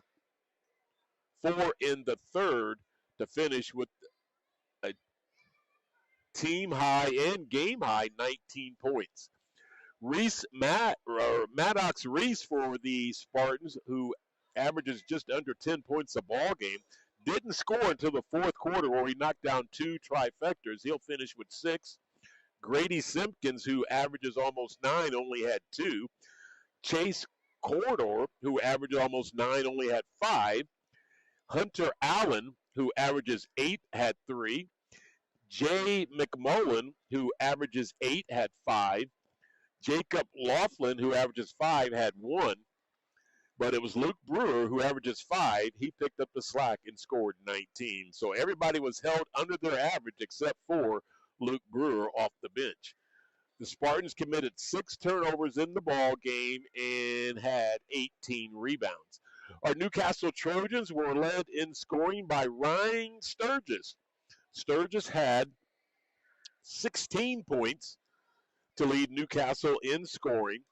4 in the third to finish with a team high and game high 19 points. Maddox Reese for the Spartans, who averages just under 10 points a ball game, didn't score until the fourth quarter where he knocked down 2 trifectas. He'll finish with 6. Grady Simpkins, who averages almost 9, only had 2. Chase Corridor, who averages almost 9, only had 5. Hunter Allen, who averages 8, had 3. Jay McMullen, who averages 8, had 5. Jacob Laughlin, who averages 5, had 1. But it was Luke Brewer, who averages 5. He picked up the slack and scored 19. So everybody was held under their average except for Luke Brewer off the bench. The Spartans committed 6 turnovers in the ball game and had 18 rebounds. Our Newcastle Trojans were led in scoring by Ryan Sturgis. Sturgis had 16 points to lead Newcastle in scoring.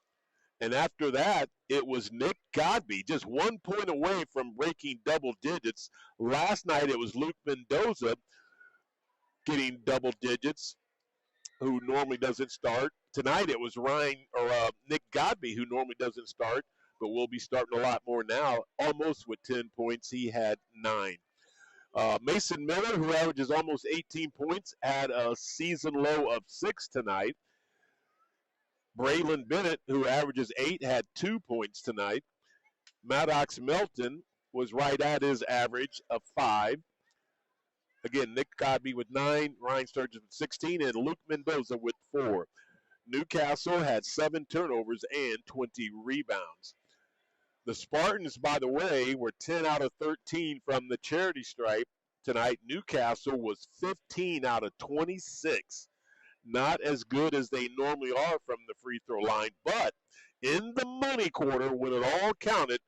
And after that, it was Nick Godby, just 1 point away from breaking double digits. Last night, it was Luke Mendoza getting double digits, who normally doesn't start. Tonight, it was Nick Godby, who normally doesn't start, but will be starting a lot more now, almost with 10 points. He had 9. Mason Miller, who averages almost 18 points, had a season low of 6 tonight. Braylon Bennett, who averages 8, had 2 points tonight. Maddox Melton was right at his average of 5. Again, Nick Godby with 9, Ryan Sturgis with 16, and Luke Mendoza with 4. Newcastle had 7 turnovers and 20 rebounds. The Spartans, by the way, were 10 out of 13 from the charity stripe tonight. Newcastle was 15 out of 26. Not as good as they normally are from the free throw line, but in the money quarter, when it all counted,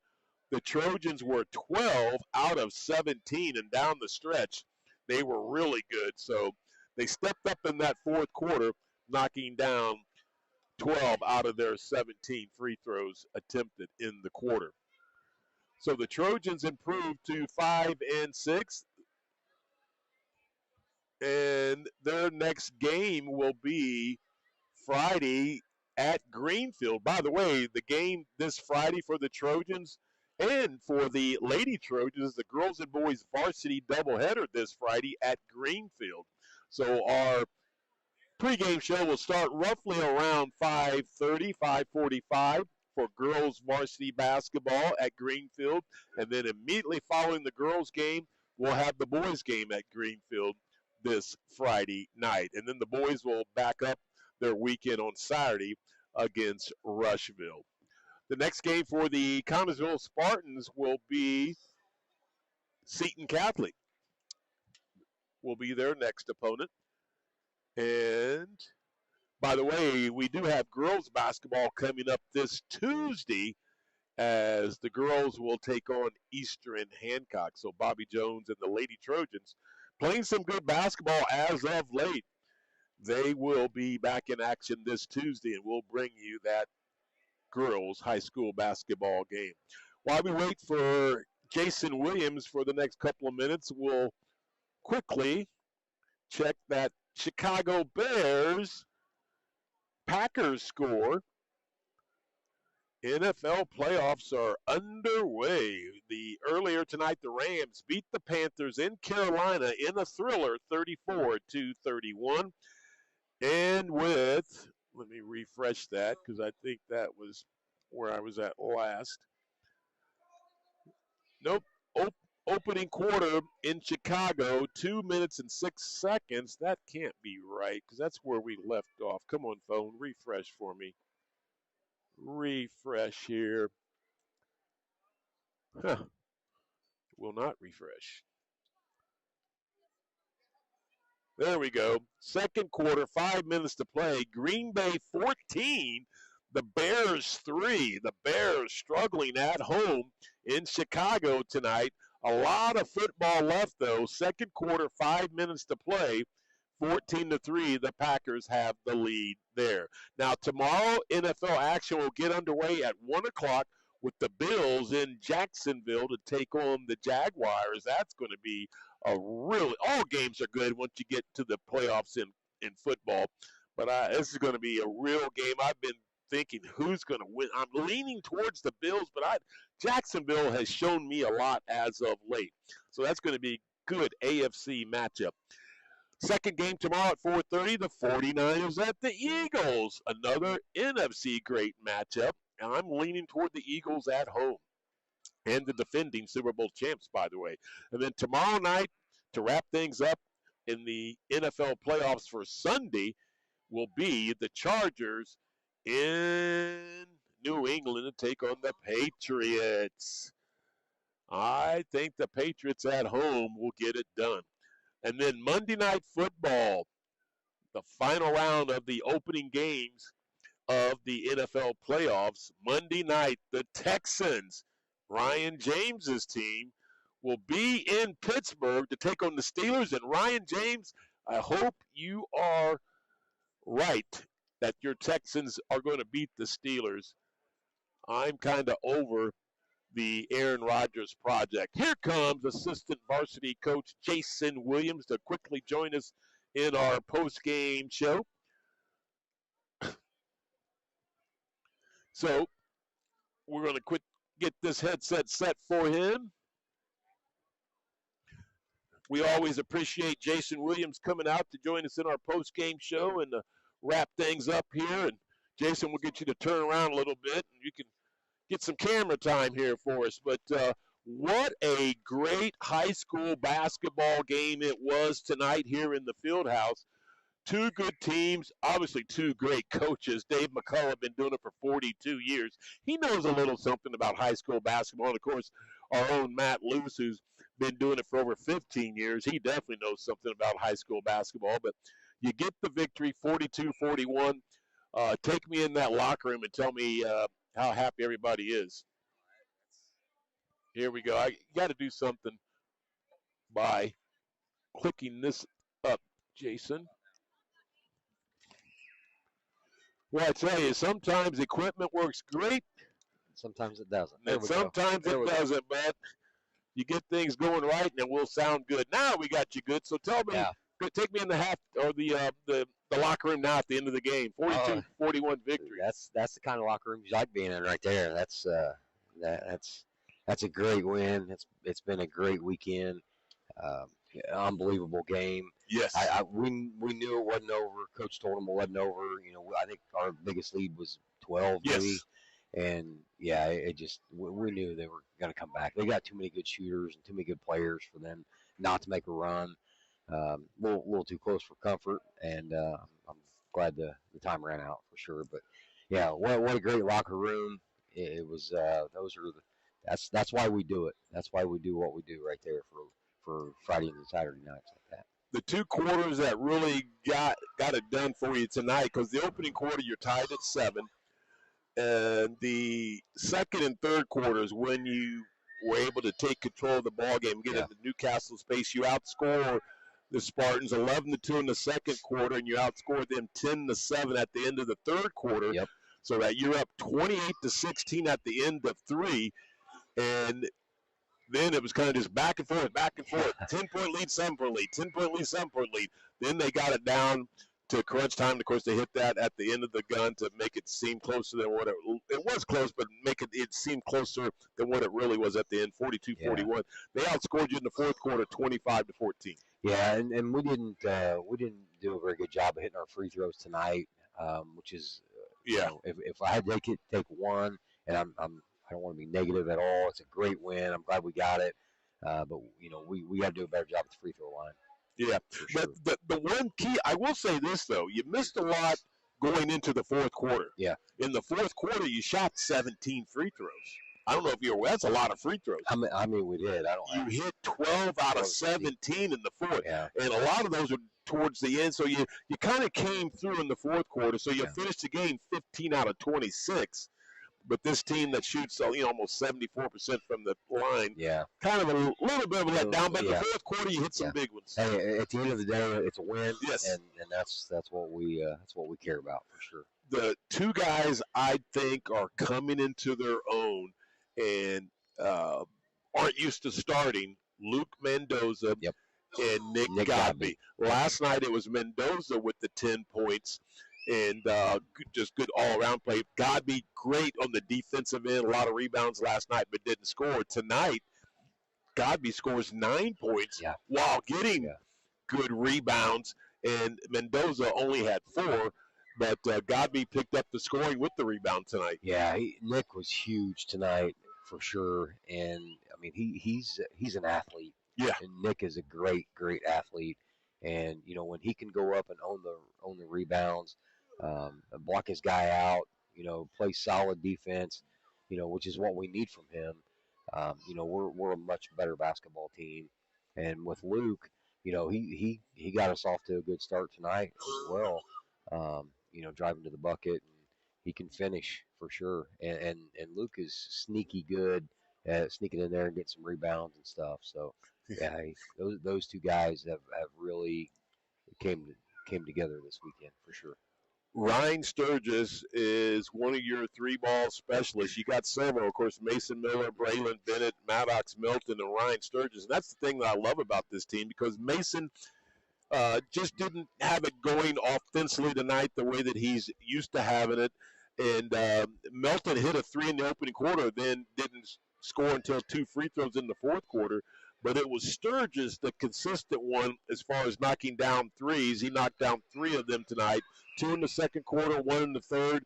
the Trojans were 12 out of 17, and down the stretch, they were really good. So they stepped up in that fourth quarter, knocking down 12 out of their 17 free throws attempted in the quarter. So the Trojans improved to 5-6, and their next game will be Friday at Greenfield. By the way, the game this Friday for the Trojans and for the Lady Trojans is the girls and boys varsity doubleheader this Friday at Greenfield. So our pregame show will start roughly around 5:30, 5:45 for girls varsity basketball at Greenfield. And then immediately following the girls game, we'll have the boys game at Greenfield this Friday night. And then the boys will back up their weekend on Saturday against Rushville. The next game for the Connersville Spartans will be Seton Catholic. Will be their next opponent. And by the way, we do have girls basketball coming up this Tuesday as the girls will take on Eastern Hancock. So Bobby Jones and the Lady Trojans playing some good basketball as of late. They will be back in action this Tuesday, and we'll bring you that girls high school basketball game. While we wait for Jason Williams for the next couple of minutes, we'll quickly check that Chicago Bears Packers score. NFL playoffs are underway. Earlier tonight, the Rams beat the Panthers in Carolina in a thriller, 34-31. And let me refresh that because I think that was where I was at last. Nope. Opening quarter in Chicago, 2 minutes and 6 seconds. That can't be right because that's where we left off. Come on, phone, refresh for me. Refresh here. Huh. Will not refresh. There we go. Second quarter, 5 minutes to play. Green Bay 14, the Bears 3. The Bears struggling at home in Chicago tonight. A lot of football left, though. Second quarter, 5 minutes to play. 14-3, the Packers have the lead there. Now, tomorrow, NFL action will get underway at 1 o'clock with the Bills in Jacksonville to take on the Jaguars. That's going to be all games are good once you get to the playoffs in football. But this is going to be a real game. I've been thinking who's going to win. I'm leaning towards the Bills, but Jacksonville has shown me a lot as of late. So that's going to be a good AFC matchup. Second game tomorrow at 4:30, the 49ers at the Eagles. Another NFC great matchup. And I'm leaning toward the Eagles at home. And the defending Super Bowl champs, by the way. And then tomorrow night, to wrap things up in the NFL playoffs for Sunday, will be the Chargers in New England to take on the Patriots. I think the Patriots at home will get it done. And then Monday Night Football, the final round of the opening games of the NFL playoffs. Monday night, the Texans, Ryan James's team, will be in Pittsburgh to take on the Steelers. And Ryan James, I hope you are right that your Texans are going to beat the Steelers. I'm kind of over the Aaron Rodgers project. Here comes assistant varsity coach Jason Williams to quickly join us in our post-game show. So we're going to get this headset set for him. We always appreciate Jason Williams coming out to join us in our post-game show and wrap things up here. And Jason, we'll get you to turn around a little bit, and you can get some camera time here for us. But what a great high school basketball game it was tonight here in the Fieldhouse. Two good teams, obviously two great coaches. Dave McCullough been doing it for 42 years. He knows a little something about high school basketball. And, of course, our own Matt Luce, who's been doing it for over 15 years, he definitely knows something about high school basketball. But you get the victory, 42-41. Take me in that locker room and tell me how happy everybody is. Here we go. I got to do something by clicking this up, Jason. Well, I tell you, sometimes equipment works great. Sometimes it doesn't. And sometimes it doesn't, but you get things going right, and it will sound good. Now we got you good. So tell me, take me in the half or the locker room now at the end of the game. 42-41 victory. That's the kind of locker room you like being in right there. That's a great win. It's been a great weekend. Unbelievable game. Yes. We knew it wasn't over. Coach told them it wasn't over. I think our biggest lead was 12, maybe. And we knew they were going to come back. They got too many good shooters and too many good players for them not to make a run. A little too close for comfort, and I'm glad the time ran out for sure. But yeah, what a great locker room. It was. That's why we do it. That's why we do what we do right there for Friday and Saturday nights like that. The two quarters that really got it done for you tonight, because the opening quarter you're tied at 7, and the second and third quarters when you were able to take control of the ball game, get into Newcastle space, you outscore the Spartans 11-2 in the second quarter, and you outscored them 10-7 at the end of the third quarter. Yep. So that you're up 28-16 at the end of 3, and then it was kind of just back and forth, 10-point lead, 7-point lead, 10-point lead, 7-point lead. Then they got it down to crunch time. Of course, they hit that at the end of the gun to make it seem closer than what it was close, but make it seem closer than what it really was at the end, 42-41. They outscored you in the fourth quarter, 25-14. Yeah, and we didn't do a very good job of hitting our free throws tonight, which is you know, if I had to take one, and I don't want to be negative at all. It's a great win. I'm glad we got it, but you know we got to do a better job at the free throw line. Yeah, but the one key, I will say this though, you missed a lot going into the fourth quarter. Yeah. In the fourth quarter, you shot 17 free throws. I don't know if you're aware. That's a lot of free throws. I mean, we did. You hit 12 out of 17 in the fourth, and a lot of those were towards the end. So you kind of came through in the fourth quarter. So you finished the game 15 out of 26. But this team that shoots almost 74% from the line, kind of a little bit of a letdown. But in the fourth quarter, you hit some big ones. Hey, at the end of the day, it's a win. Yes, and that's what we care about for sure. The two guys I think are coming into their own and aren't used to starting, Luke Mendoza and Nick Godby. Last night it was Mendoza with the 10 points and just good all-around play. Godby great on the defensive end, a lot of rebounds last night but didn't score. Tonight, Godby scores 9 points while getting good rebounds, and Mendoza only had 4. But Godby picked up the scoring with the rebound tonight. Yeah, Nick was huge tonight for sure, and I mean he's an athlete. Yeah, and Nick is a great athlete, and you know when he can go up and own the rebounds, block his guy out, you know, play solid defense, you know, which is what we need from him. You know, we're a much better basketball team, and with Luke, you know, he got us off to a good start tonight as well. You know, driving to the bucket, and he can finish for sure. And Luke is sneaky good at sneaking in there and getting some rebounds and stuff. So, yeah, those two guys have really came together this weekend for sure. Ryan Sturgis is one of your 3-ball specialists. You got several, of course, Mason Miller, Braylon Bennett, Maddox Milton, and Ryan Sturgis. And that's the thing that I love about this team because Mason just didn't have it going offensively tonight the way that he's used to having it. And Melton hit a 3 in the opening quarter, then didn't score until 2 free throws in the fourth quarter. But it was Sturgis, the consistent one, as far as knocking down threes. He knocked down 3 of them tonight, 2 in the second quarter, 1 in the third.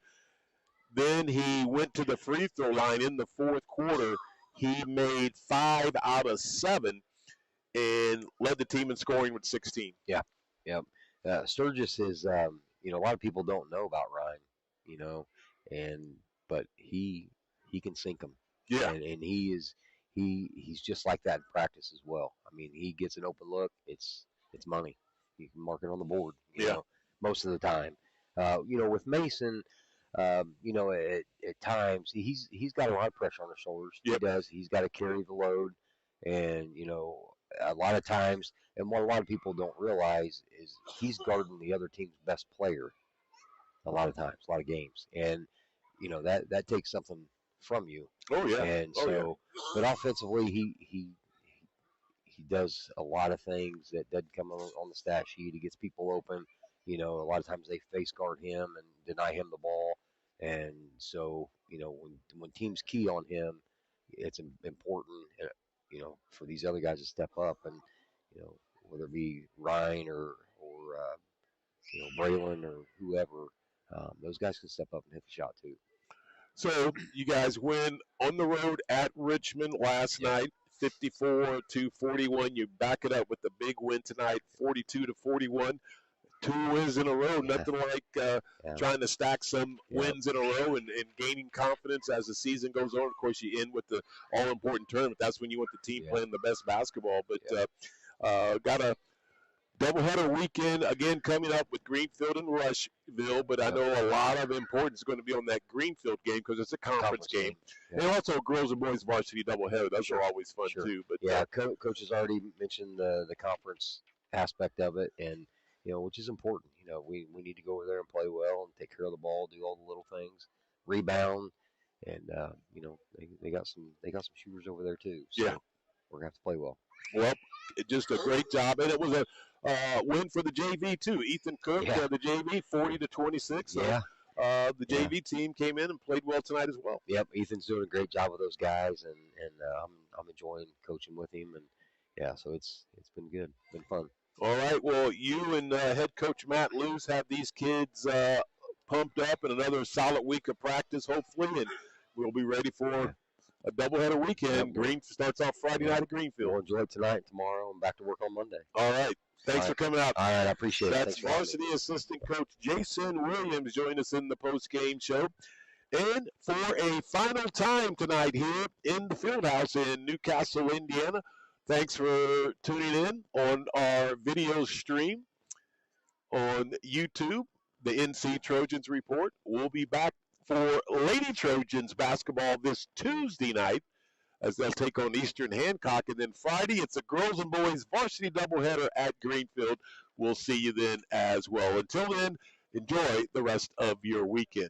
Then he went to the free throw line in the fourth quarter. He made 5 out of 7. And led the team in scoring with 16. Yeah. Sturgis is, you know, a lot of people don't know about Ryan, you know, but he can sink them. Yeah. And he's just like that in practice as well. I mean, he gets an open look, it's money. You can mark it on the board, you know, most of the time. You know, with Mason, you know, at times he's got a lot of pressure on his shoulders. Yep. He does. He's got to carry the load, and you know. A lot of times, and what a lot of people don't realize is he's guarding the other team's best player a lot of times, a lot of games. And, you know, that takes something from you. Oh, yeah. And but offensively, he does a lot of things that doesn't come on the stat sheet. He gets people open. You know, a lot of times they face guard him and deny him the ball. And so, you know, when teams key on him, it's important, you know, for these other guys to step up, and you know, whether it be Ryan or you know, Braylon or whoever, those guys can step up and hit the shot too. So you guys win on the road at Richmond last night, 54-41. You back it up with the big win tonight, 42-41. 2 wins in a row. Nothing like trying to stack some wins in a row and gaining confidence as the season goes on. Of course, you end with the all-important tournament. That's when you want the team playing the best basketball. But got a doubleheader weekend, again, coming up with Greenfield and Rushville. But I know a lot of importance is going to be on that Greenfield game because it's a conference game. And also a girls and boys varsity doubleheader. Those are always fun, too. But Coach has already mentioned the conference aspect of it, and you know, which is important. You know, we need to go over there and play well and take care of the ball, do all the little things, rebound, and you know, they got some shooters over there too. So we're gonna have to play well. Well, just a great job, and it was win for the JV too. Ethan Cook, the JV, 40-26. So, the JV team came in and played well tonight as well. Yep, Ethan's doing a great job with those guys, and I'm enjoying coaching with him, and so it's been good, been fun. All right, well, you and head coach Matt Luce have these kids pumped up in another solid week of practice, hopefully, and we'll be ready for a doubleheader weekend. Green starts off Friday night at Greenfield. We'll enjoy it tonight and tomorrow, and back to work on Monday. All right. Thanks for coming out. All right, I appreciate it. That's varsity assistant coach Jason Williams joining us in the post-game show. And for a final time tonight here in the Fieldhouse in Newcastle, Indiana, thanks for tuning in on our video stream on YouTube, the NC Trojans Report. We'll be back for Lady Trojans basketball this Tuesday night as they'll take on Eastern Hancock. And then Friday, it's a girls and boys varsity doubleheader at Greenfield. We'll see you then as well. Until then, enjoy the rest of your weekend.